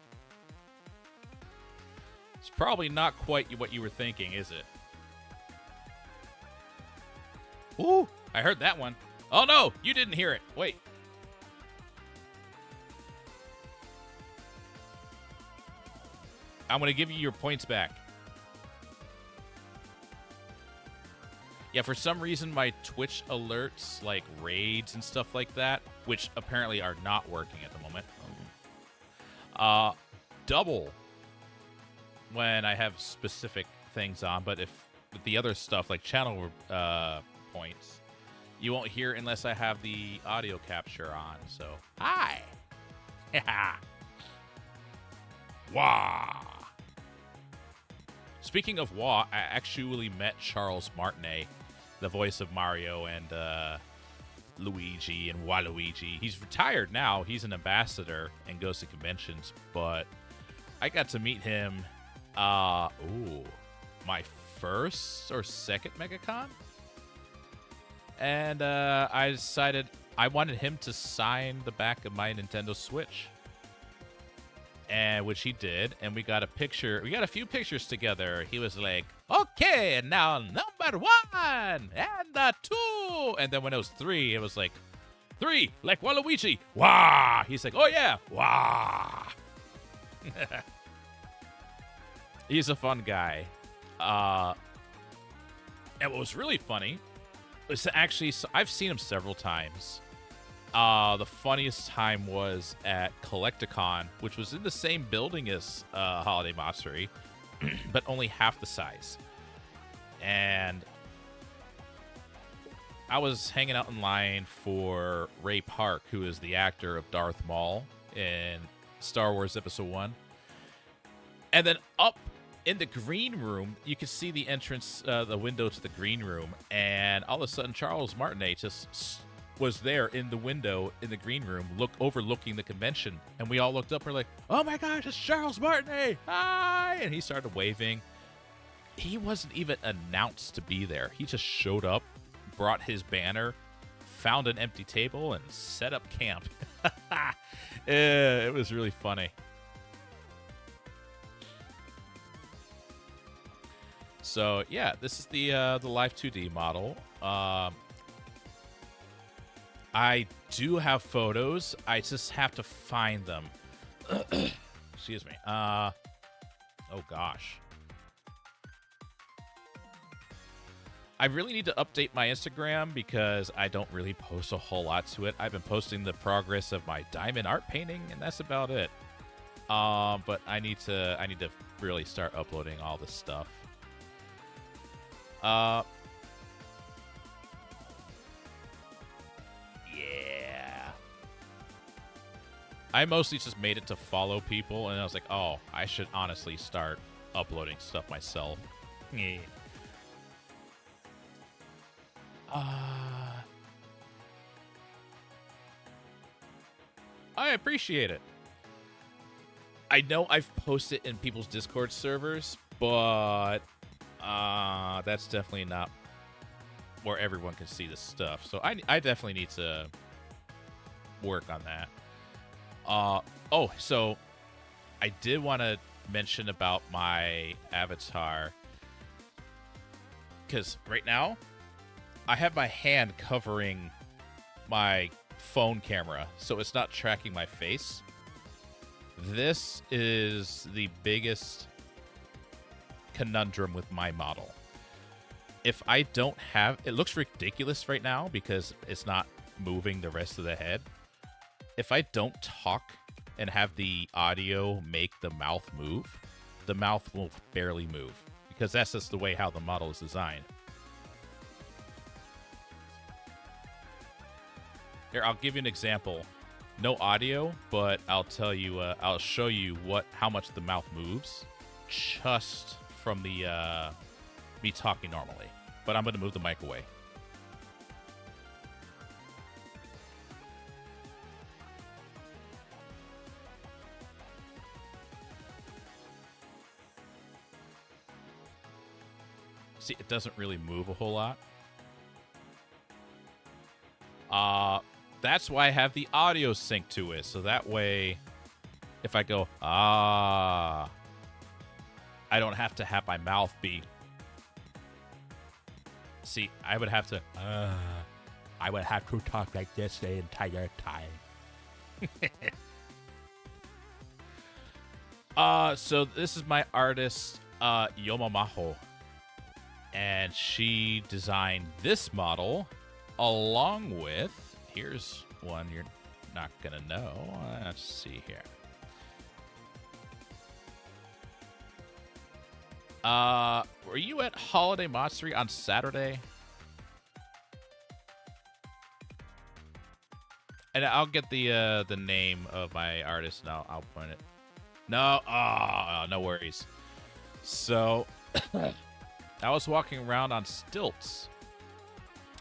It's probably not quite what you were thinking, is it? Ooh, I heard that one. Oh no, you didn't hear it. Wait. I'm going to give you your points back. Yeah, for some reason, my Twitch alerts, like raids and stuff like that, which apparently are not working at the moment, double when I have specific things on. But if with the other stuff, like channel points, you won't hear unless I have the audio capture on. So, hi! Wah! Speaking of wah, I actually met Charles Martinet, the voice of Mario and Luigi and Waluigi. He's retired now. He's an ambassador and goes to conventions. But I got to meet him, my first or second MegaCon. And I decided I wanted him to sign the back of my Nintendo Switch. And which he did, and we got a picture. We got a few pictures together. He was like, "Okay, and now number 1 and 2," and then when it was 3, it was like 3, like Waluigi. Wah! He's like, "Oh yeah, wah!" He's a fun guy. And what was really funny It's actually, so I've seen him several times. The funniest time was at Collecticon, which was in the same building as Holiday Matsuri, but only half the size. And I was hanging out in line for Ray Park, who is the actor of Darth Maul in Star Wars Episode 1. And then up in the green room, you could see the entrance, the window to the green room. And all of a sudden, Charles Martinet just was there in the window in the green room, overlooking the convention. And we all looked up. We're like, oh my gosh, it's Charles Martinet. Hi. And he started waving. He wasn't even announced to be there. He just showed up, brought his banner, found an empty table, and set up camp. It was really funny. So yeah, this is the Live 2D model. I do have photos. I just have to find them. Excuse me. Oh gosh. I really need to update my Instagram because I don't really post a whole lot to it. I've been posting the progress of my diamond art painting, and that's about it. But I need to really start uploading all this stuff. Yeah. I mostly just made it to follow people, and I was like, oh, I should honestly start uploading stuff myself. Yeah. I appreciate it. I know I've posted in people's Discord servers, but that's definitely not where everyone can see this stuff. So I definitely need to work on that. Oh, so I did want to mention about my avatar, because right now I have my hand covering my phone camera, so it's not tracking my face. This is the biggest conundrum with my model. If I don't have... It looks ridiculous right now because it's not moving the rest of the head. If I don't talk and have the audio make the mouth move, the mouth will barely move, because that's just the way how the model is designed. Here, I'll give you an example. No audio, but I'll tell you, I'll show you how much the mouth moves just from the me talking normally. But I'm going to move the mic away. See, it doesn't really move a whole lot. That's why I have the audio sync to it. So that way, if I go, I don't have to have my mouth be. See, I would have to talk like this the entire time. So this is my artist, Yomamaho. And she designed this model along with, here's one you're not gonna know. Let's see here. Were you at Holiday Matsuri on Saturday? And I'll get the name of my artist and I'll point it. No, no worries. So I was walking around on stilts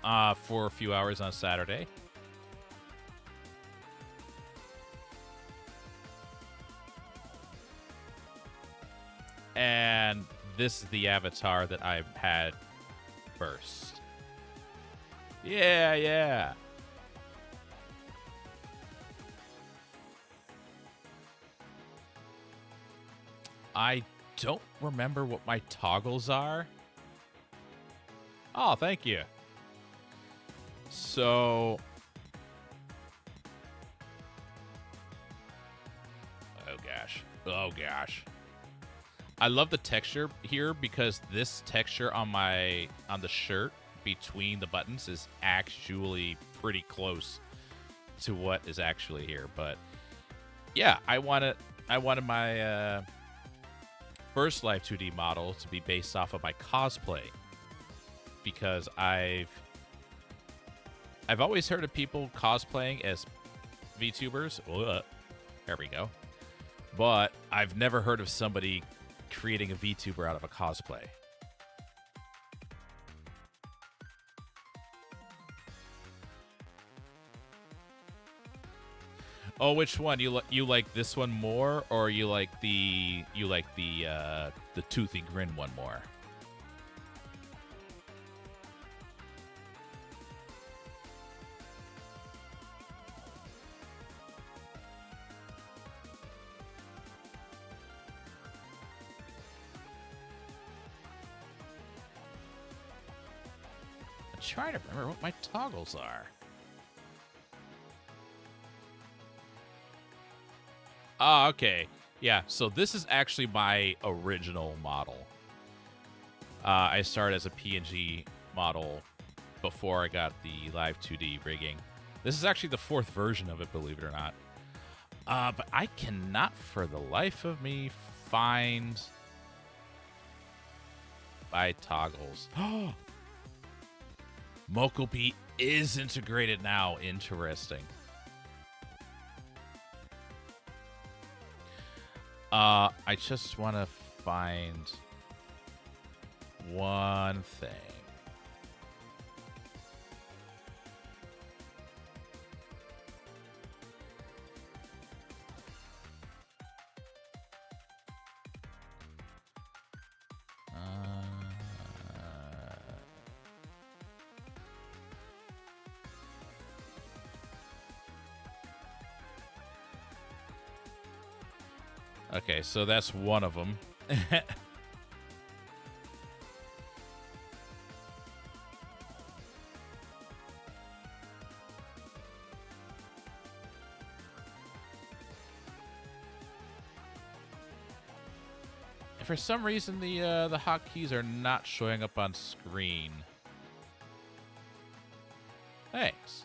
for a few hours on Saturday. And this is the avatar that I had first. Yeah. I don't remember what my toggles are. Oh, thank you. So... Oh, gosh. I love the texture here because this texture on the shirt between the buttons is actually pretty close to what is actually here. But yeah, I wanted my first Live 2D model to be based off of my cosplay, because I've always heard of people cosplaying as VTubers. There we go. But I've never heard of somebody creating a VTuber out of a cosplay. Oh, which one? You like this one more, or you like the toothy grin one more? I'm trying to remember what my toggles are. Ah, okay. Yeah, so this is actually my original model. I started as a PNG model before I got the Live 2D rigging. This is actually the 4th version of it, believe it or not. But I cannot for the life of me find my toggles. Mokopi is integrated now. Interesting. I just want to find one thing. Okay, so that's one of them. And for some reason, the hotkeys are not showing up on screen. Thanks.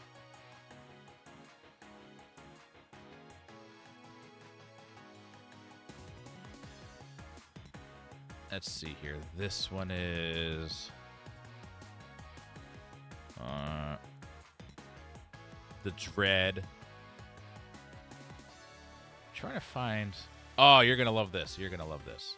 Let's see here. This one is the Dread. Trying to find. Oh, you're gonna love this. You're gonna love this.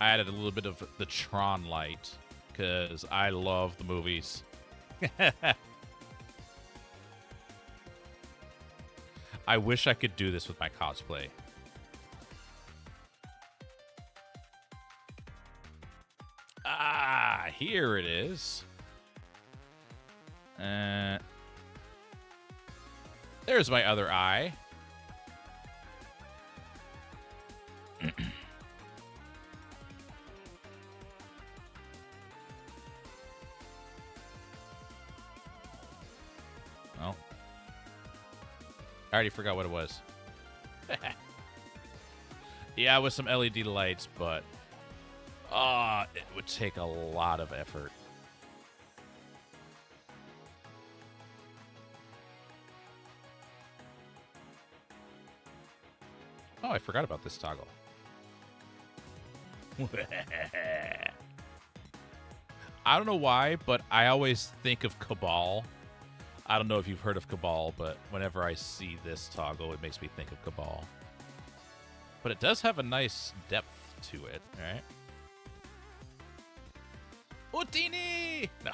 I added a little bit of the Tron light because I love the movies. I wish I could do this with my cosplay. Ah, here it is. There's my other eye. Well, I already forgot what it was. Yeah, with some LED lights, but it would take a lot of effort. Oh, I forgot about this toggle. I don't know why, but I always think of Cabal. I don't know if you've heard of Cabal, but whenever I see this toggle, it makes me think of Cabal. But it does have a nice depth to it, right? Utini! No.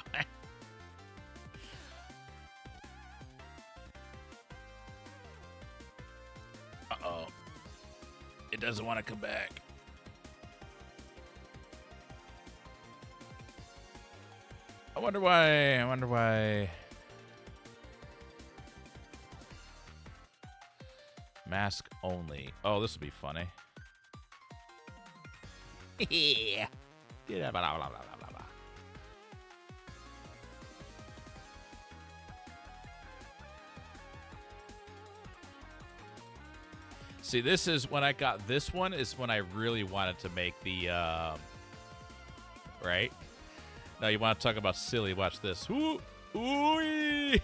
Uh-oh. It doesn't want to come back. I wonder why. Mask only. Oh, this will be funny. Yeah. Blah, blah, blah, blah, blah, blah. See, this is when I got this one is when I really wanted to make the, right? Now you want to talk about silly, watch this. Ooh, ooh.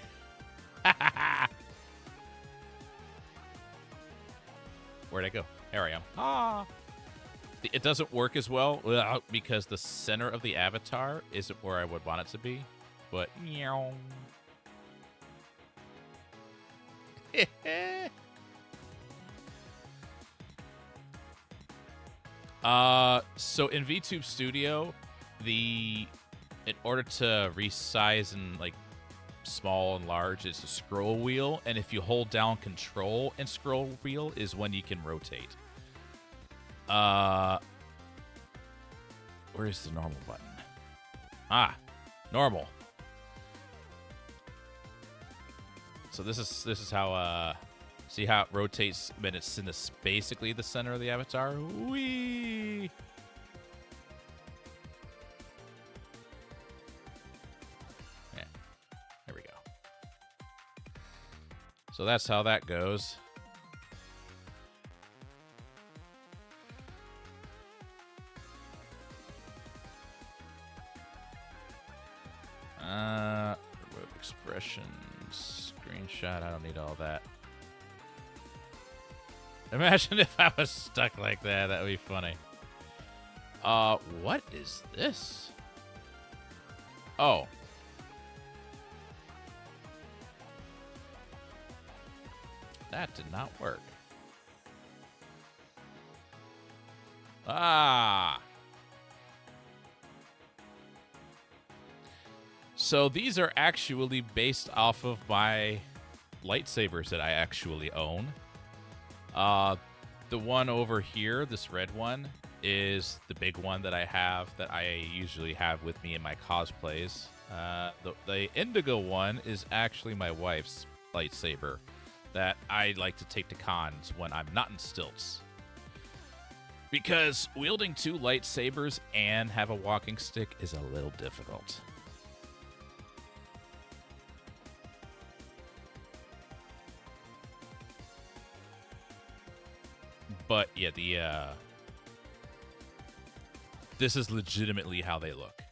Where'd I go? There I am. Ah. It doesn't work as well because the center of the avatar isn't where I would want it to be. But, so in VTube Studio, in order to resize and like small and large, it's a scroll wheel, and if you hold down Control and scroll wheel is when you can rotate. Where's the normal button? Ah, normal. So this is how see how it rotates when it's in basically the center of the avatar. Whee! Yeah, there we go. So that's how that goes. Remove expressions, screenshot. I don't need all that. Imagine if I was stuck like that. That would be funny. What is this? Oh. That did not work. Ah. So these are actually based off of my lightsabers that I actually own. The one over here, this red one, is the big one that I have that I usually have with me in my cosplays. The indigo one is actually my wife's lightsaber that I like to take to cons when I'm not in stilts. Because wielding two lightsabers and have a walking stick is a little difficult. But yeah, this is legitimately how they look.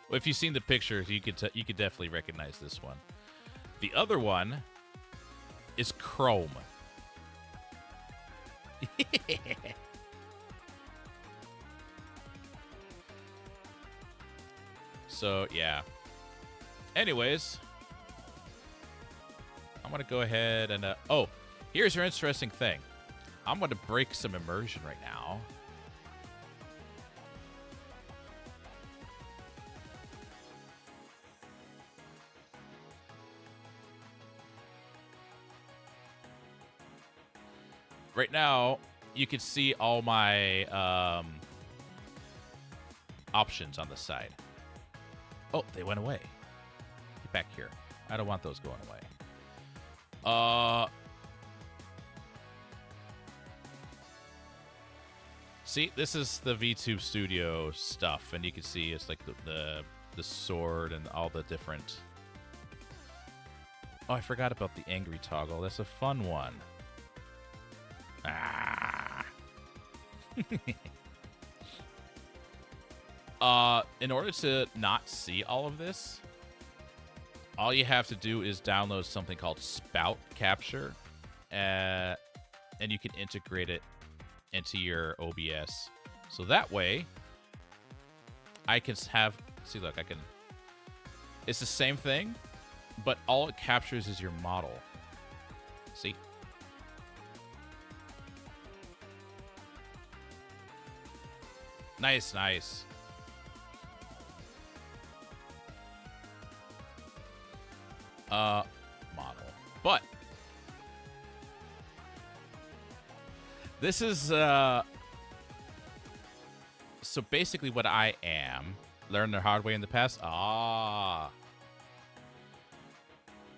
Well, if you've seen the pictures, you could definitely recognize this one. The other one is chrome. So yeah. Anyways, I'm going to go ahead and... oh, here's your interesting thing. I'm going to break some immersion right now. Right now, you can see all my options on the side. Oh, they went away. Get back here. I don't want those going away. See, this is the VTube Studio stuff, and you can see it's like the sword and all the different... Oh, I forgot about the angry toggle. That's a fun one. Ah. In order to not see all of this, all you have to do is download something called Spout Capture, and you can integrate it into your OBS. So that way, I can have... See, look, I can... It's the same thing, but all it captures is your model. See? Nice, nice. Model. But this is so basically what I am. Learned the hard way in the past. Ah.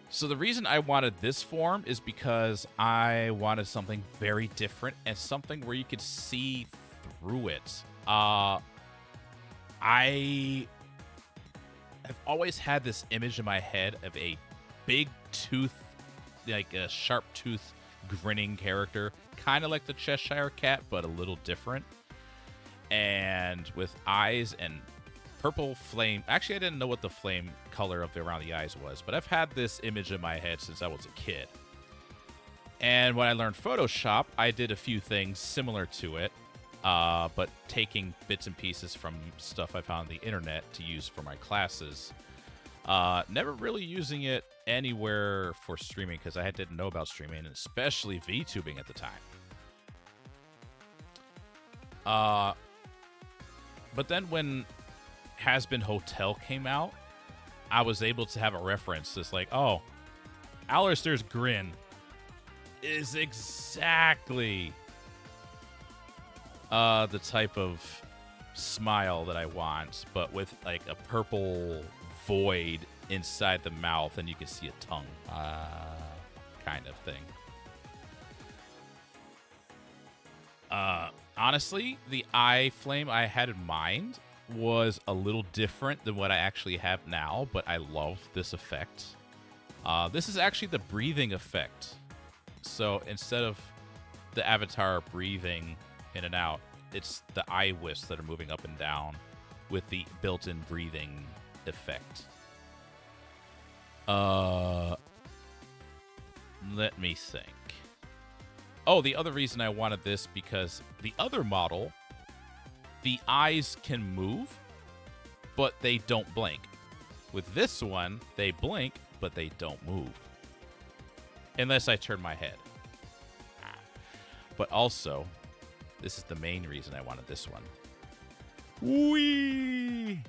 So the reason I wanted this form is because I wanted something very different and something where you could see through it. I have always had this image in my head of a big tooth like a sharp tooth grinning character, kind of like the Cheshire Cat, but a little different. And with eyes and purple flame. Actually, I didn't know what the flame color of around the eyes was, but I've had this image in my head since I was a kid. And when I learned Photoshop, I did a few things similar to it, but taking bits and pieces from stuff I found on the internet to use for my classes. Never really using it anywhere for streaming because I didn't know about streaming, and especially VTubing at the time. But then when Has-Been Hotel came out, I was able to have a reference. It's like, oh, Alistair's grin is exactly the type of smile that I want, but with like a purple void inside the mouth, and you can see a tongue, kind of thing. Honestly, the eye flame I had in mind was a little different than what I actually have now, but I love this effect. This is actually the breathing effect. So instead of the avatar breathing in and out, it's the eye wisps that are moving up and down with the built-in breathing effect. Let me think. Oh, the other reason I wanted this, because the other model, the eyes can move, but they don't blink. With this one, they blink, but they don't move. Unless I turn my head. But also, this is the main reason I wanted this one. Whee!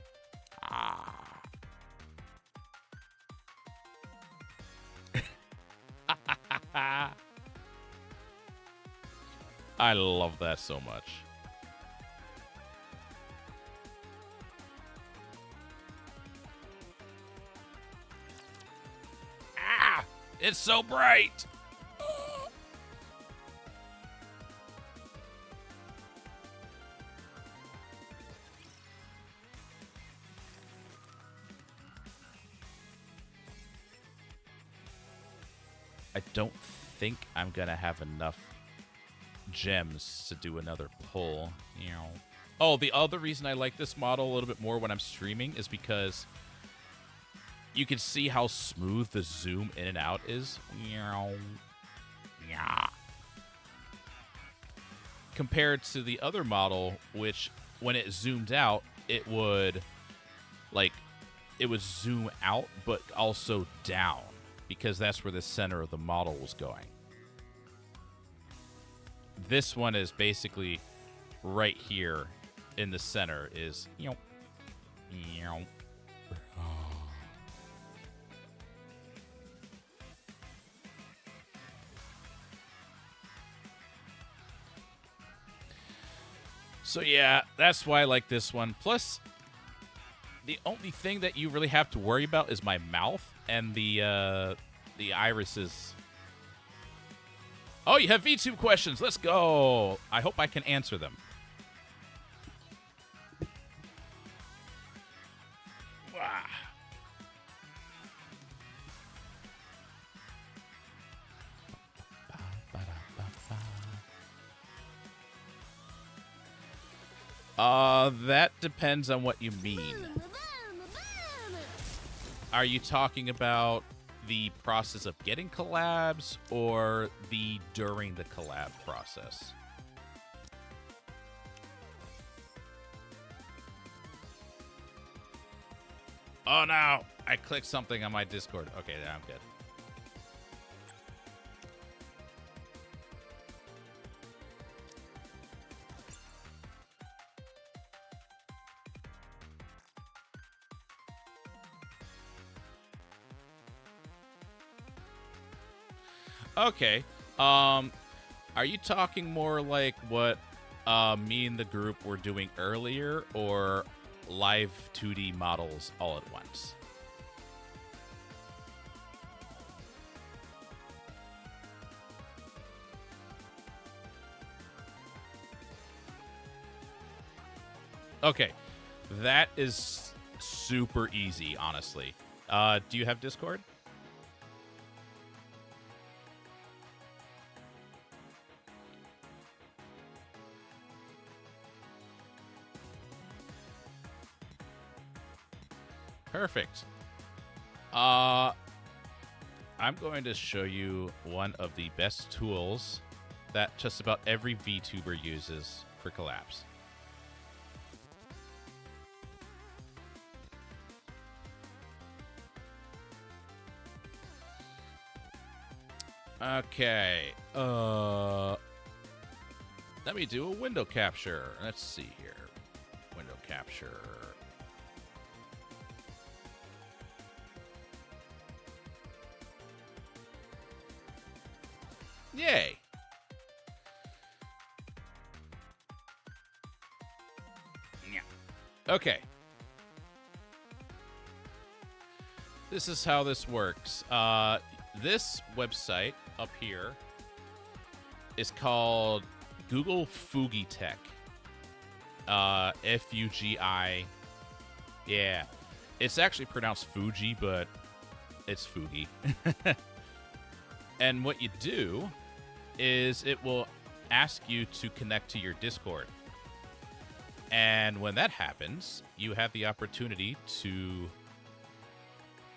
I love that so much. Ah! It's so bright! I don't think I'm gonna have enough gems to do another pull. Oh, the other reason I like this model a little bit more when I'm streaming is because you can see how smooth the zoom in and out is. Compared to the other model, which when it zoomed out, it would zoom out, but also down, because that's where the center of the model was going. This one is basically right here in the center is So yeah, that's why I like this one. Plus, the only thing that you really have to worry about is my mouth and the irises. Oh, you have VTube questions. Let's go. I hope I can answer them. That depends on what you mean. Are you talking about the process of getting collabs or the during the collab process? Oh no, I clicked something on my Discord. Okay, then I'm good. Okay. Are you talking more like what me and the group were doing earlier, or live 2D models all at once? Okay. That is super easy, honestly. Do you have Discord? Perfect. I'm going to show you one of the best tools that just about every VTuber uses for collapse. Okay. Let me do a window capture. Let's see here. Window capture. Yay. Okay. This is how this works. This website up here is called Google Fugi Tech. Fugi. Yeah. It's actually pronounced Fuji, but it's Fugi. And what you do is it will ask you to connect to your Discord. And when that happens, you have the opportunity to...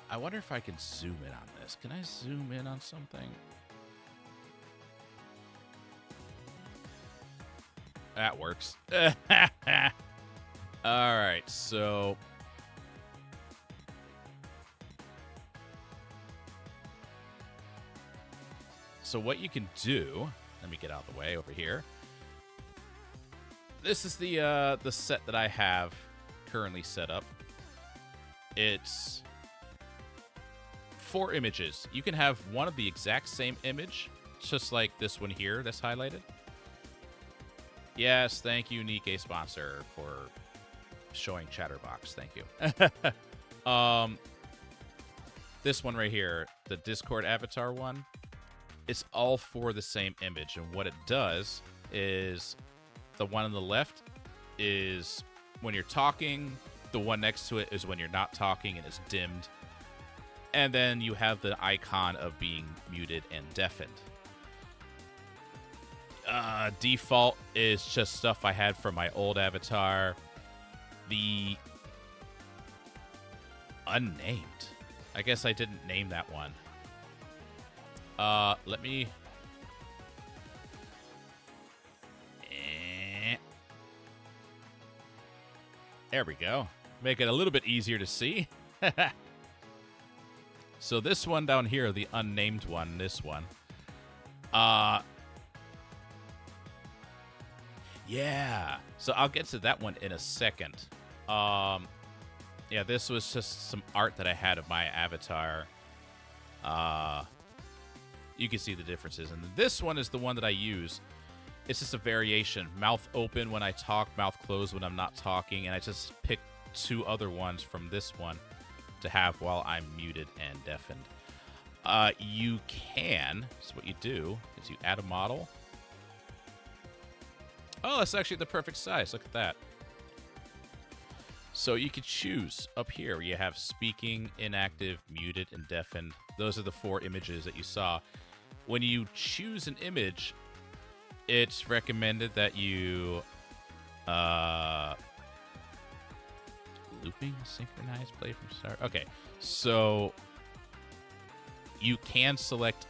I wonder if I can zoom in on this. Can I zoom in on something? That works. All right, so... So what you can do... Let me get out of the way over here. This is the set that I have currently set up. It's 4 images. You can have one of the exact same image, just like this one here that's highlighted. Yes, thank you, Nikkei sponsor, for showing Chatterbox. Thank you. This one right here, the Discord avatar one, it's all for the same image. And what it does is the one on the left is when you're talking. The one next to it is when you're not talking and it's dimmed. And then you have the icon of being muted and deafened. Default is just stuff I had from my old avatar. The unnamed. I guess I didn't name that one. Let me... There we go. Make it a little bit easier to see. So this one down here, the unnamed one, this one. Yeah. So I'll get to that one in a second. Yeah, this was just some art that I had of my avatar. You can see the differences. And this one is the one that I use. It's just a variation. Mouth open when I talk, mouth closed when I'm not talking. And I just picked 2 other ones from this one to have while I'm muted and deafened. You can, so what you do is you add a model. Oh, that's actually the perfect size. Look at that. So you could choose up here where you have speaking, inactive, muted, and deafened. Those are the 4 images that you saw. When you choose an image, it's recommended that you looping, synchronize, play from start. Okay, so you can select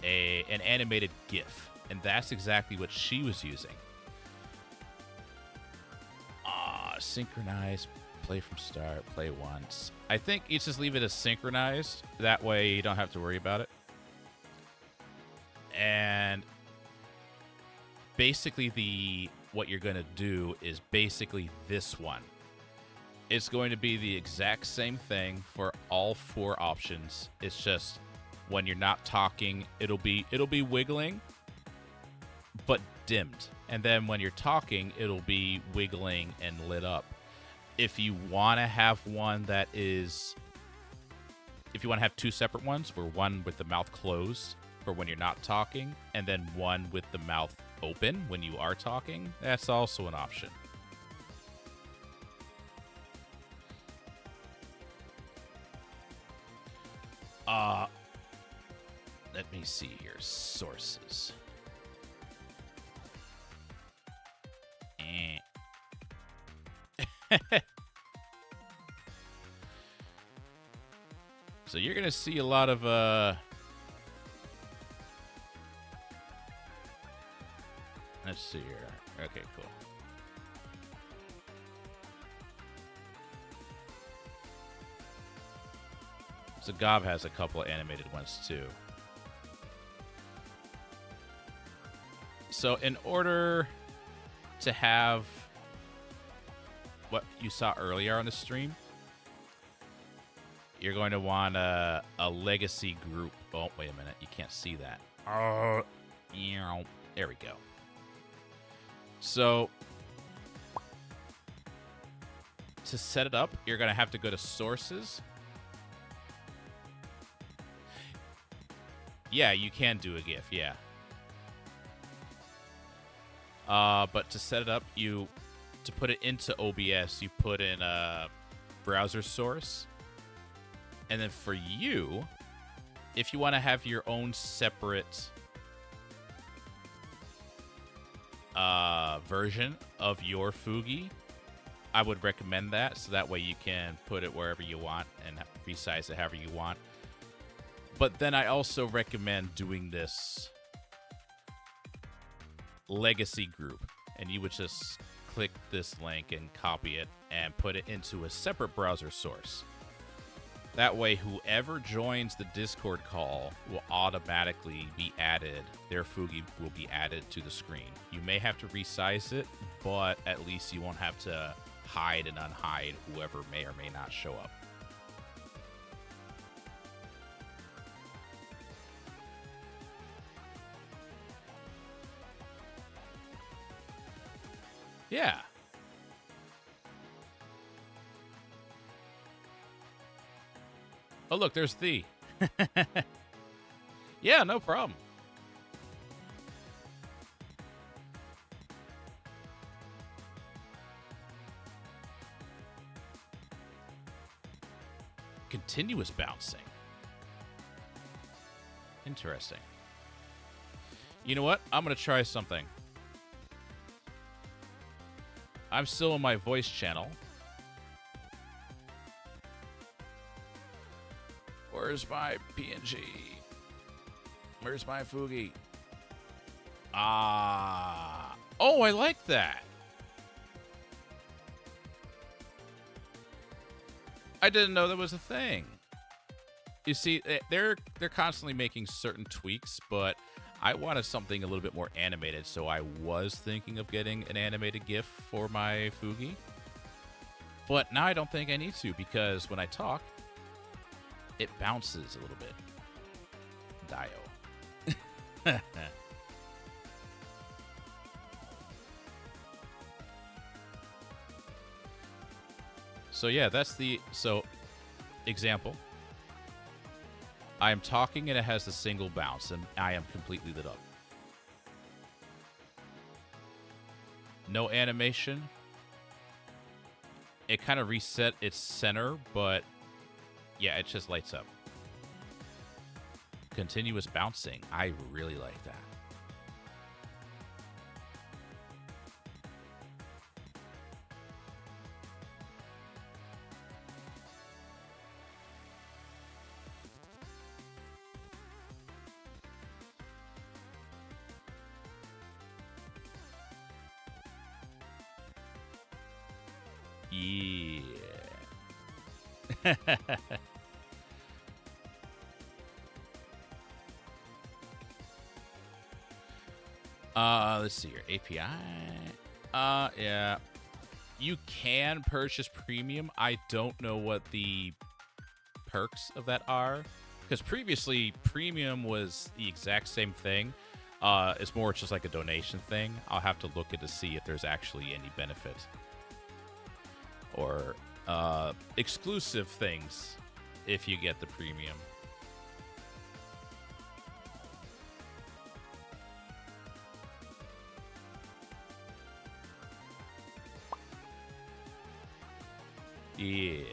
an animated GIF, and that's exactly what she was using. Synchronize, play from start, play once. I think you just leave it as synchronized. That way you don't have to worry about it. And basically what you're going to do is basically this one. It's going to be the exact same thing for all 4 options. It's just when you're not talking, it'll be wiggling, but dimmed. And then when you're talking, it'll be wiggling and lit up. If you want to have one that is... If you want to have 2 separate ones, where one with the mouth closed for when you're not talking, and then one with the mouth open when you are talking, that's also an option. Let me see here. Sources. So you're gonna see a lot of let's see here. Okay, cool. So Gob has a couple of animated ones too. So in order to have what you saw earlier on the stream, you're going to want a legacy group. Oh, wait a minute. You can't see that. There we go. So to set it up, you're going to have to go to sources. Yeah, you can do a GIF, yeah. But to set it up, to put it into OBS, you put in a browser source. And then for you, if you want to have your own separate version of your Fugi, I would recommend that. So that way you can put it wherever you want and resize it however you want. But then I also recommend doing this legacy group. And you would just click this link and copy it and put it into a separate browser source. That way, whoever joins the Discord call will automatically be added. Their Fugi will be added to the screen. You may have to resize it, but at least you won't have to hide and unhide whoever may or may not show up. Yeah. Oh, look, there's the. Yeah, no problem. Continuous bouncing. Interesting. You know what? I'm going to try something. I'm still in my voice channel. Where's my PNG? Where's my Fugi? Ah. Oh, I like that. I didn't know that was a thing. You see, they're constantly making certain tweaks, but I wanted something a little bit more animated, so I was thinking of getting an animated GIF for my Fugi. But now I don't think I need to, because when I talk, it bounces a little bit. Dio. So yeah, that's the example. I am talking and it has a single bounce, and I am completely lit up. No animation. It kind of reset its center, but yeah, it just lights up. Continuous bouncing. I really like that. Yeah. Let's see here. API. Yeah. You can purchase premium. I don't know what the perks of that are, because previously premium was the exact same thing. It's more just like a donation thing. I'll have to look at to see if there's actually any benefit or exclusive things if you get the premium. Yeah.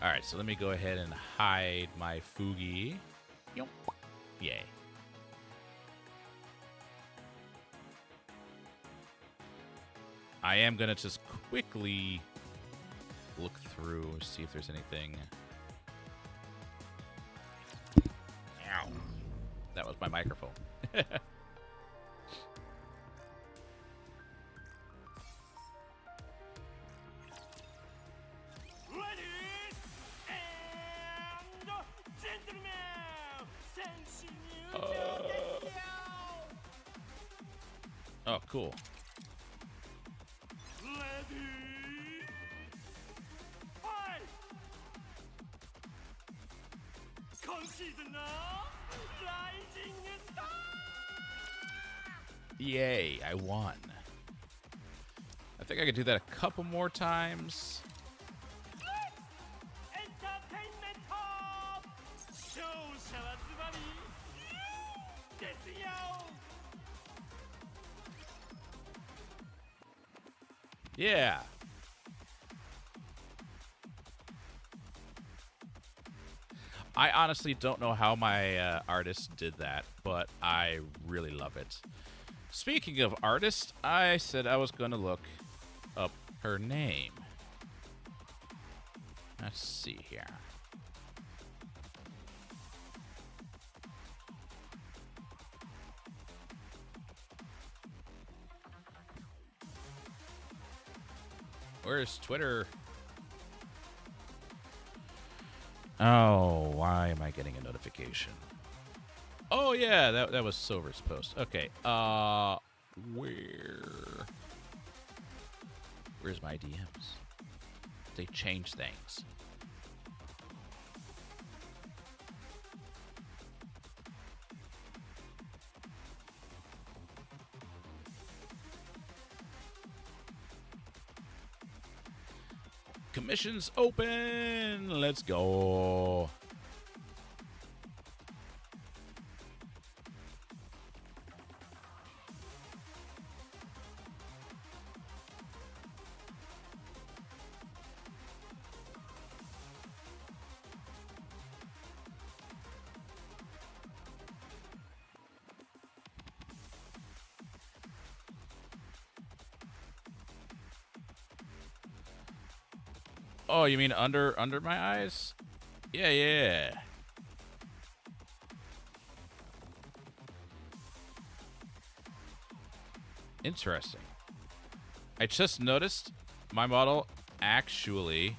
All right, so let me go ahead and hide my Fugi. Yep. Yay. I am going to just quickly look through, see if there's anything. That was my microphone. Oh, cool. Yay, I won. I think I could do that a couple more times. Yeah. I honestly don't know how my artist did that, but I really love it. Speaking of artist, I said I was going to look up her name. Let's see here. Where's Twitter? Oh, why am I getting a notification? Oh yeah, that was Silver's post. Okay. Where's my DMs? They change things. Commissions open. Let's go. Oh, you mean under my eyes? Yeah. Interesting. I just noticed my model actually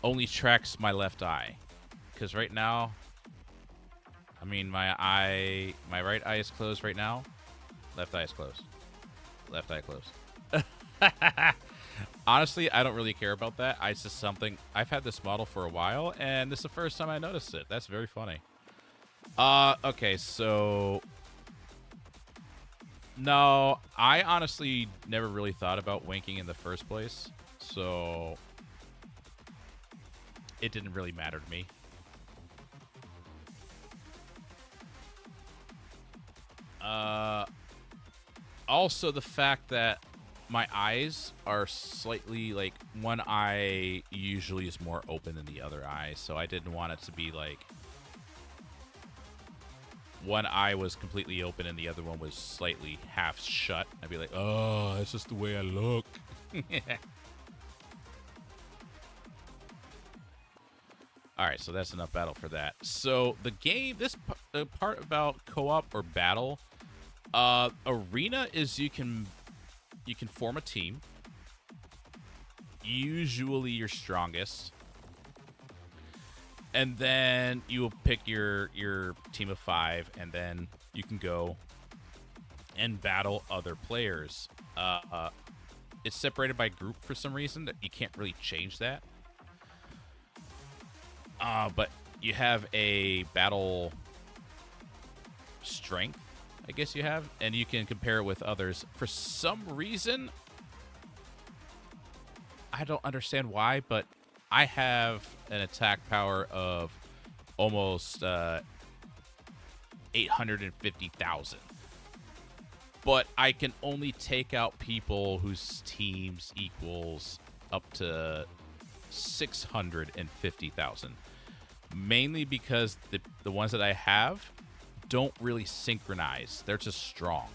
only tracks my left eye. Because right now, I mean, my right eye is closed right now. Left eye is closed. Left eye closed. Honestly, I don't really care about that. It's just something. I've had this model for a while, and this is the first time I noticed it. That's very funny. Okay, so... No, I honestly never really thought about winking in the first place, so... It didn't really matter to me. Also, the fact that my eyes are slightly, like, one eye usually is more open than the other eye, so I didn't want it to be, like, one eye was completely open and the other one was slightly half shut. I'd be like, oh, that's just the way I look. Alright, so that's enough battle for that. So, the game, the part about co-op or battle, arena is you can form a team. Usually your strongest. And then you will pick your team of 5, and then you can go and battle other players. It's separated by group for some reason. That you can't really change that. But you have a battle strength, I guess you have, and you can compare it with others. For some reason, I don't understand why, but I have an attack power of almost 850,000. But I can only take out people whose teams equals up to 650,000. Mainly because the ones that I have don't really synchronize. They're just strong.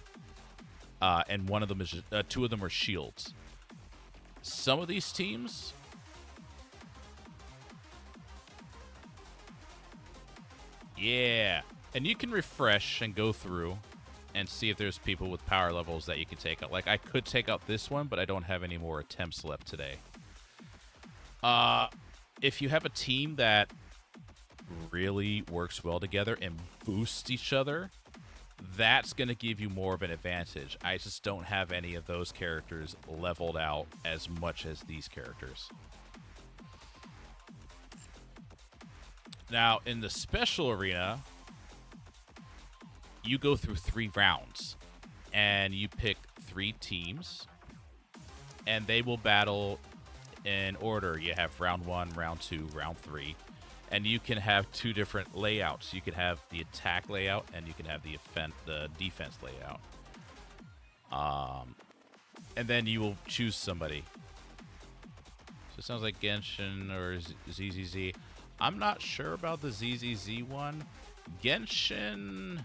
And one of them is two of them are shields. Some of these teams, Yeah. And you can refresh and go through and see if there's people with power levels that you can take out. Like, I could take out this one, but I don't have any more attempts left today. If you have a team that really works well together and boosts each other, that's going to give you more of an advantage. I just don't have any of those characters leveled out as much as these characters. Now, in the special arena, you go through 3 rounds, and you pick 3 teams, and they will battle in order. You have round 1, round 2, round 3, and you can have 2 different layouts. You can have the attack layout, and you can have the defense layout. And then you will choose somebody. So it sounds like Genshin or ZZZ. I'm not sure about the ZZZ one. Genshin...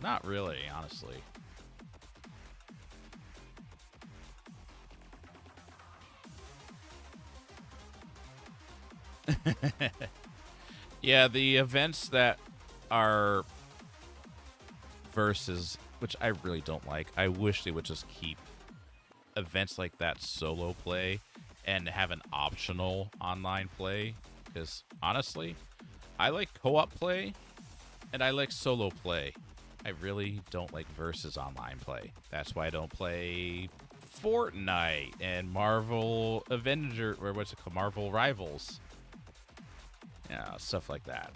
Not really, honestly. Yeah, the events that are versus, which I really don't like. I wish they would just keep events like that solo play and have an optional online play, because honestly, I like co-op play and I like solo play. I really don't like versus online play. That's why I don't play Fortnite and Marvel Avenger, or what's it called, Marvel Rivals. Yeah, stuff like that.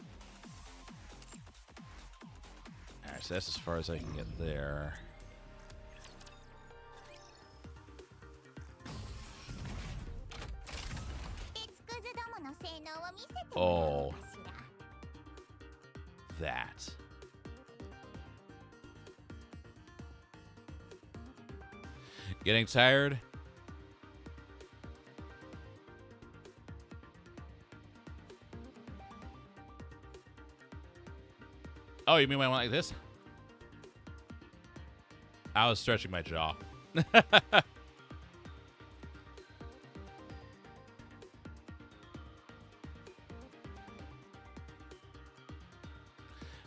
Alright, so that's as far as I can get there. Oh. That. Getting tired? Oh, you mean when I went like this? I was stretching my jaw.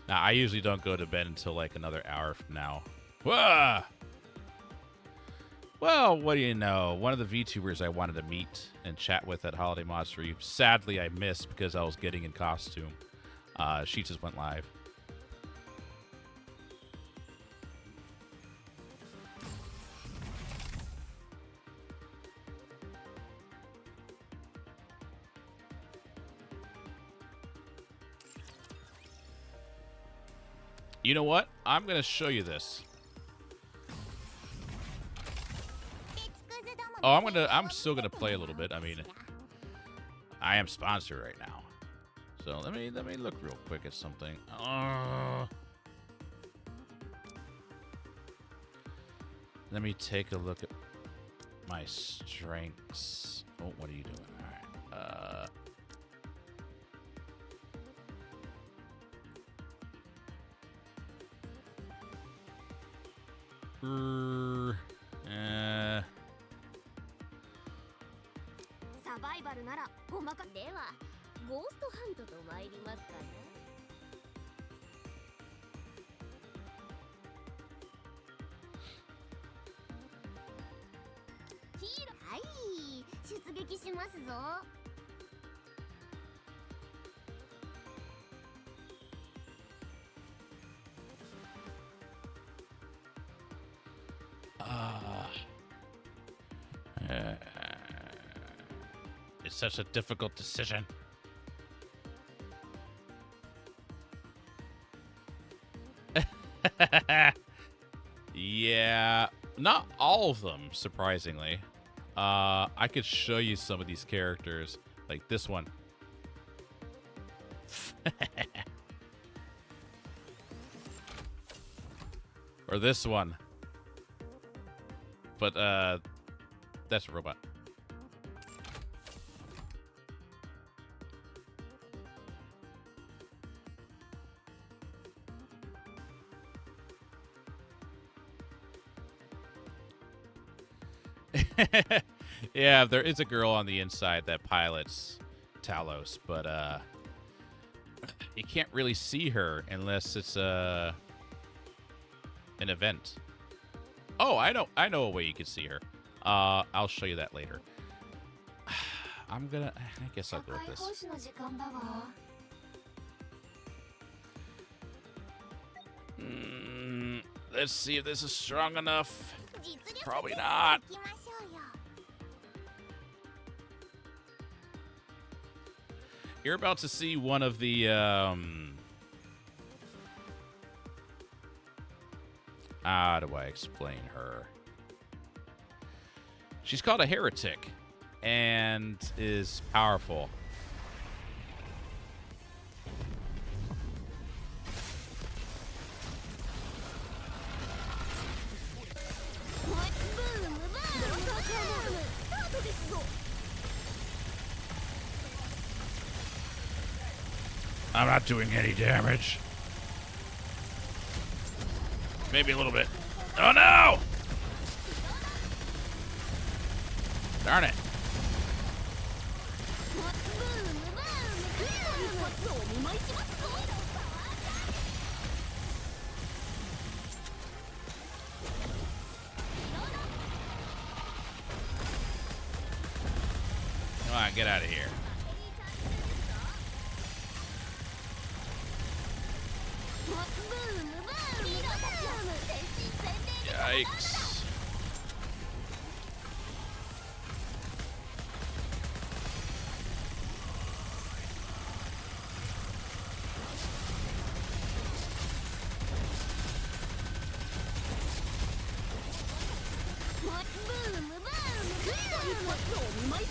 Now, I usually don't go to bed until like another hour from now. Whoa! Well, what do you know? One of the VTubers I wanted to meet and chat with at Holiday Matsuri, sadly I missed because I was getting in costume. She just went live. You know what? I'm going to show you this. Oh, I'm still going to play a little bit. I mean, I am sponsored right now. So let me look real quick at something. Let me take a look at my strengths. Oh, what are you doing? All right. It's such a difficult decision. Yeah, not all of them, surprisingly. I could show you some of these characters, like this one. Or this one. But, that's a robot. Yeah, there is a girl on the inside that pilots Talos, but you can't really see her unless it's an event. Oh, I know a way you can see her. I'll show you that later. I guess I'll go with this. Let's see if this is strong enough. Probably not. You're about to see one of the how do I explain her? She's called a heretic and is powerful. I'm not doing any damage. Maybe a little bit. Oh no! Darn it. Come on, get out of here. Yikes.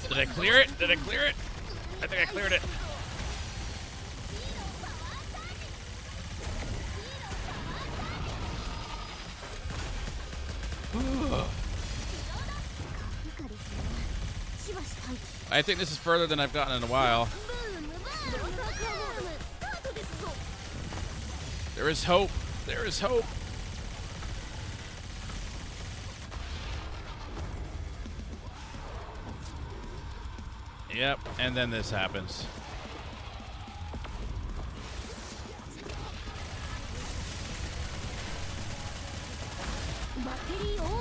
Did I clear it? Did I clear it? I think I cleared it. I think this is further than I've gotten in a while. There is hope. There is hope. Yep, and then this happens.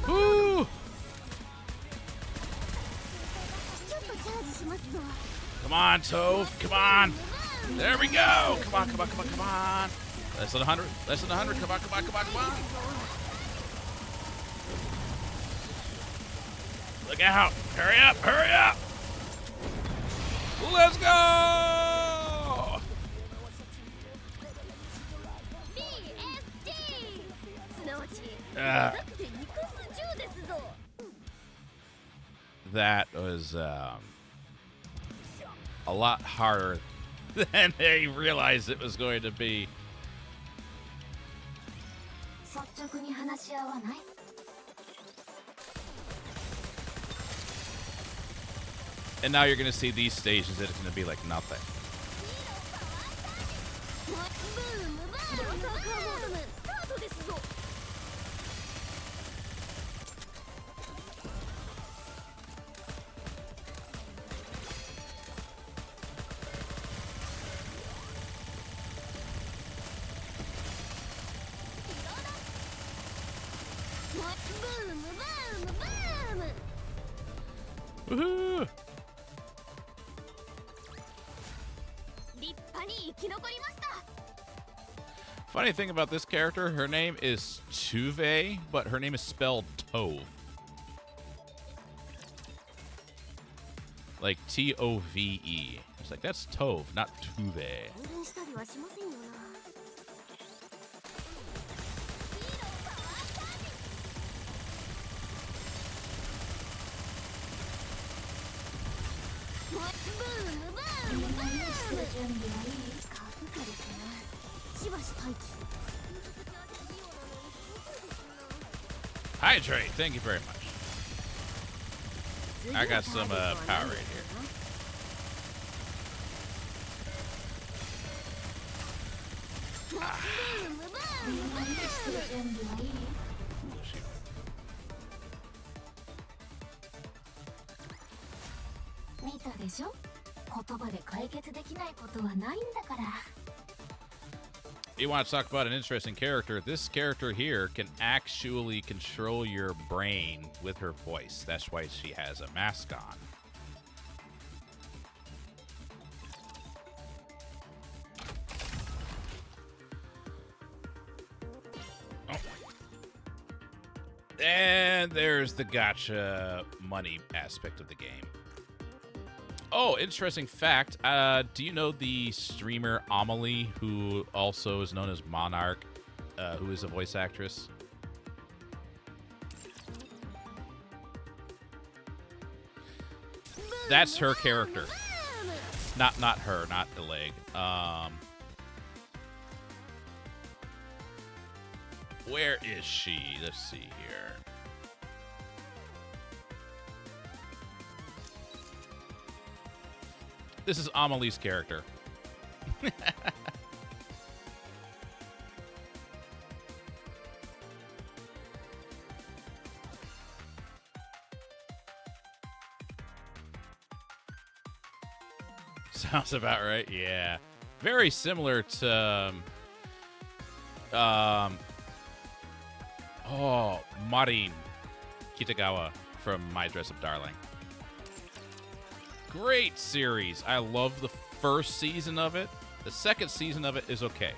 Woo! Come on, Toph. Come on. There we go. Come on, come on, come on, come on. Less than 100. Less than 100. Come on, come on, come on, come on. Look out. Hurry up, hurry up. Let's go. That was a lot harder than they realized it was going to be. And now you're going to see these stages that it's going to be like nothing. Woohoo! Funny thing about this character, her name is Tuve, but her name is spelled Tove. Like Tove. It's like, that's Tove, not Tuve. Hydrate, thank you very much. I got some power right here. でしょ。言葉で解決できないことはないんだから。 You want to talk about an interesting character? This character here can actually control your brain with her voice. That's why she has a mask on. And there's the gotcha money aspect of the game. Oh, interesting fact. Do you know the streamer Amelie, who also is known as Monarch, who is a voice actress? That's her character. Not her, not the leg. Where is she? Let's see here. This is Amelie's character. Sounds about right. Yeah. Very similar to Marin Kitagawa from My Dress Up Darling. Great series. I love the first season of it. The second season of it is okay.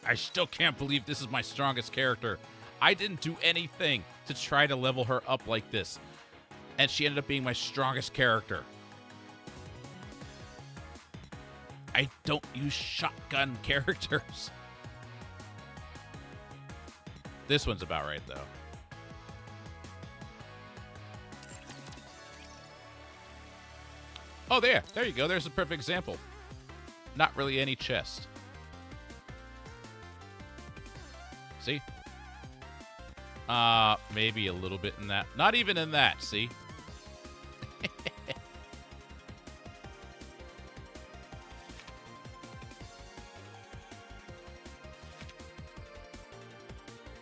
I still can't believe this is my strongest character. I didn't do anything to try to level her up like this. And she ended up being my strongest character. I don't use shotgun characters. This one's about right, though. Oh, there you go. There's a perfect example. Not really any chest. See? Maybe a little bit in that. Not even in that, see?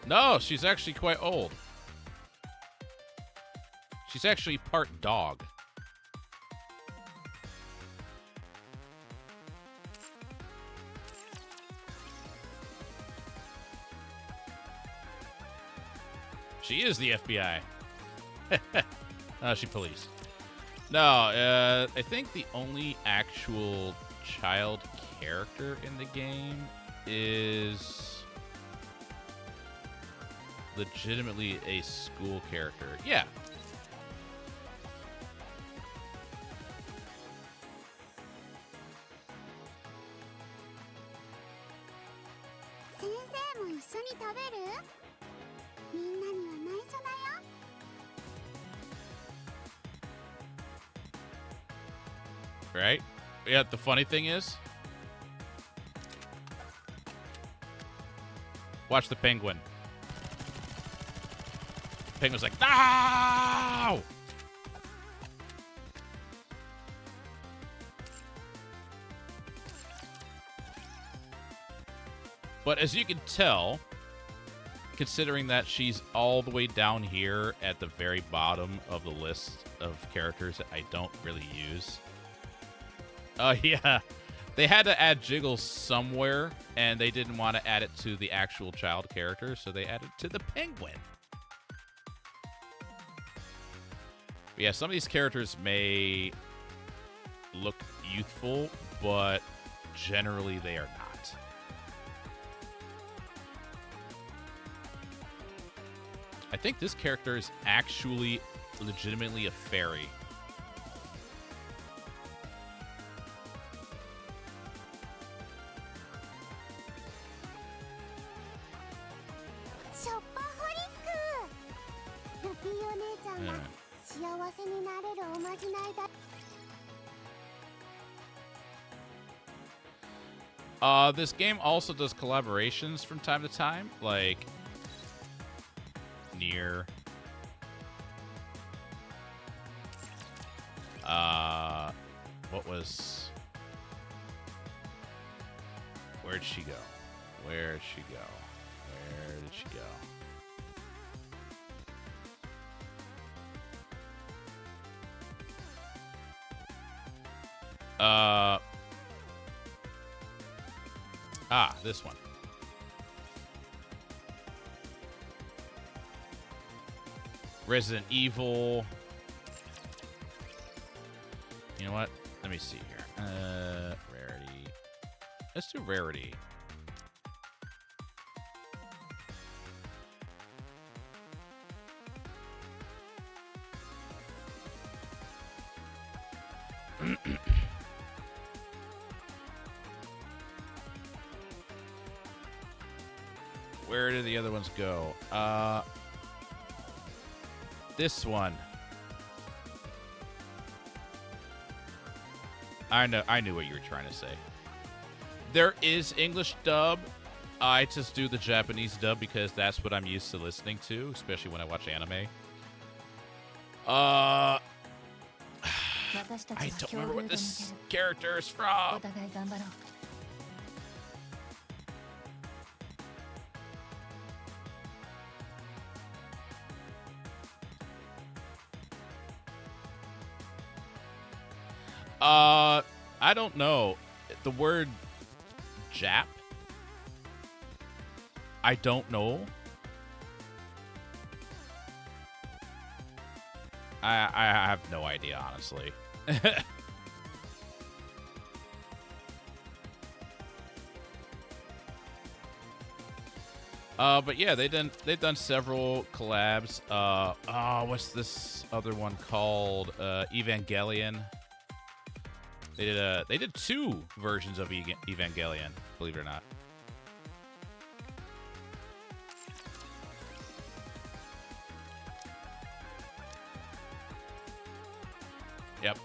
No, she's actually quite old. She's actually part dog. She is the FBI. She police. No, I think the only actual child character in the game is legitimately a school character. Yeah. Right? Yeah, the funny thing is, watch the penguin. Penguin's like, no! But as you can tell, considering that she's all the way down here at the very bottom of the list of characters that I don't really use. Yeah. They had to add jiggles somewhere, and they didn't want to add it to the actual child character, so they added it to the penguin. But yeah, some of these characters may look youthful, but generally they are not. I think this character is actually legitimately a fairy. This game also does collaborations from time to time, like Nier. What was Where'd she go? Where'd she go? Where did she go? This one. Resident Evil. You know what? Let me see here. Rarity. Let's do rarity. Where do the other ones go? This one. I knew what you were trying to say. There is English dub. I just do the Japanese dub because that's what I'm used to listening to, especially when I watch anime. I don't remember what this character is from. I don't know. The word Jap? I don't know. I have no idea, honestly. But yeah, they've done several collabs. What's this other one called? Evangelion. They did 2 versions of Evangelion, believe it or not. Yep.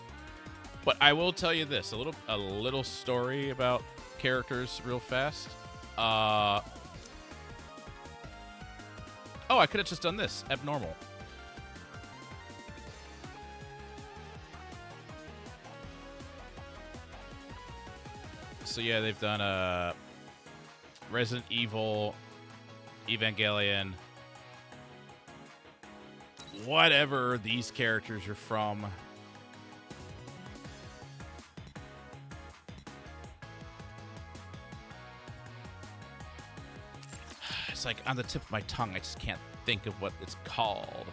But I will tell you this, a little story about characters real fast. Oh, I could have just done this. Abnormal. So yeah, they've done Resident Evil, Evangelion, whatever these characters are from. It's like on the tip of my tongue. I just can't think of what it's called.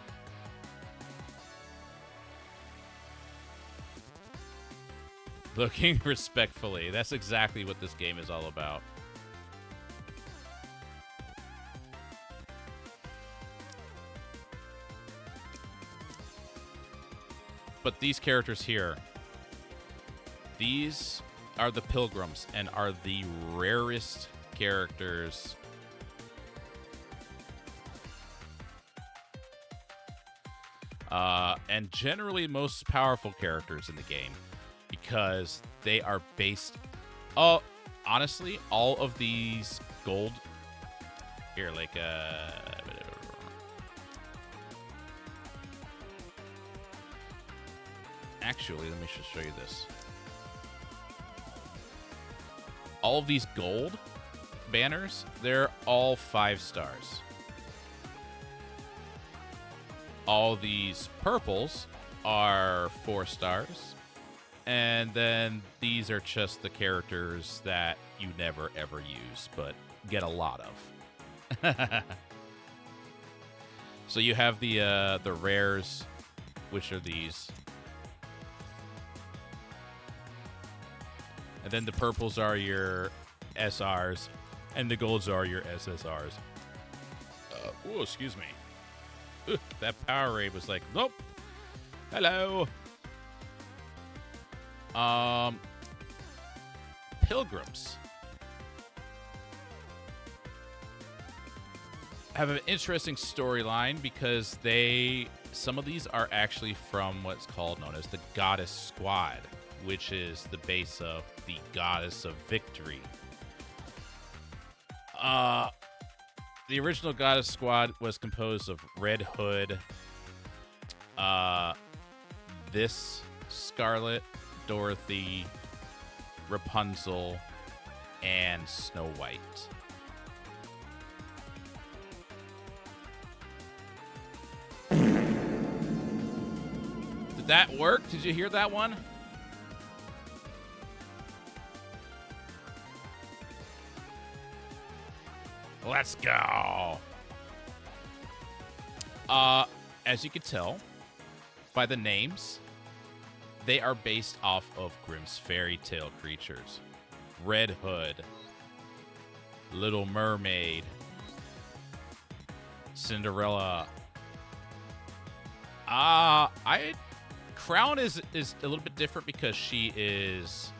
Looking respectfully. That's exactly what this game is all about. But these characters here, these are the pilgrims and are the rarest characters and generally most powerful characters in the game. Because they are based... Oh, honestly, all of these gold... Here, like, Actually, let me just show you this. All of these gold banners, they're all 5 stars. All these purples are 4 stars. And then these are just the characters that you never ever use, but get a lot of. So you have the rares, which are these. And then the purples are your SRs, and the golds are your SSRs. Oh, excuse me. Ugh, that power raid was like, nope. Hello. Pilgrims have an interesting storyline because some of these are actually from what's known as the Goddess Squad, which is the base of the Goddess of Victory. The original Goddess Squad was composed of Red Hood, this Scarlet, Dorothy, Rapunzel, and Snow White. Did that work? Did you hear that one? Let's go. As you can tell by the names, they are based off of Grimm's fairy tale creatures. Red Hood, Little Mermaid, Cinderella. Crown is a little bit different because she is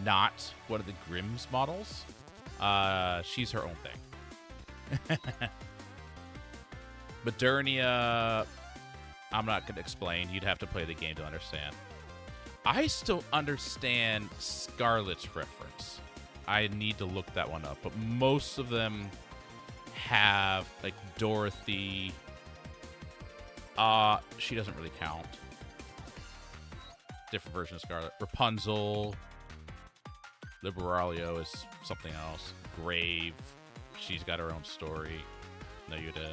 not one of the Grimm's models. She's her own thing. Modernia, I'm not going to explain. You'd have to play the game to understand. I still understand Scarlet's reference. I need to look that one up. But most of them have, like, Dorothy. She doesn't really count. Different version of Scarlet. Rapunzel. Liberalia is something else. Grave. She's got her own story. No, you'd come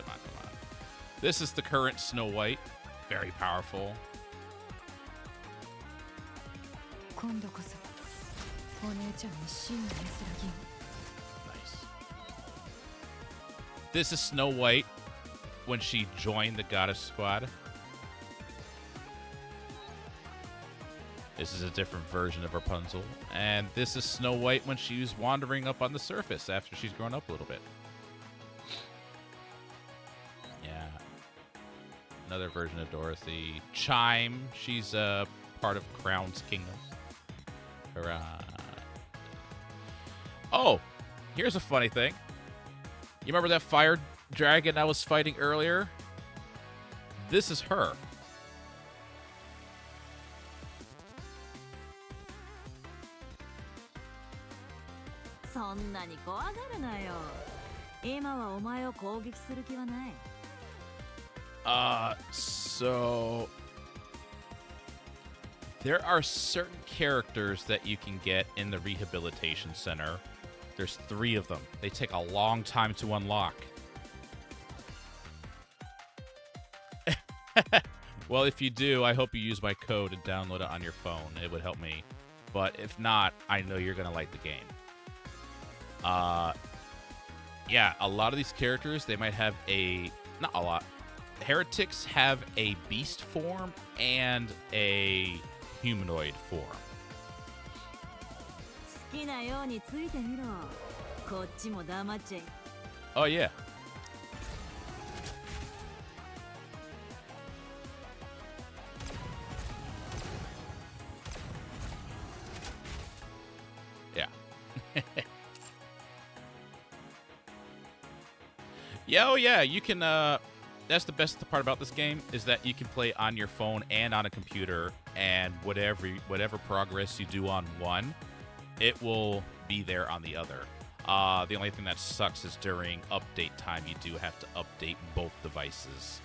on. This is the current Snow White. Very powerful. Nice. This is Snow White when she joined the Goddess Squad. This is a different version of Rapunzel. And this is Snow White when she was wandering up on the surface after she's grown up a little bit. Yeah. Another version of Dorothy. Chime. She's part of Crown's Kingdom. Oh, here's a funny thing. You remember that fire dragon I was fighting earlier? This is her. So there are certain characters that you can get in the rehabilitation center. There's 3 of them. They take a long time to unlock. Well, if you do, I hope you use my code and download it on your phone. It would help me. But if not, I know you're going to like the game. Yeah, a lot of these characters, they might have not a lot. Heretics have a beast form and a humanoid form. Oh, yeah. Yeah. Yeah, oh yeah, you can, that's the best part about this game, is that you can play on your phone and on a computer, and whatever progress you do on one, it will be there on the other. The only thing that sucks is during update time, you do have to update both devices.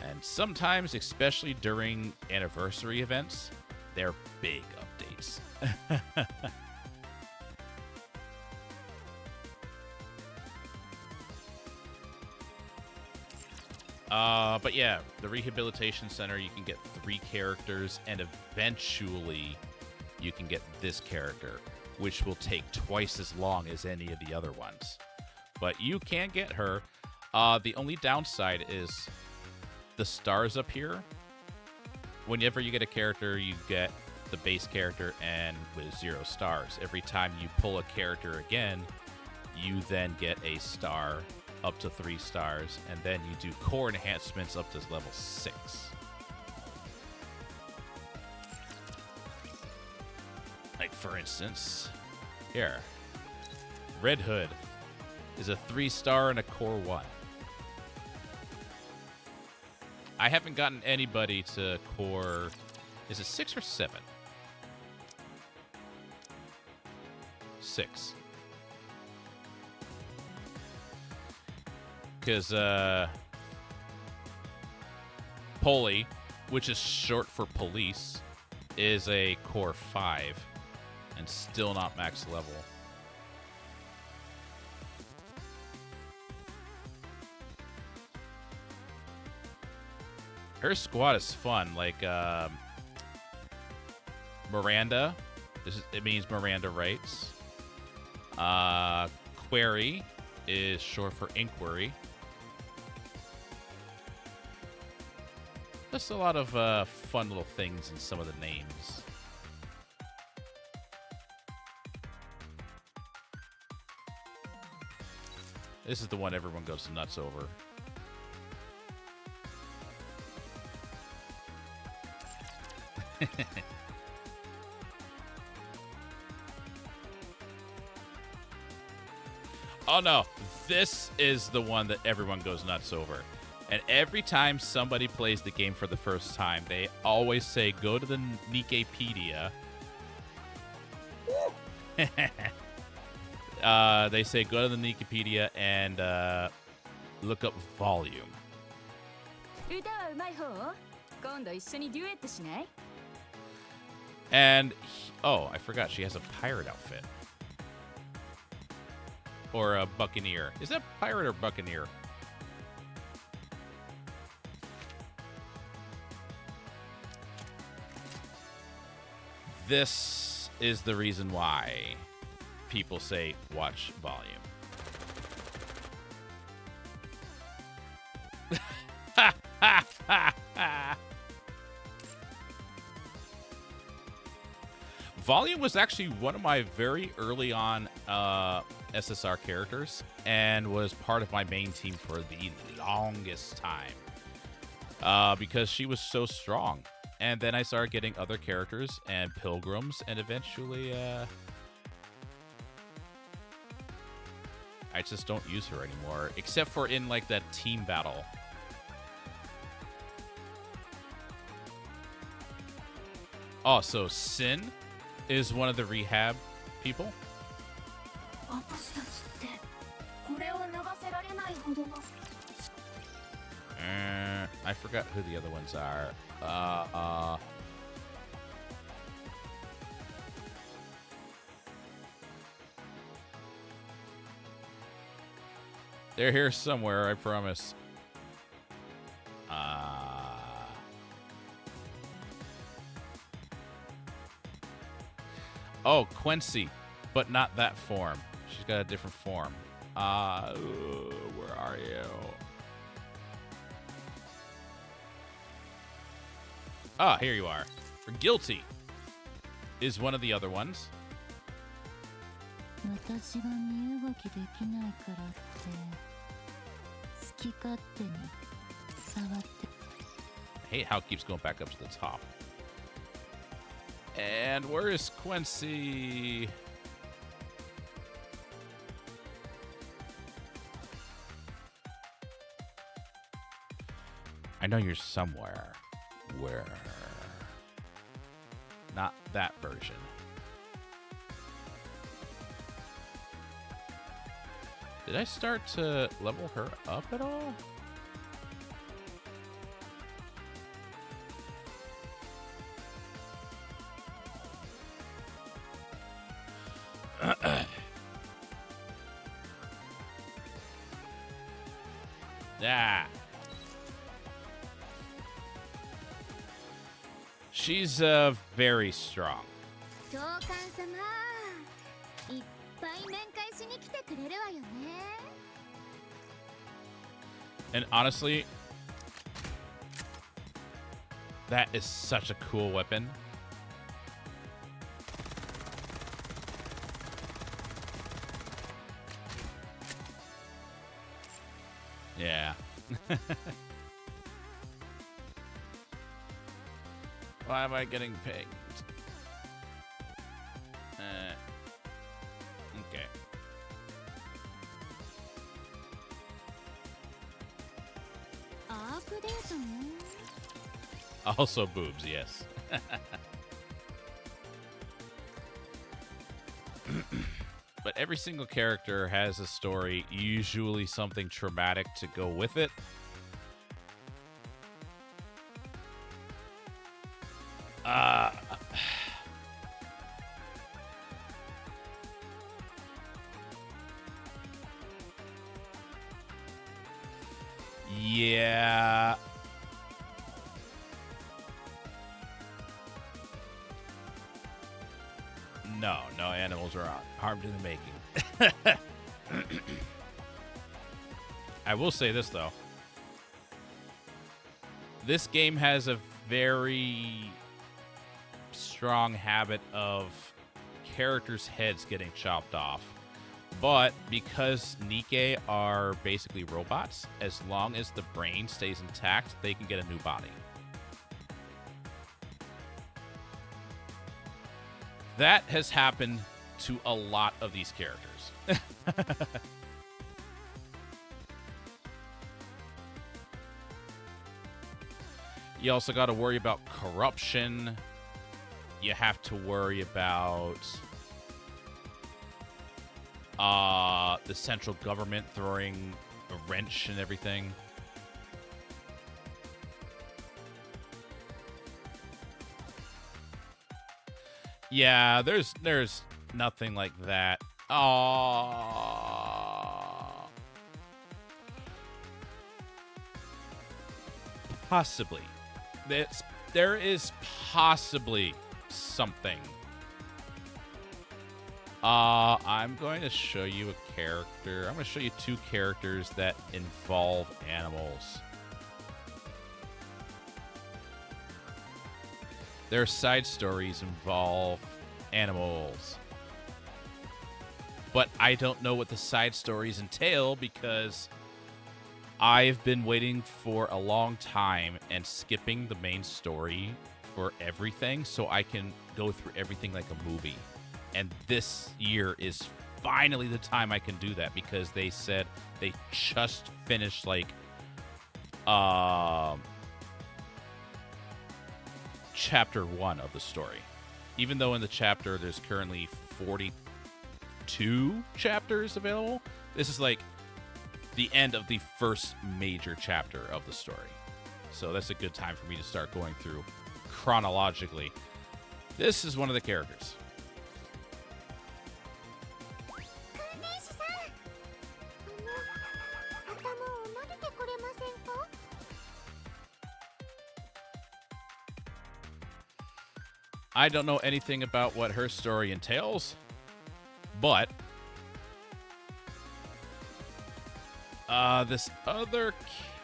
And sometimes, especially during anniversary events, they're big updates. But yeah, the Rehabilitation Center, you can get 3 characters, and eventually you can get this character, which will take twice as long as any of the other ones. But you can get her. The only downside is the stars up here. Whenever you get a character, you get the base character and with 0 stars. Every time you pull a character again, you then get a star up to 3 stars, and then you do core enhancements up to level 6. Like, for instance, here, Red Hood is a 3-star and a core 1. I haven't gotten anybody to core, is it 6 or 7? 6. Because Poli, which is short for police, is a core 5 and still not max level. Her squad is fun. Like Miranda, it means Miranda writes. Query is short for inquiry. Just a lot of fun little things in some of the names. This is the one everyone goes nuts over. Oh no, this is the one that everyone goes nuts over. And every time somebody plays the game for the first time, they always say, go to the Nikipedia. They say, go to the Nikipedia and look up volume. And, oh, I forgot she has a pirate outfit. Or a buccaneer. Is that pirate or buccaneer? This is the reason why people say watch volume. Volume was actually one of my very early on SSR characters and was part of my main team for the longest time because she was so strong. And then I started getting other characters and pilgrims, and eventually I just don't use her anymore, except for in like that team battle. Oh, so Sin is one of the rehab people. I forgot who the other ones are. They're here somewhere, I promise. Oh, Quincy, but not that form. She's got a different form. Where are you? Ah, here you are. Guilty is one of the other ones. I hate how it keeps going back up to the top. And where is Quincy? I know you're somewhere. Where? Not that version. Did I start to level her up at all? Ah. She's very strong. And honestly, that is such a cool weapon. Yeah. Why am I getting pinged? Okay. Also boobs, yes. But every single character has a story, usually something traumatic to go with it. Yeah. No, no animals are harmed in the making. I will say this, though. This game has a very strong habit of characters' heads getting chopped off. But because Nikke are basically robots, as long as the brain stays intact, they can get a new body. That has happened to a lot of these characters. You also got to worry about corruption. You have to worry about the central government throwing a wrench and everything. Yeah, there's nothing like that. Possibly. There is possibly something. I'm going to show you a character. I'm going to show you two characters that involve animals. Their side stories involve animals. But I don't know what the side stories entail because I've been waiting for a long time and skipping the main story for everything so I can go through everything like a movie. And this year is finally the time I can do that because they said they just finished like chapter 1 of the story. Even though in the chapter there's currently 42 chapters available, this is like the end of the first major chapter of the story. So that's a good time for me to start going through chronologically. This is one of the characters. I don't know anything about what her story entails, but this other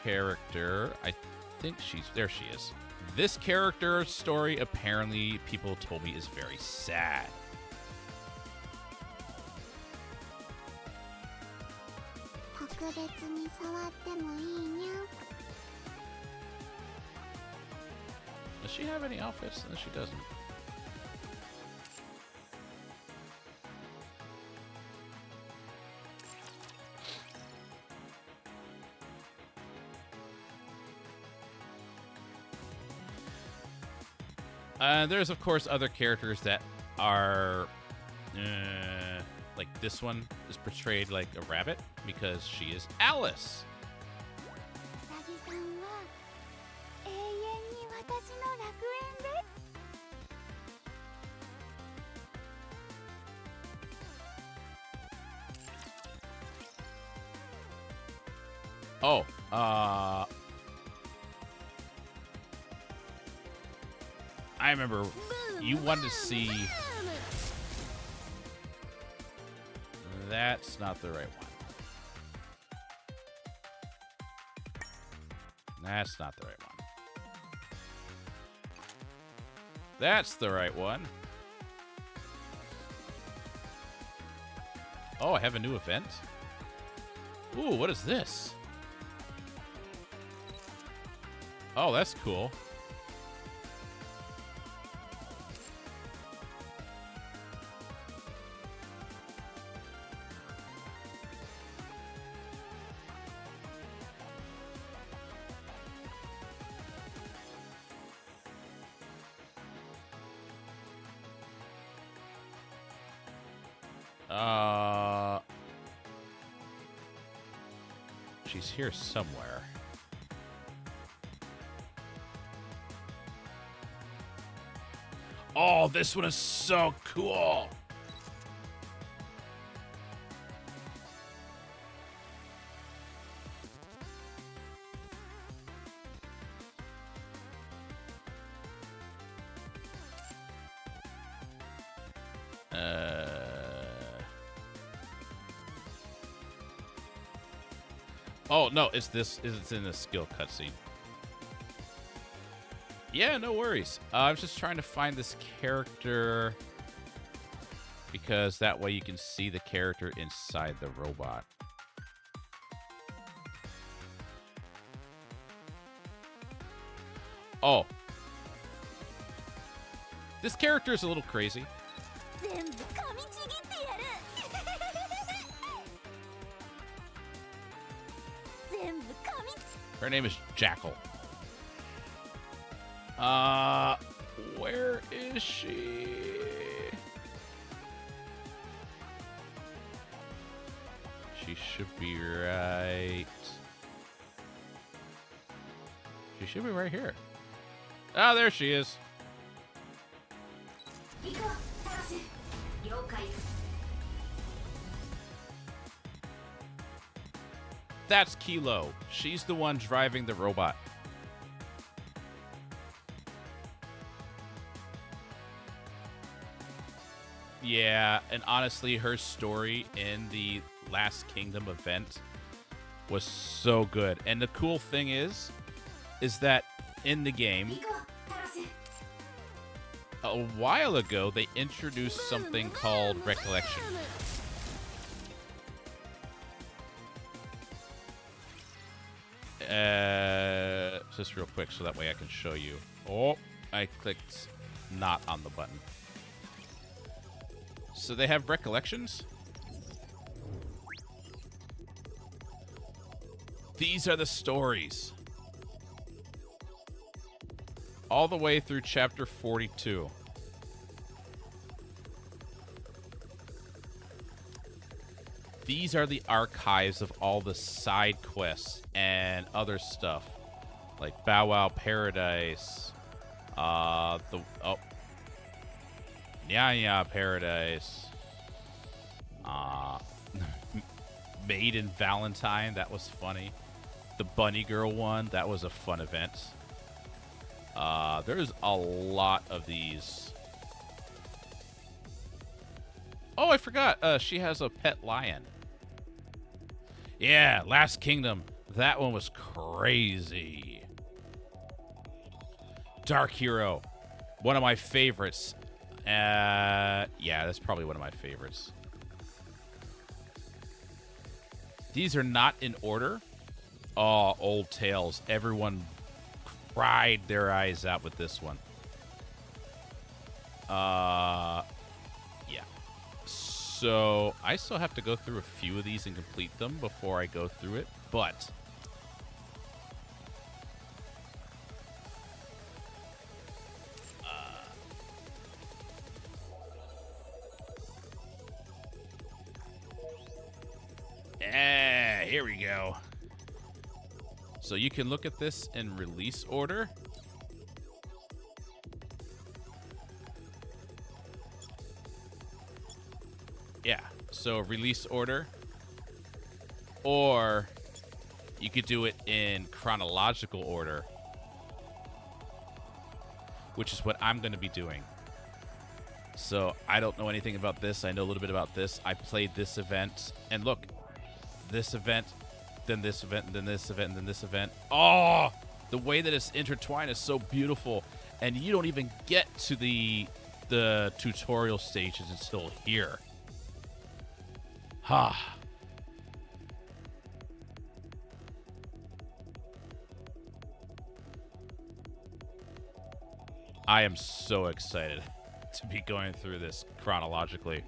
character, I think there she is. This character story, apparently, people told me is very sad. Does she have any outfits? No, she doesn't. There's, of course, other characters that are, like this one is portrayed like a rabbit because she is Alice. Oh, I remember you wanted to see. That's not the right one. That's not the right one. That's the right one. Oh, I have a new event? Ooh, what is this? Oh, that's cool. She's here somewhere. Oh, this one is so cool. Oh, no, it's in the skill cutscene. Yeah, no worries. I was just trying to find this character because that way you can see the character inside the robot. Oh. This character is a little crazy. Her name is Jackal. Where is she? She should be right. She should be right here. Ah, there she is. That's Kilo. She's the one driving the robot. Yeah, and honestly, her story in the Last Kingdom event was so good. And the cool thing is that in the game, a while ago, they introduced something called Recollection. Just real quick so that way I can show you. Oh, I clicked not on the button. So they have recollections. These are the stories. All the way through chapter 42. These are the archives of all the side quests and other stuff. Like Bow Wow Paradise. Nya Paradise. Maiden Valentine, that was funny. The Bunny Girl one, that was a fun event. There's a lot of these. Oh, I forgot. She has a pet lion. Yeah, Last Kingdom. That one was crazy. Dark Hero. One of my favorites. Yeah, that's probably one of my favorites. These are not in order. Oh, Old Tales. Everyone cried their eyes out with this one. Yeah. So I still have to go through a few of these and complete them before I go through it, but here we go. So you can look at this in release order. Yeah, so release order. Or you could do it in chronological order, which is what I'm going to be doing. So I don't know anything about this. I know a little bit about this. I played this event. And look, this event, then this event, and then this event, and then this event. Oh, the way that it's intertwined is so beautiful. And you don't even get to the tutorial stages until here. Ha. I am so excited to be going through this chronologically.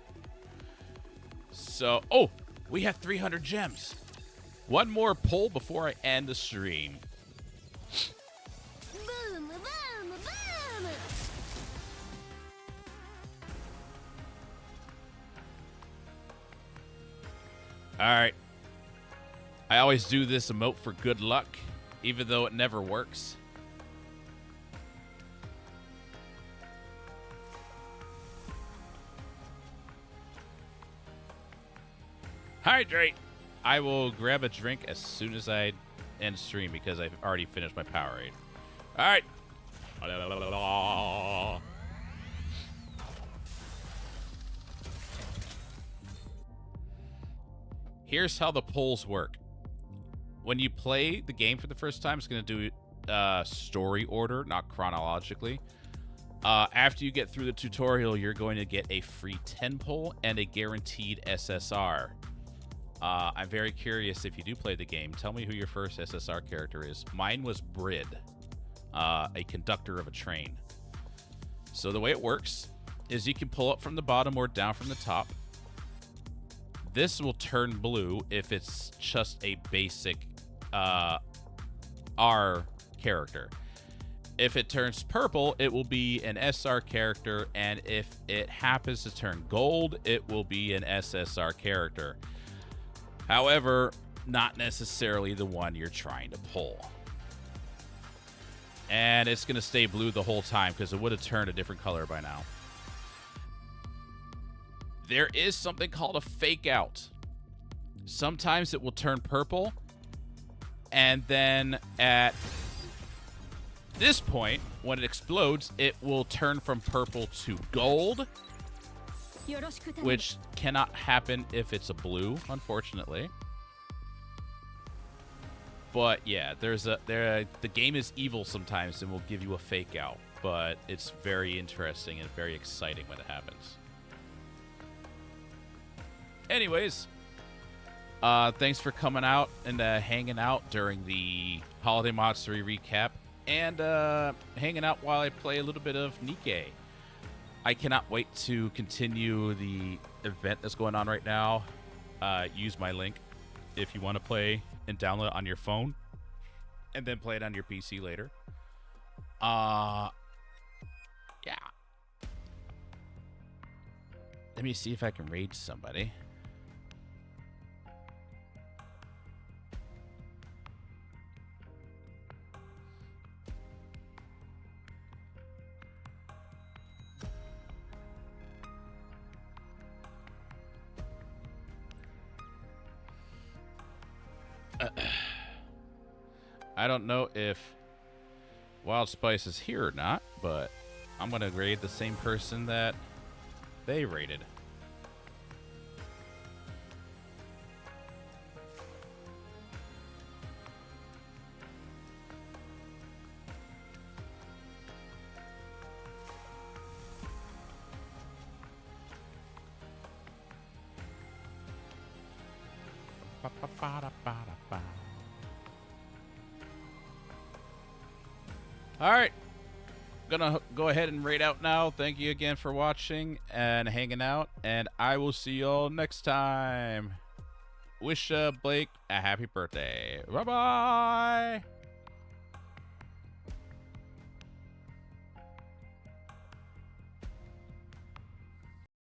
So, oh, we have 300 gems. One more pull before I end the stream. Boom, boom, boom. All right. I always do this emote for good luck, even though it never works. Hydrate. I will grab a drink as soon as I end stream because I've already finished my Powerade. All right. Here's how the polls work. when you play the game for the first time, it's going to do story order, not chronologically. After you get through the tutorial, you're going to get a free 10 pull and a guaranteed SSR. I'm very curious if you do play the game. Tell me who your first SSR character is. Mine was Brid, a conductor of a train. So the way it works is you can pull up from the bottom or down from the top. This will turn blue if it's just a basic R character. If it turns purple, it will be an SR character, and if it happens to turn gold, it will be an SSR character. However, not necessarily the one you're trying to pull. And it's going to stay blue the whole time because it would have turned a different color by now. There is something called a fake out. Sometimes it will turn purple, and then at this point, when it explodes, it will turn from purple to gold, which cannot happen if it's a blue, unfortunately. But yeah, the game is evil sometimes and will give you a fake out, but it's very interesting and very exciting when it happens. Anyways, thanks for coming out and hanging out during the Holiday Matsuri recap and hanging out while I play a little bit of Nikkei. I cannot wait to continue the event that's going on right now. Use my link if you want to play and download it on your phone and then play it on your PC later. Yeah. Let me see if I can raid somebody. I don't know if WildSpice is here or not, but I'm going to raid the same person that they raided. Alright, gonna go ahead and raid out now. Thank you again for watching and hanging out, and I will see y'all next time. Wish Blake a happy birthday. Bye-bye!